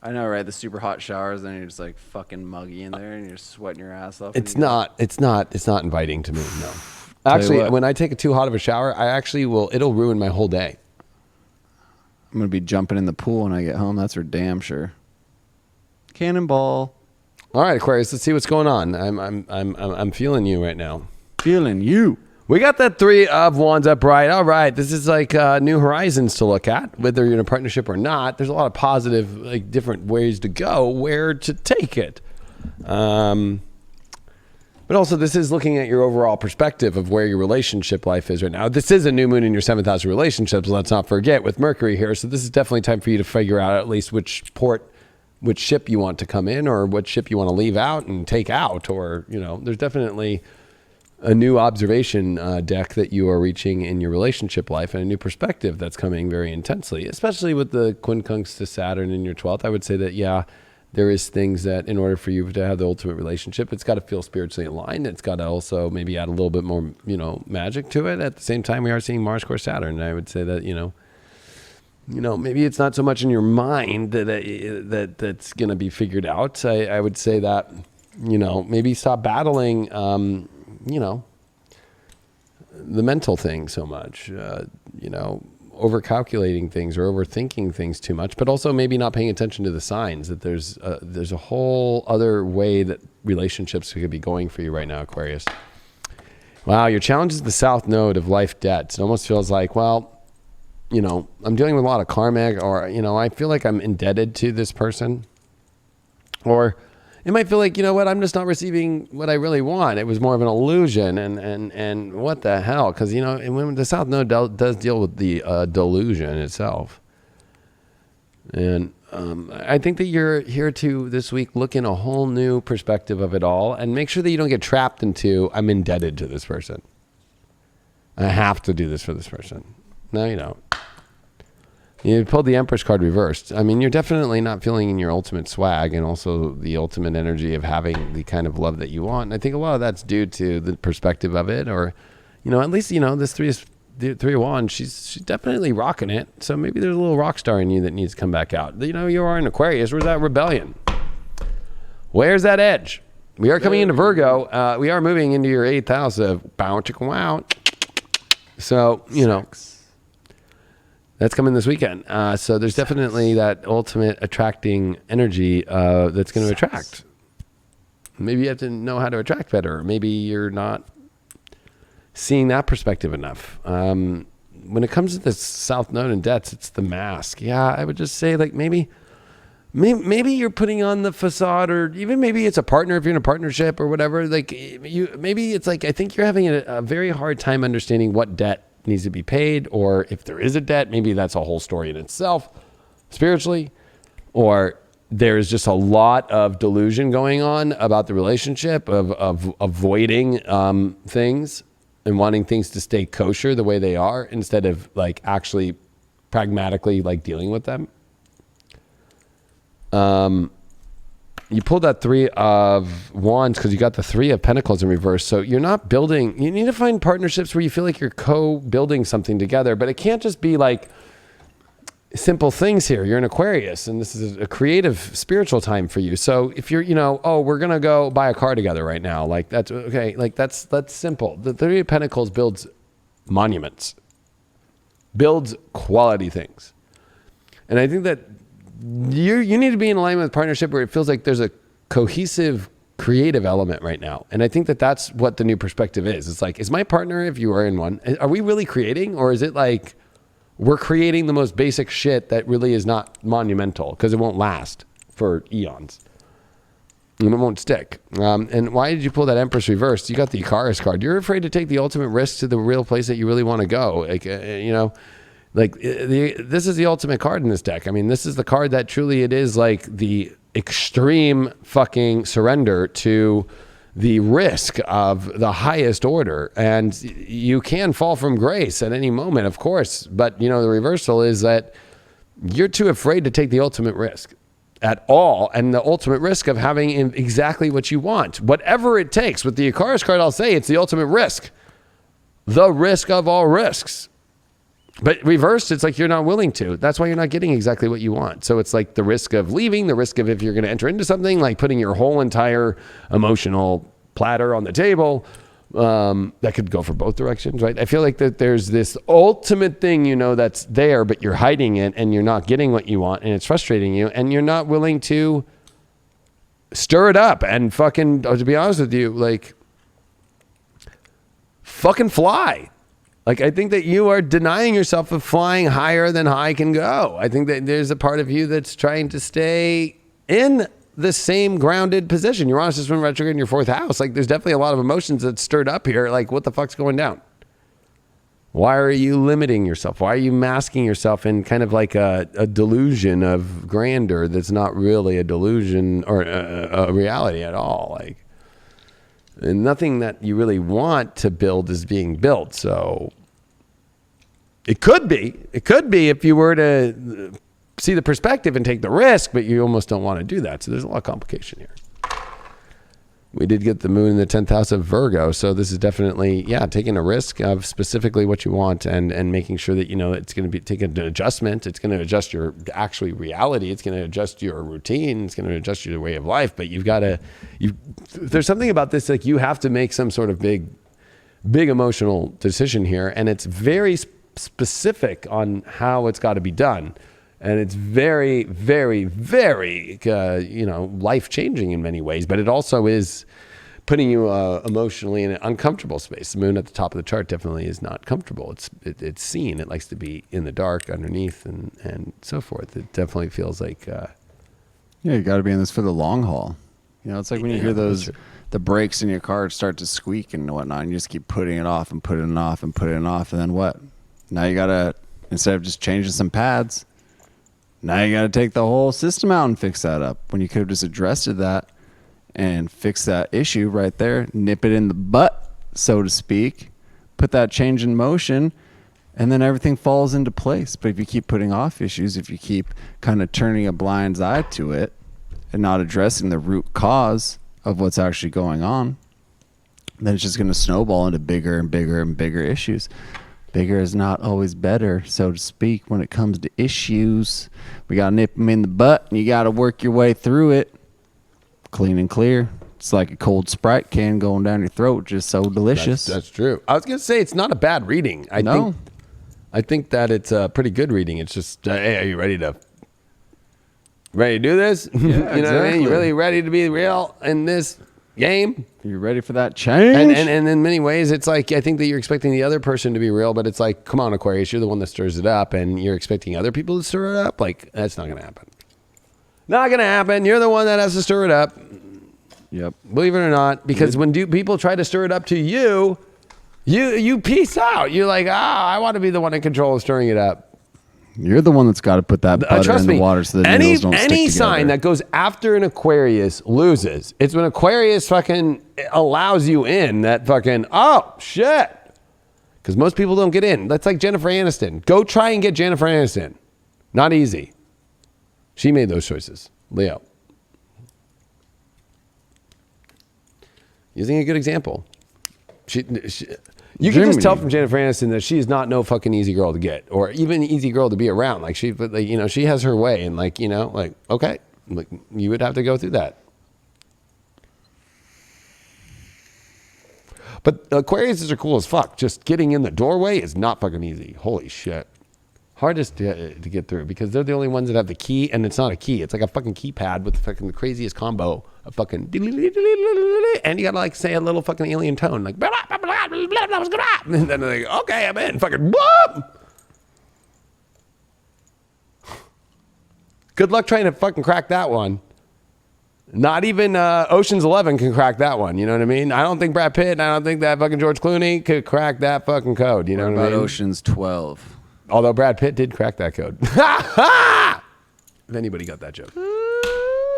I know, right? The super hot showers, then you're just like fucking muggy in there, and you're sweating your ass off. It's not inviting to me. No. Actually, when I take too hot of a shower, it'll ruin my whole day. I'm gonna be jumping in the pool when I get home. That's for damn sure. Cannonball. All right, Aquarius, let's see what's going on. I'm feeling you right now. Feeling you. We got that 3 of Wands upright. All right, this is like new horizons to look at, whether you're in a partnership or not. There's a lot of positive, like different ways to go, where to take it. But also, this is looking at your overall perspective of where your relationship life is right now. This is a new moon in your 7th house of relationships, let's not forget, with Mercury here. So this is definitely time for you to figure out at least which port which ship you want to come in or what ship you want to leave out and take out, or, you know, there's definitely a new observation deck that you are reaching in your relationship life, and a new perspective that's coming very intensely, especially with the quincunx to Saturn in your 12th. I would say that, yeah, there is things that in order for you to have the ultimate relationship, it's got to feel spiritually aligned. It's got to also maybe add a little bit more, you know, magic to it. At the same time, we are seeing Mars square Saturn. And I would say that, you know, maybe it's not so much in your mind that's going to be figured out. I would say that, you know, maybe stop battling, you know, the mental thing so much, you know, over-calculating things or overthinking things too much, but also maybe not paying attention to the signs that there's a whole other way that relationships could be going for you right now, Aquarius. Wow, your challenge is the south node of life debts. It almost feels like, well, you know, I'm dealing with a lot of karmic, or, you know, I feel like I'm indebted to this person. Or it might feel like, you know what, I'm just not receiving what I really want. It was more of an illusion, and what the hell? Because, you know, when the South Node does deal with the delusion itself. And I think that you're here to this week look in a whole new perspective of it all, and make sure that you don't get trapped into, I'm indebted to this person. I have to do this for this person. No, you don't. You pulled the Empress card reversed. I mean, you're definitely not feeling in your ultimate swag, and also the ultimate energy of having the kind of love that you want. And I think a lot of that's due to the perspective of it, or, you know, at least, you know, this three of wands, she's definitely rocking it. So maybe there's a little rock star in you that needs to come back out. You know, you are in Aquarius. Where's that rebellion? Where's that edge? We are coming into Virgo. We are moving into your 8th house of bow chicka wow. So, you know, that's coming this weekend. So there's definitely that ultimate attracting energy that's going to attract. Maybe you have to know how to attract better. Maybe you're not seeing that perspective enough. When it comes to the South Node and debts, it's the mask. Yeah, I would just say, like, maybe you're putting on the facade, or even maybe it's a partner if you're in a partnership or whatever. Like, maybe it's like, I think you're having a very hard time understanding what debt needs to be paid, or if there is a debt, maybe that's a whole story in itself spiritually, or there's just a lot of delusion going on about the relationship of avoiding things and wanting things to stay kosher the way they are, instead of like actually pragmatically like dealing with them. You pulled that 3 of wands because you got the 3 of pentacles in reverse. So you're not building, you need to find partnerships where you feel like you're co-building something together, but it can't just be like simple things here. You're an Aquarius, and this is a creative spiritual time for you. So if you're, you know, oh, we're going to go buy a car together right now. Like, that's okay. Like, that's simple. The 3 of pentacles builds monuments, builds quality things. And I think that you need to be in alignment with partnership where it feels like there's a cohesive creative element right now. And I think that that's what the new perspective is. It's like, is my partner, if you are in one, are we really creating? Or is it like we're creating the most basic shit that really is not monumental because it won't last for eons and it won't stick? And why did you pull that Empress reversed? You got the Icarus card. You're afraid to take the ultimate risk to the real place that you really want to go. Like, you know, like this is the ultimate card in this deck. I mean, this is the card that truly it is like the extreme fucking surrender to the risk of the highest order. And you can fall from grace at any moment, of course. But, you know, the reversal is that you're too afraid to take the ultimate risk at all. And the ultimate risk of having exactly what you want, whatever it takes. With the Icarus card, I'll say it's the ultimate risk. The risk of all risks. But reversed, it's like you're not willing to. That's why you're not getting exactly what you want. So it's like the risk of leaving, the risk of if you're going to enter into something, like putting your whole entire emotional platter on the table. That could go for both directions, right? I feel like that there's this ultimate thing, you know, that's there, but you're hiding it and you're not getting what you want and it's frustrating you and you're not willing to stir it up and fucking, to be honest with you, like fucking fly. Like, I think that you are denying yourself of flying higher than high can go. I think that there's a part of you that's trying to stay in the same grounded position. Uranus just went retrograde in your 4th house. Like, there's definitely a lot of emotions that's stirred up here. Like, what the fuck's going down? Why are you limiting yourself? Why are you masking yourself in kind of like a delusion of grandeur that's not really a delusion or a reality at all? Like, and nothing that you really want to build is being built. So it could be if you were to see the perspective and take the risk, but you almost don't want to do that. So there's a lot of complication here. We did get the moon in the 10th house of Virgo. So this is definitely, taking a risk of specifically what you want and making sure that, it's going to be taking an adjustment. It's going to adjust your actually reality. It's going to adjust your routine. It's going to adjust your way of life. But there's something about this, like you have to make some sort of big emotional decision here. And it's very specific on how it's got to be done. And it's very, very, very, life-changing in many ways. But it also is putting you emotionally in an uncomfortable space. The moon at the top of the chart definitely is not comfortable. It's seen. It likes to be in the dark, underneath, and so forth. It definitely feels like... you got to be in this for the long haul. It's like when you hear the brakes in your car start to squeak and whatnot, and you just keep putting it off and putting it off and putting it off, and then what? Now you got to, instead of just changing some pads... Now you got to take the whole system out and fix that up when you could have just addressed that and fix that issue right there, nip it in the butt, so to speak, put that change in motion, and then everything falls into place. But if you keep putting off issues, if you keep kind of turning a blind eye to it and not addressing the root cause of what's actually going on, then it's just going to snowball into bigger and bigger and bigger issues. Bigger is not always better, so to speak, when it comes to issues. We got to nip them in the butt, and you got to work your way through it. Clean and clear. It's like a cold Sprite can going down your throat, just so delicious. That's true. I was going to say it's not a bad reading. I think that it's a pretty good reading. It's just, hey, are you ready to do this? Yeah, you know exactly. what I mean? You really ready to be real in this game? You ready for that change? And in many ways, it's like, I think that you're expecting the other person to be real, but it's like, come on, Aquarius, you're the one that stirs it up, and you're expecting other people to stir it up? Like, that's not going to happen. Not going to happen. You're the one that has to stir it up. Yep. Believe it or not, because when people try to stir it up to you, you peace out. You're like, I want to be the one in control of stirring it up. You're the one that's got to put that butter in the water so the needles don't stick together. Any sign that goes after an Aquarius loses. It's when Aquarius fucking allows you in that fucking, oh, shit. Because most people don't get in. That's like Jennifer Aniston. Go try and get Jennifer Aniston. Not easy. She made those choices. Leo. Using a good example. You can just tell from Jennifer Aniston that she is not no fucking easy girl to get, or even easy girl to be around. Like she has her way, and okay, like you would have to go through that. But Aquariuses are cool as fuck. Just getting in the doorway is not fucking easy. Holy shit. Hardest to get through because they're the only ones that have the key, and it's not a key. It's like a fucking keypad with fucking the craziest combo of fucking, and you gotta like say a little fucking alien tone, like, and then they're like, okay, I'm in, fucking, whoop. Good luck trying to fucking crack that one. Not even Ocean's 11 can crack that one. You know what I mean? I don't think Brad Pitt and I don't think that fucking George Clooney could crack that fucking code. You know what I mean? Ocean's 12. Although Brad Pitt did crack that code. If anybody got that joke.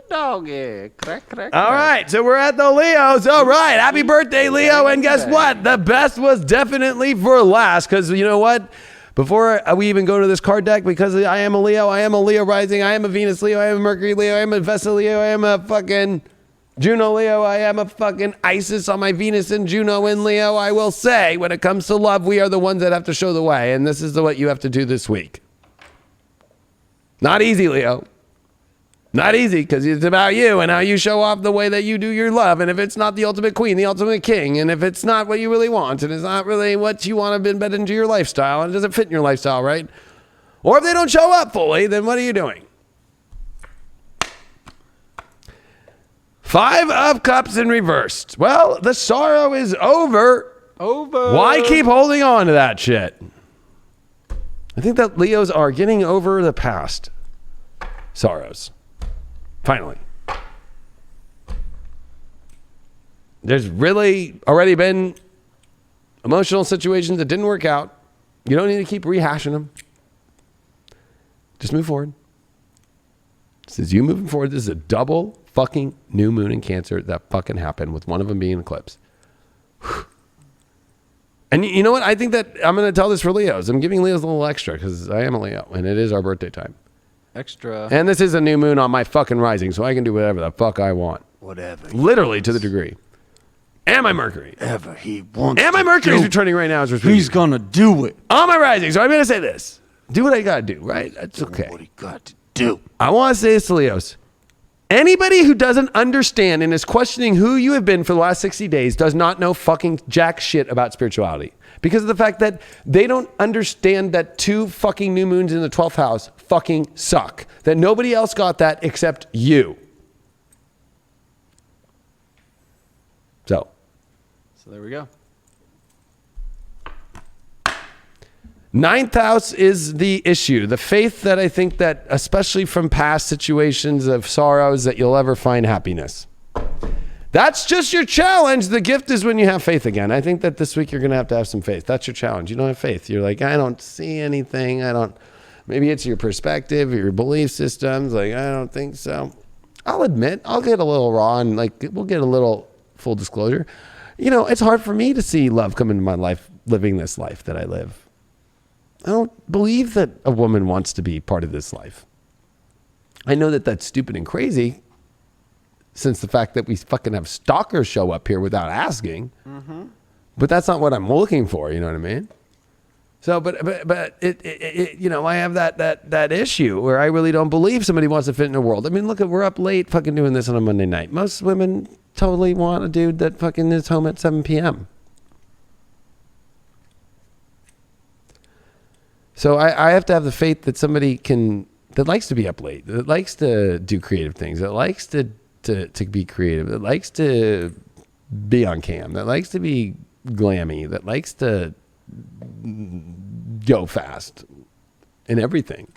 Doggy. Crack. All right, so we're at the Leos. All right, happy birthday, Leo. And guess what? The best was definitely for last because you know what? Before we even go to this card deck, because I am a Leo, I am a Leo rising, I am a Venus Leo, I am a Mercury Leo, I am a Vesta Leo, I am a fucking Juno Leo, I am a fucking Isis on my Venus and Juno in Leo. I will say, when it comes to love, we are the ones that have to show the way, and this is what you have to do this week. Not easy, Leo. Not easy, because it's about you and how you show off the way that you do your love. And if it's not the ultimate queen, the ultimate king, and if it's not what you really want, and it's not really what you want to embed into your lifestyle, and it doesn't fit in your lifestyle, right? Or if they don't show up fully, then what are you doing? 5 of Cups in reversed. Well, the sorrow is over. Why keep holding on to that shit? I think that Leos are getting over the past sorrows. Finally. There's really already been emotional situations that didn't work out. You don't need to keep rehashing them. Just move forward. This is you moving forward. This is a double fucking new moon in Cancer that fucking happened, with one of them being an eclipse. And you know what? I think that I'm going to tell this for Leos. I'm giving Leos a little extra because I am a Leo and it is our birthday time. Extra. And this is a new moon on my fucking rising, so I can do whatever the fuck I want. Whatever. Literally to the degree. And my Mercury. Ever he wants. And my Mercury's returning right now. He's gonna do it. On my rising, so I'm going to say this. Do what I got to do, right? That's okay. What he got to do. I want to say this to Leos. Anybody who doesn't understand and is questioning who you have been for the last 60 days does not know fucking jack shit about spirituality. Because of the fact that they don't understand that 2 fucking new moons in the 12th house fucking suck. That nobody else got that except you. So there we go. 9th house is the issue. The faith that I think that, especially from past situations of sorrows, that you'll ever find happiness. That's just your challenge. The gift is when you have faith again. I think that this week you're going to have some faith. That's your challenge. You don't have faith. You're like, I don't see anything. Maybe it's your perspective or your belief systems. Like, I don't think so. I'll admit, I'll get a little raw and we'll get a little full disclosure. It's hard for me to see love come into my life, living this life that I live. I don't believe that a woman wants to be part of this life. I know that that's stupid and crazy, since the fact that we fucking have stalkers show up here without asking. Mm-hmm. But that's not what I'm looking for. You know what I mean? So, but I have that issue where I really don't believe somebody wants to fit in the world. I mean, look, we're up late fucking doing this on a Monday night. Most women totally want a dude that fucking is home at 7 p.m. So I have to have the faith that somebody that likes to be up late, that likes to do creative things, that likes to be creative, that likes to be on cam, that likes to be glammy, that likes to go fast in everything.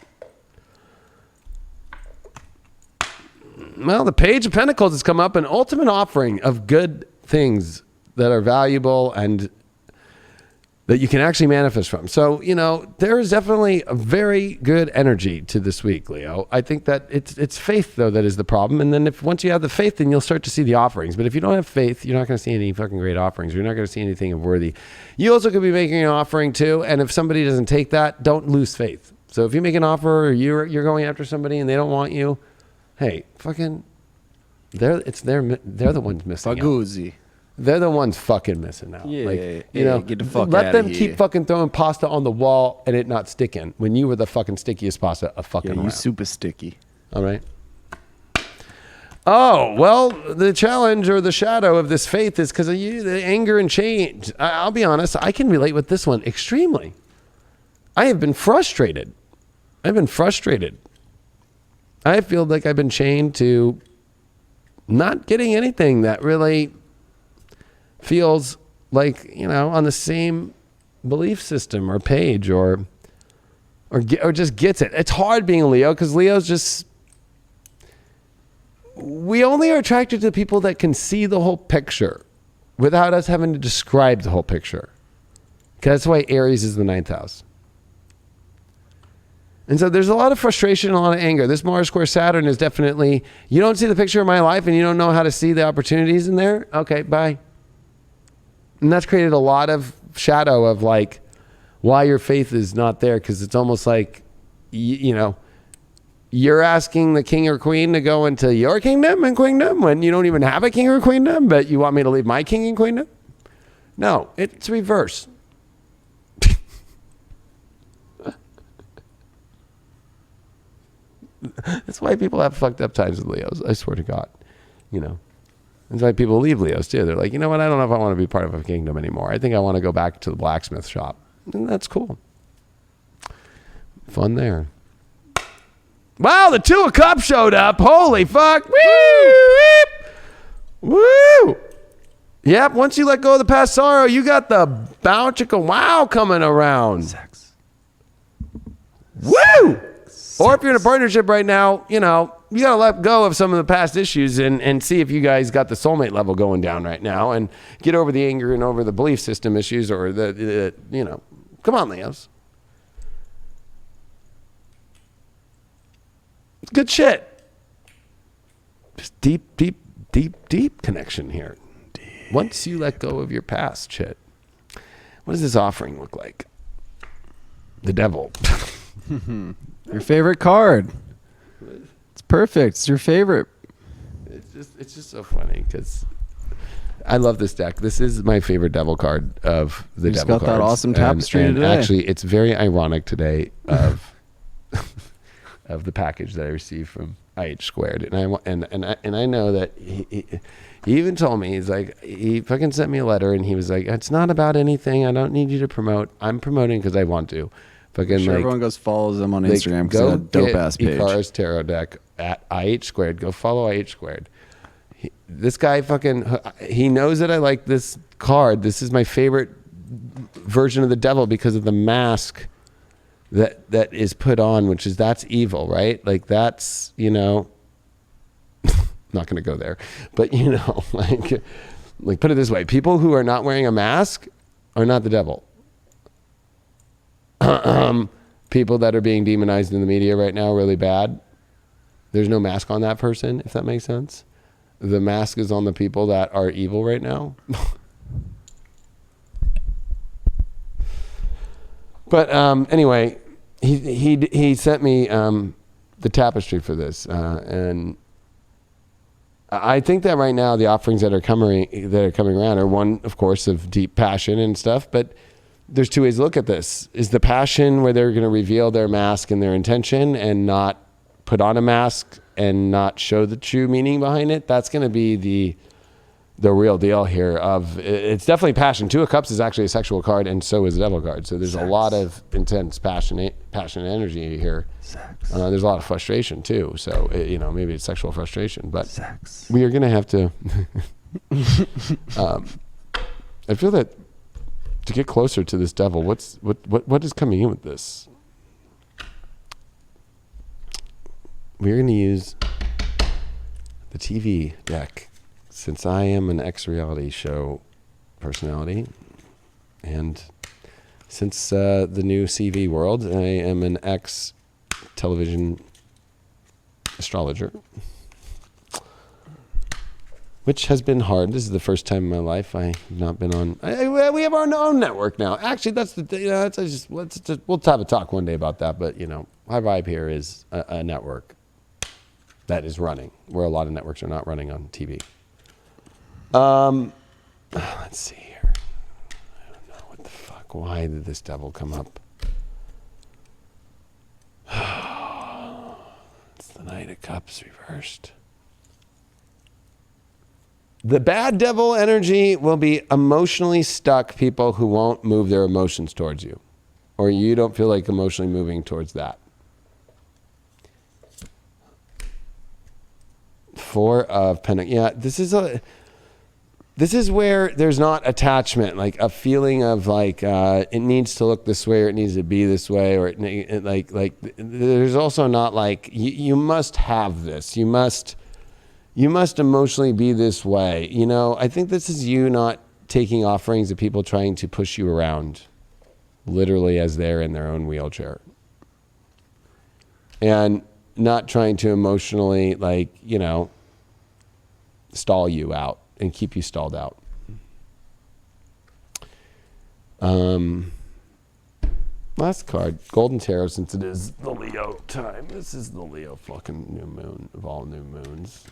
Well, the Page of Pentacles has come up, an ultimate offering of good things that are valuable and that you can actually manifest from. So, there is definitely a very good energy to this week, Leo. I think that it's faith, though, that is the problem. And then once you have the faith, then you'll start to see the offerings. But if you don't have faith, you're not going to see any fucking great offerings. You're not going to see anything of worthy. You also could be making an offering, too. And if somebody doesn't take that, don't lose faith. So if you make an offer or you're going after somebody and they don't want you, hey, fucking, they're the ones missing out. They're the ones fucking missing out. Yeah, get the fuck let them keep fucking throwing pasta on the wall and it not sticking when you were the fucking stickiest pasta of fucking around. You super sticky. All right. Oh, well, the challenge or the shadow of this faith is because of you, the anger and change. I'll be honest, I can relate with this one extremely. I have been frustrated. I feel like I've been chained to not getting anything that really feels like, on the same belief system or page or just gets it. It's hard being a Leo because Leo's just, we only are attracted to people that can see the whole picture without us having to describe the whole picture. Because that's why Aries is the 9th house. And so there's a lot of frustration, a lot of anger. This Mars square Saturn is definitely, you don't see the picture of my life and you don't know how to see the opportunities in there. Okay, bye. And that's created a lot of shadow of why your faith is not there. Because it's almost like, you're asking the king or queen to go into your kingdom and queendom when you don't even have a king or queendom, but you want me to leave my king and queendom? No, it's reverse. That's why people have fucked up times with Leos. I swear to God, That's why people leave Leos too. They're like, you know what? I don't know if I want to be part of a kingdom anymore. I think I want to go back to the blacksmith shop. And that's cool. Fun there. Wow, the 2 of Cups showed up. Holy fuck. Woo! Yep, once you let go of the past sorrow, you got the bountiful wow coming around. Sex. Woo! Or if you're in a partnership right now, you got to let go of some of the past issues and see if you guys got the soulmate level going down right now and get over the anger and over the belief system issues or come on, Leos. Good shit. Just deep connection here. Once you let go of your past shit, what does this offering look like? The devil. Your favorite card. It's perfect. It's your favorite. It's just so funny because I love this deck. This is my favorite devil card of the You just devil got cards. that awesome tapestry and today. Actually, it's very ironic today of of the package that I received from IH Squared, and I know that he even told me, he's like, he fucking sent me a letter and he was like, it's not about anything. I don't need you to promote. I'm promoting because I want to. Fucking Sure, like, everyone goes follows them on Instagram because go they got a dope ass get page. Ikara's tarot deck at IH Squared. Go follow IH Squared. This guy fucking, he knows that I like this card. This is my favorite version of the devil because of the mask that is put on, which is, that's evil, right? Like that's, you know, not going to go there, but you know, like put it this way, people who are not wearing a mask are not the devil. People that are being demonized in the media right now really bad, there's no mask on that person, if that makes sense. The mask is on the people that are evil right now. But anyway, he sent me the tapestry for this, and I think that right now the offerings that are coming around are one, of course, of deep passion and stuff. But there's two ways to look at this: is the passion where they're going to reveal their mask and their intention, and not put on a mask and not show the true meaning behind it. That's going to be the real deal here. It's definitely passion. Two of Cups is actually a sexual card, and so is the Devil card. So there's a lot of intense passion and energy here. Sex. There's a lot of frustration too. So you know, maybe it's sexual frustration, but Sex. we are going to have to. I feel that to get closer to this devil, what is coming in with this? We're going to use the TV deck, since I am an ex-reality show personality, and since the new CV world, I am an ex-television astrologer, which has been hard. This is the first time in my life I have not been on. We have our own network now. Actually, that's the thing. We'll have a talk one day about that. But you know, my vibe here is a network that is running, where a lot of networks are not running on TV. Let's see here. I don't know what the fuck. Why did this devil come up? It's the Knight of Cups reversed. The bad devil energy will be emotionally stuck people who won't move their emotions towards you, or you don't feel like emotionally moving towards that. Four of Pentacles. Yeah, this is where there's not attachment, like a feeling of like it needs to look this way or it needs to be this way, or like there's also not like you must have this. You must emotionally be this way. You know, I think this is you not taking offerings of people trying to push you around, literally as they're in their own wheelchair, and not trying to emotionally, like, you know, stall you out and keep you stalled out. Last card, Golden Tarot, since it is the Leo time. This is the Leo fucking new moon of all new moons.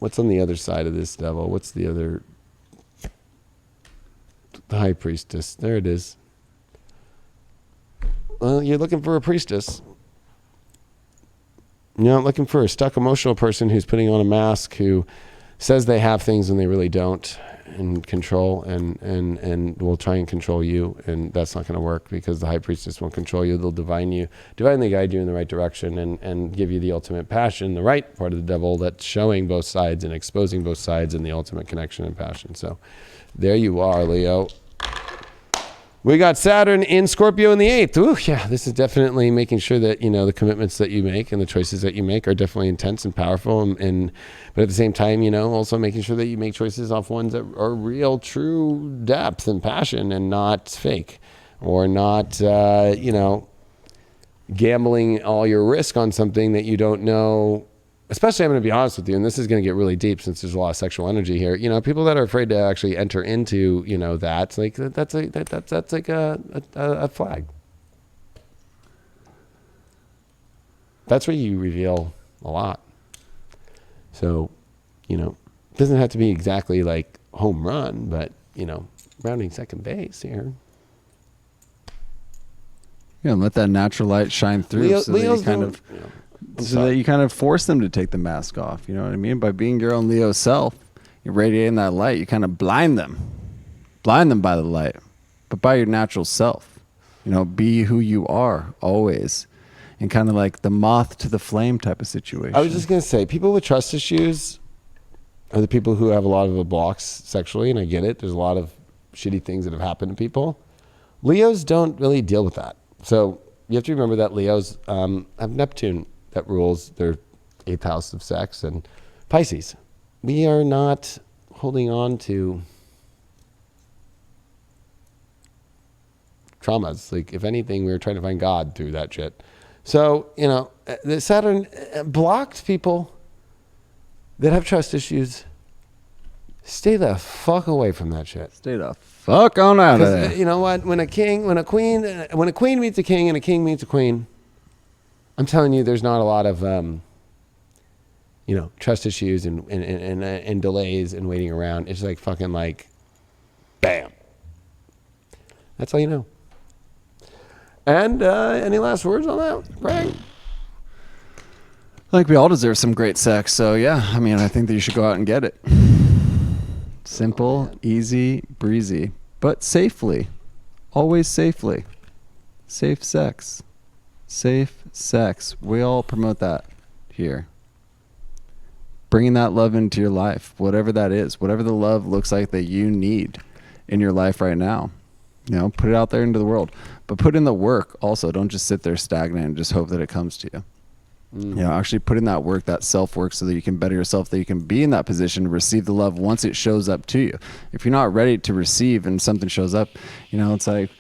What's on the other side of this devil? What's the other? The High Priestess. There it is. Well, you're looking for a priestess. You're not looking for a stuck emotional person who's putting on a mask, who says they have things and they really don't, and control and will try and control you, and that's not going to work, because the High Priestess won't control you. They'll divinely guide you in the right direction and give you the ultimate passion, the right part of the devil that's showing both sides and exposing both sides, and the ultimate connection and passion. So there you are, Leo. We got Saturn in Scorpio in the 8th. Ooh, yeah, this is definitely making sure that, you know, the commitments that you make and the choices that you make are definitely intense and powerful. But at the same time, you know, also making sure that you make choices off ones that are real, true depth and passion, and not fake, or not, you know, gambling all your risk on something that you don't know. Especially, I'm going to be honest with you, and this is going to get really deep since there's a lot of sexual energy here. You know, people that are afraid to actually enter into, you know, that's like a flag. That's where you reveal a lot. So, you know, it doesn't have to be exactly like home run, but, you know, rounding second base here. Yeah, and let that natural light shine through so that you kind of force them to take the mask off. You know what I mean? By being your own Leo self, you're radiating that light. You kind of blind them by the light, but by your natural self. You know, be who you are always, and kind of like the moth to the flame type of situation. I was just gonna say, people with trust issues are the people who have a lot of the blocks sexually, and I get it. There's a lot of shitty things that have happened to people. Leos don't really deal with that. So you have to remember that Leos have Neptune that rules their 8th house of sex, and Pisces. We are not holding on to traumas. Like, if anything, we were trying to find God through that shit. So, you know, the Saturn blocked people that have trust issues. Stay the fuck away from that shit. Stay the fuck on out of there. You know what? When a queen meets a king and a king meets a queen, I'm telling you, there's not a lot of, you know, trust issues and delays and waiting around. It's like fucking like, bam. That's all you know. And any last words on that, Greg? I think we all deserve some great sex. So yeah, I mean, I think that you should go out and get it. Simple, easy, breezy, but safely. Always safely. Safe sex. Safe sex. We all promote that here. Bringing that love into your life, whatever that is, whatever the love looks like that you need in your life right now. You know, put it out there into the world. But put in the work also. Don't just sit there stagnant and just hope that it comes to you. You know, actually put in that work, that self-work, so that you can better yourself, that you can be in that position to receive the love once it shows up to you. If you're not ready to receive and something shows up, you know, it's like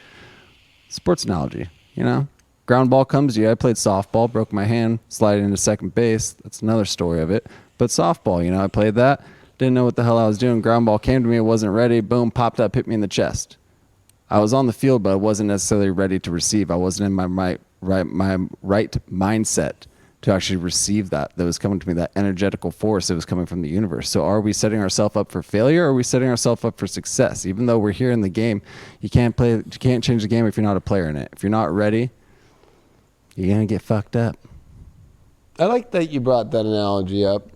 sports analogy, you know? Ground ball comes to you. I played softball, broke my hand, sliding into second base. That's another story of it. But softball, you know, I played that. Didn't know what the hell I was doing. Ground ball came to me. I wasn't ready. Boom, popped up, hit me in the chest. I was on the field, but I wasn't necessarily ready to receive. I wasn't in my right mindset to actually receive that was coming to me, that energetical force that was coming from the universe. So are we setting ourselves up for failure, or are we setting ourselves up for success? Even though we're here in the game, you can't change the game if you're not a player in it. If you're not ready, you're going to get fucked up. I like that you brought that analogy up,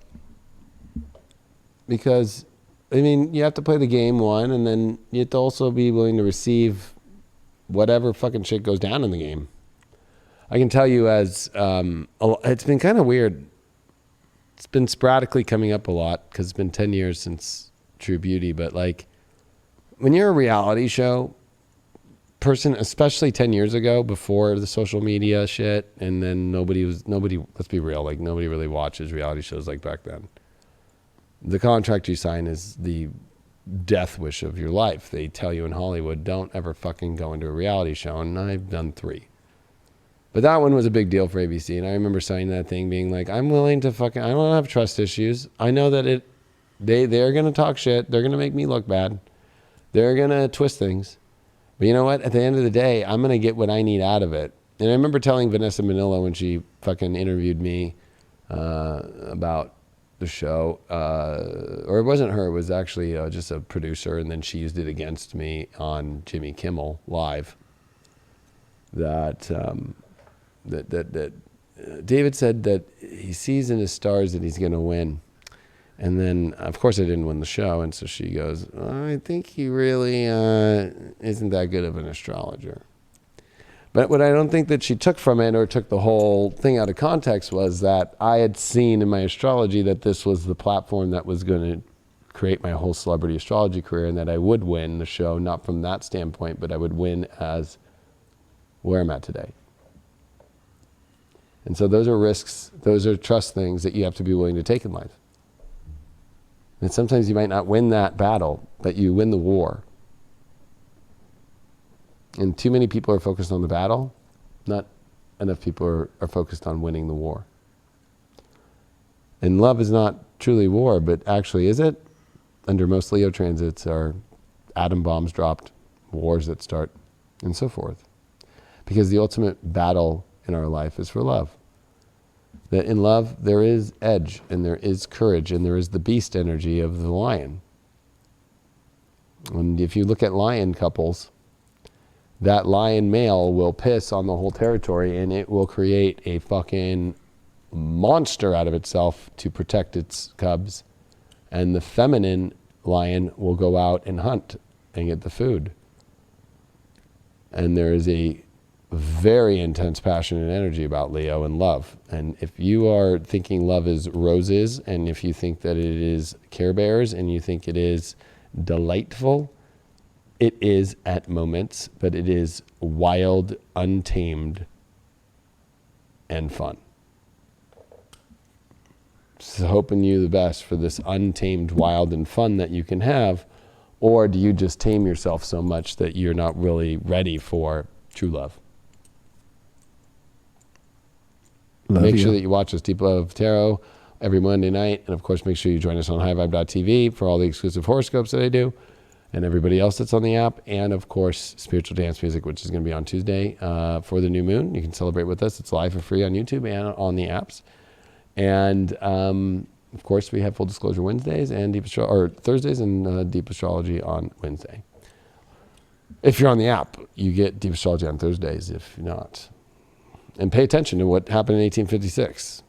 because, I mean, you have to play the game, one, and then you have to also be willing to receive whatever fucking shit goes down in the game. I can tell you, as it's been kind of weird. It's been sporadically coming up a lot because it's been 10 years since True Beauty. But like, when you're a reality show person, especially 10 years ago, before the social media shit, and then nobody, let's be real, like nobody really watches reality shows like back then. The contract you sign is the death wish of your life. They tell you in Hollywood, don't ever fucking go into a reality show. And I've done 3. But that one was a big deal for ABC. And I remember signing that thing being like, I'm willing to fucking, I don't have trust issues. I know that they're going to talk shit. They're going to make me look bad. They're going to twist things. But you know what? At the end of the day, I'm going to get what I need out of it. And I remember telling Vanessa Manillo when she fucking interviewed me about the show, or it wasn't her, it was actually just a producer, and then she used it against me on Jimmy Kimmel Live, that David said that he sees in his stars that he's going to win. And then, of course, I didn't win the show. And so she goes, I think he really isn't that good of an astrologer. But what I don't think that she took from it, or took the whole thing out of context, was that I had seen in my astrology that this was the platform that was going to create my whole celebrity astrology career, and that I would win the show, not from that standpoint, but I would win as where I'm at today. And so those are risks, those are trust things that you have to be willing to take in life. And sometimes you might not win that battle, but you win the war. And too many people are focused on the battle, not enough people are focused on winning the war. And love is not truly war, but actually, is it? Under most Leo transits are atom bombs dropped, wars that start, and so forth. Because the ultimate battle in our life is for love. That in love, there is edge, and there is courage, and there is the beast energy of the lion. And if you look at lion couples, that lion male will piss on the whole territory, and it will create a fucking monster out of itself to protect its cubs. And the feminine lion will go out and hunt and get the food. And there is a very intense passion and energy about Leo and love. And if you are thinking love is roses, and if you think that it is Care Bears, and you think it is delightful, it is at moments, but it is wild, untamed, and fun. So hoping you the best for this untamed, wild, and fun that you can have. Or do you just tame yourself so much that you're not really ready for true love? Make sure that you watch us Deep Love Tarot every Monday night. And of course, make sure you join us on highvibe.tv for all the exclusive horoscopes that I do, and everybody else that's on the app. And of course, Spiritual Dance Music, which is going to be on Tuesday for the new moon. You can celebrate with us. It's live for free on YouTube and on the apps. And of course, we have Full Disclosure Wednesdays and Thursdays and Deep Astrology on Wednesday. If you're on the app, you get Deep Astrology on Thursdays. If not, and pay attention to what happened in 1856.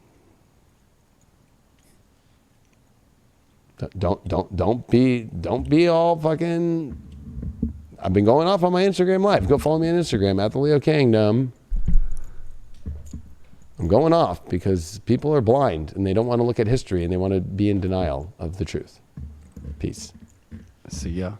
Don't be all fucking. I've been going off on my Instagram live. Go follow me on Instagram at the Leo Kingdom. I'm going off because people are blind and they don't want to look at history and they want to be in denial of the truth. Peace. See ya.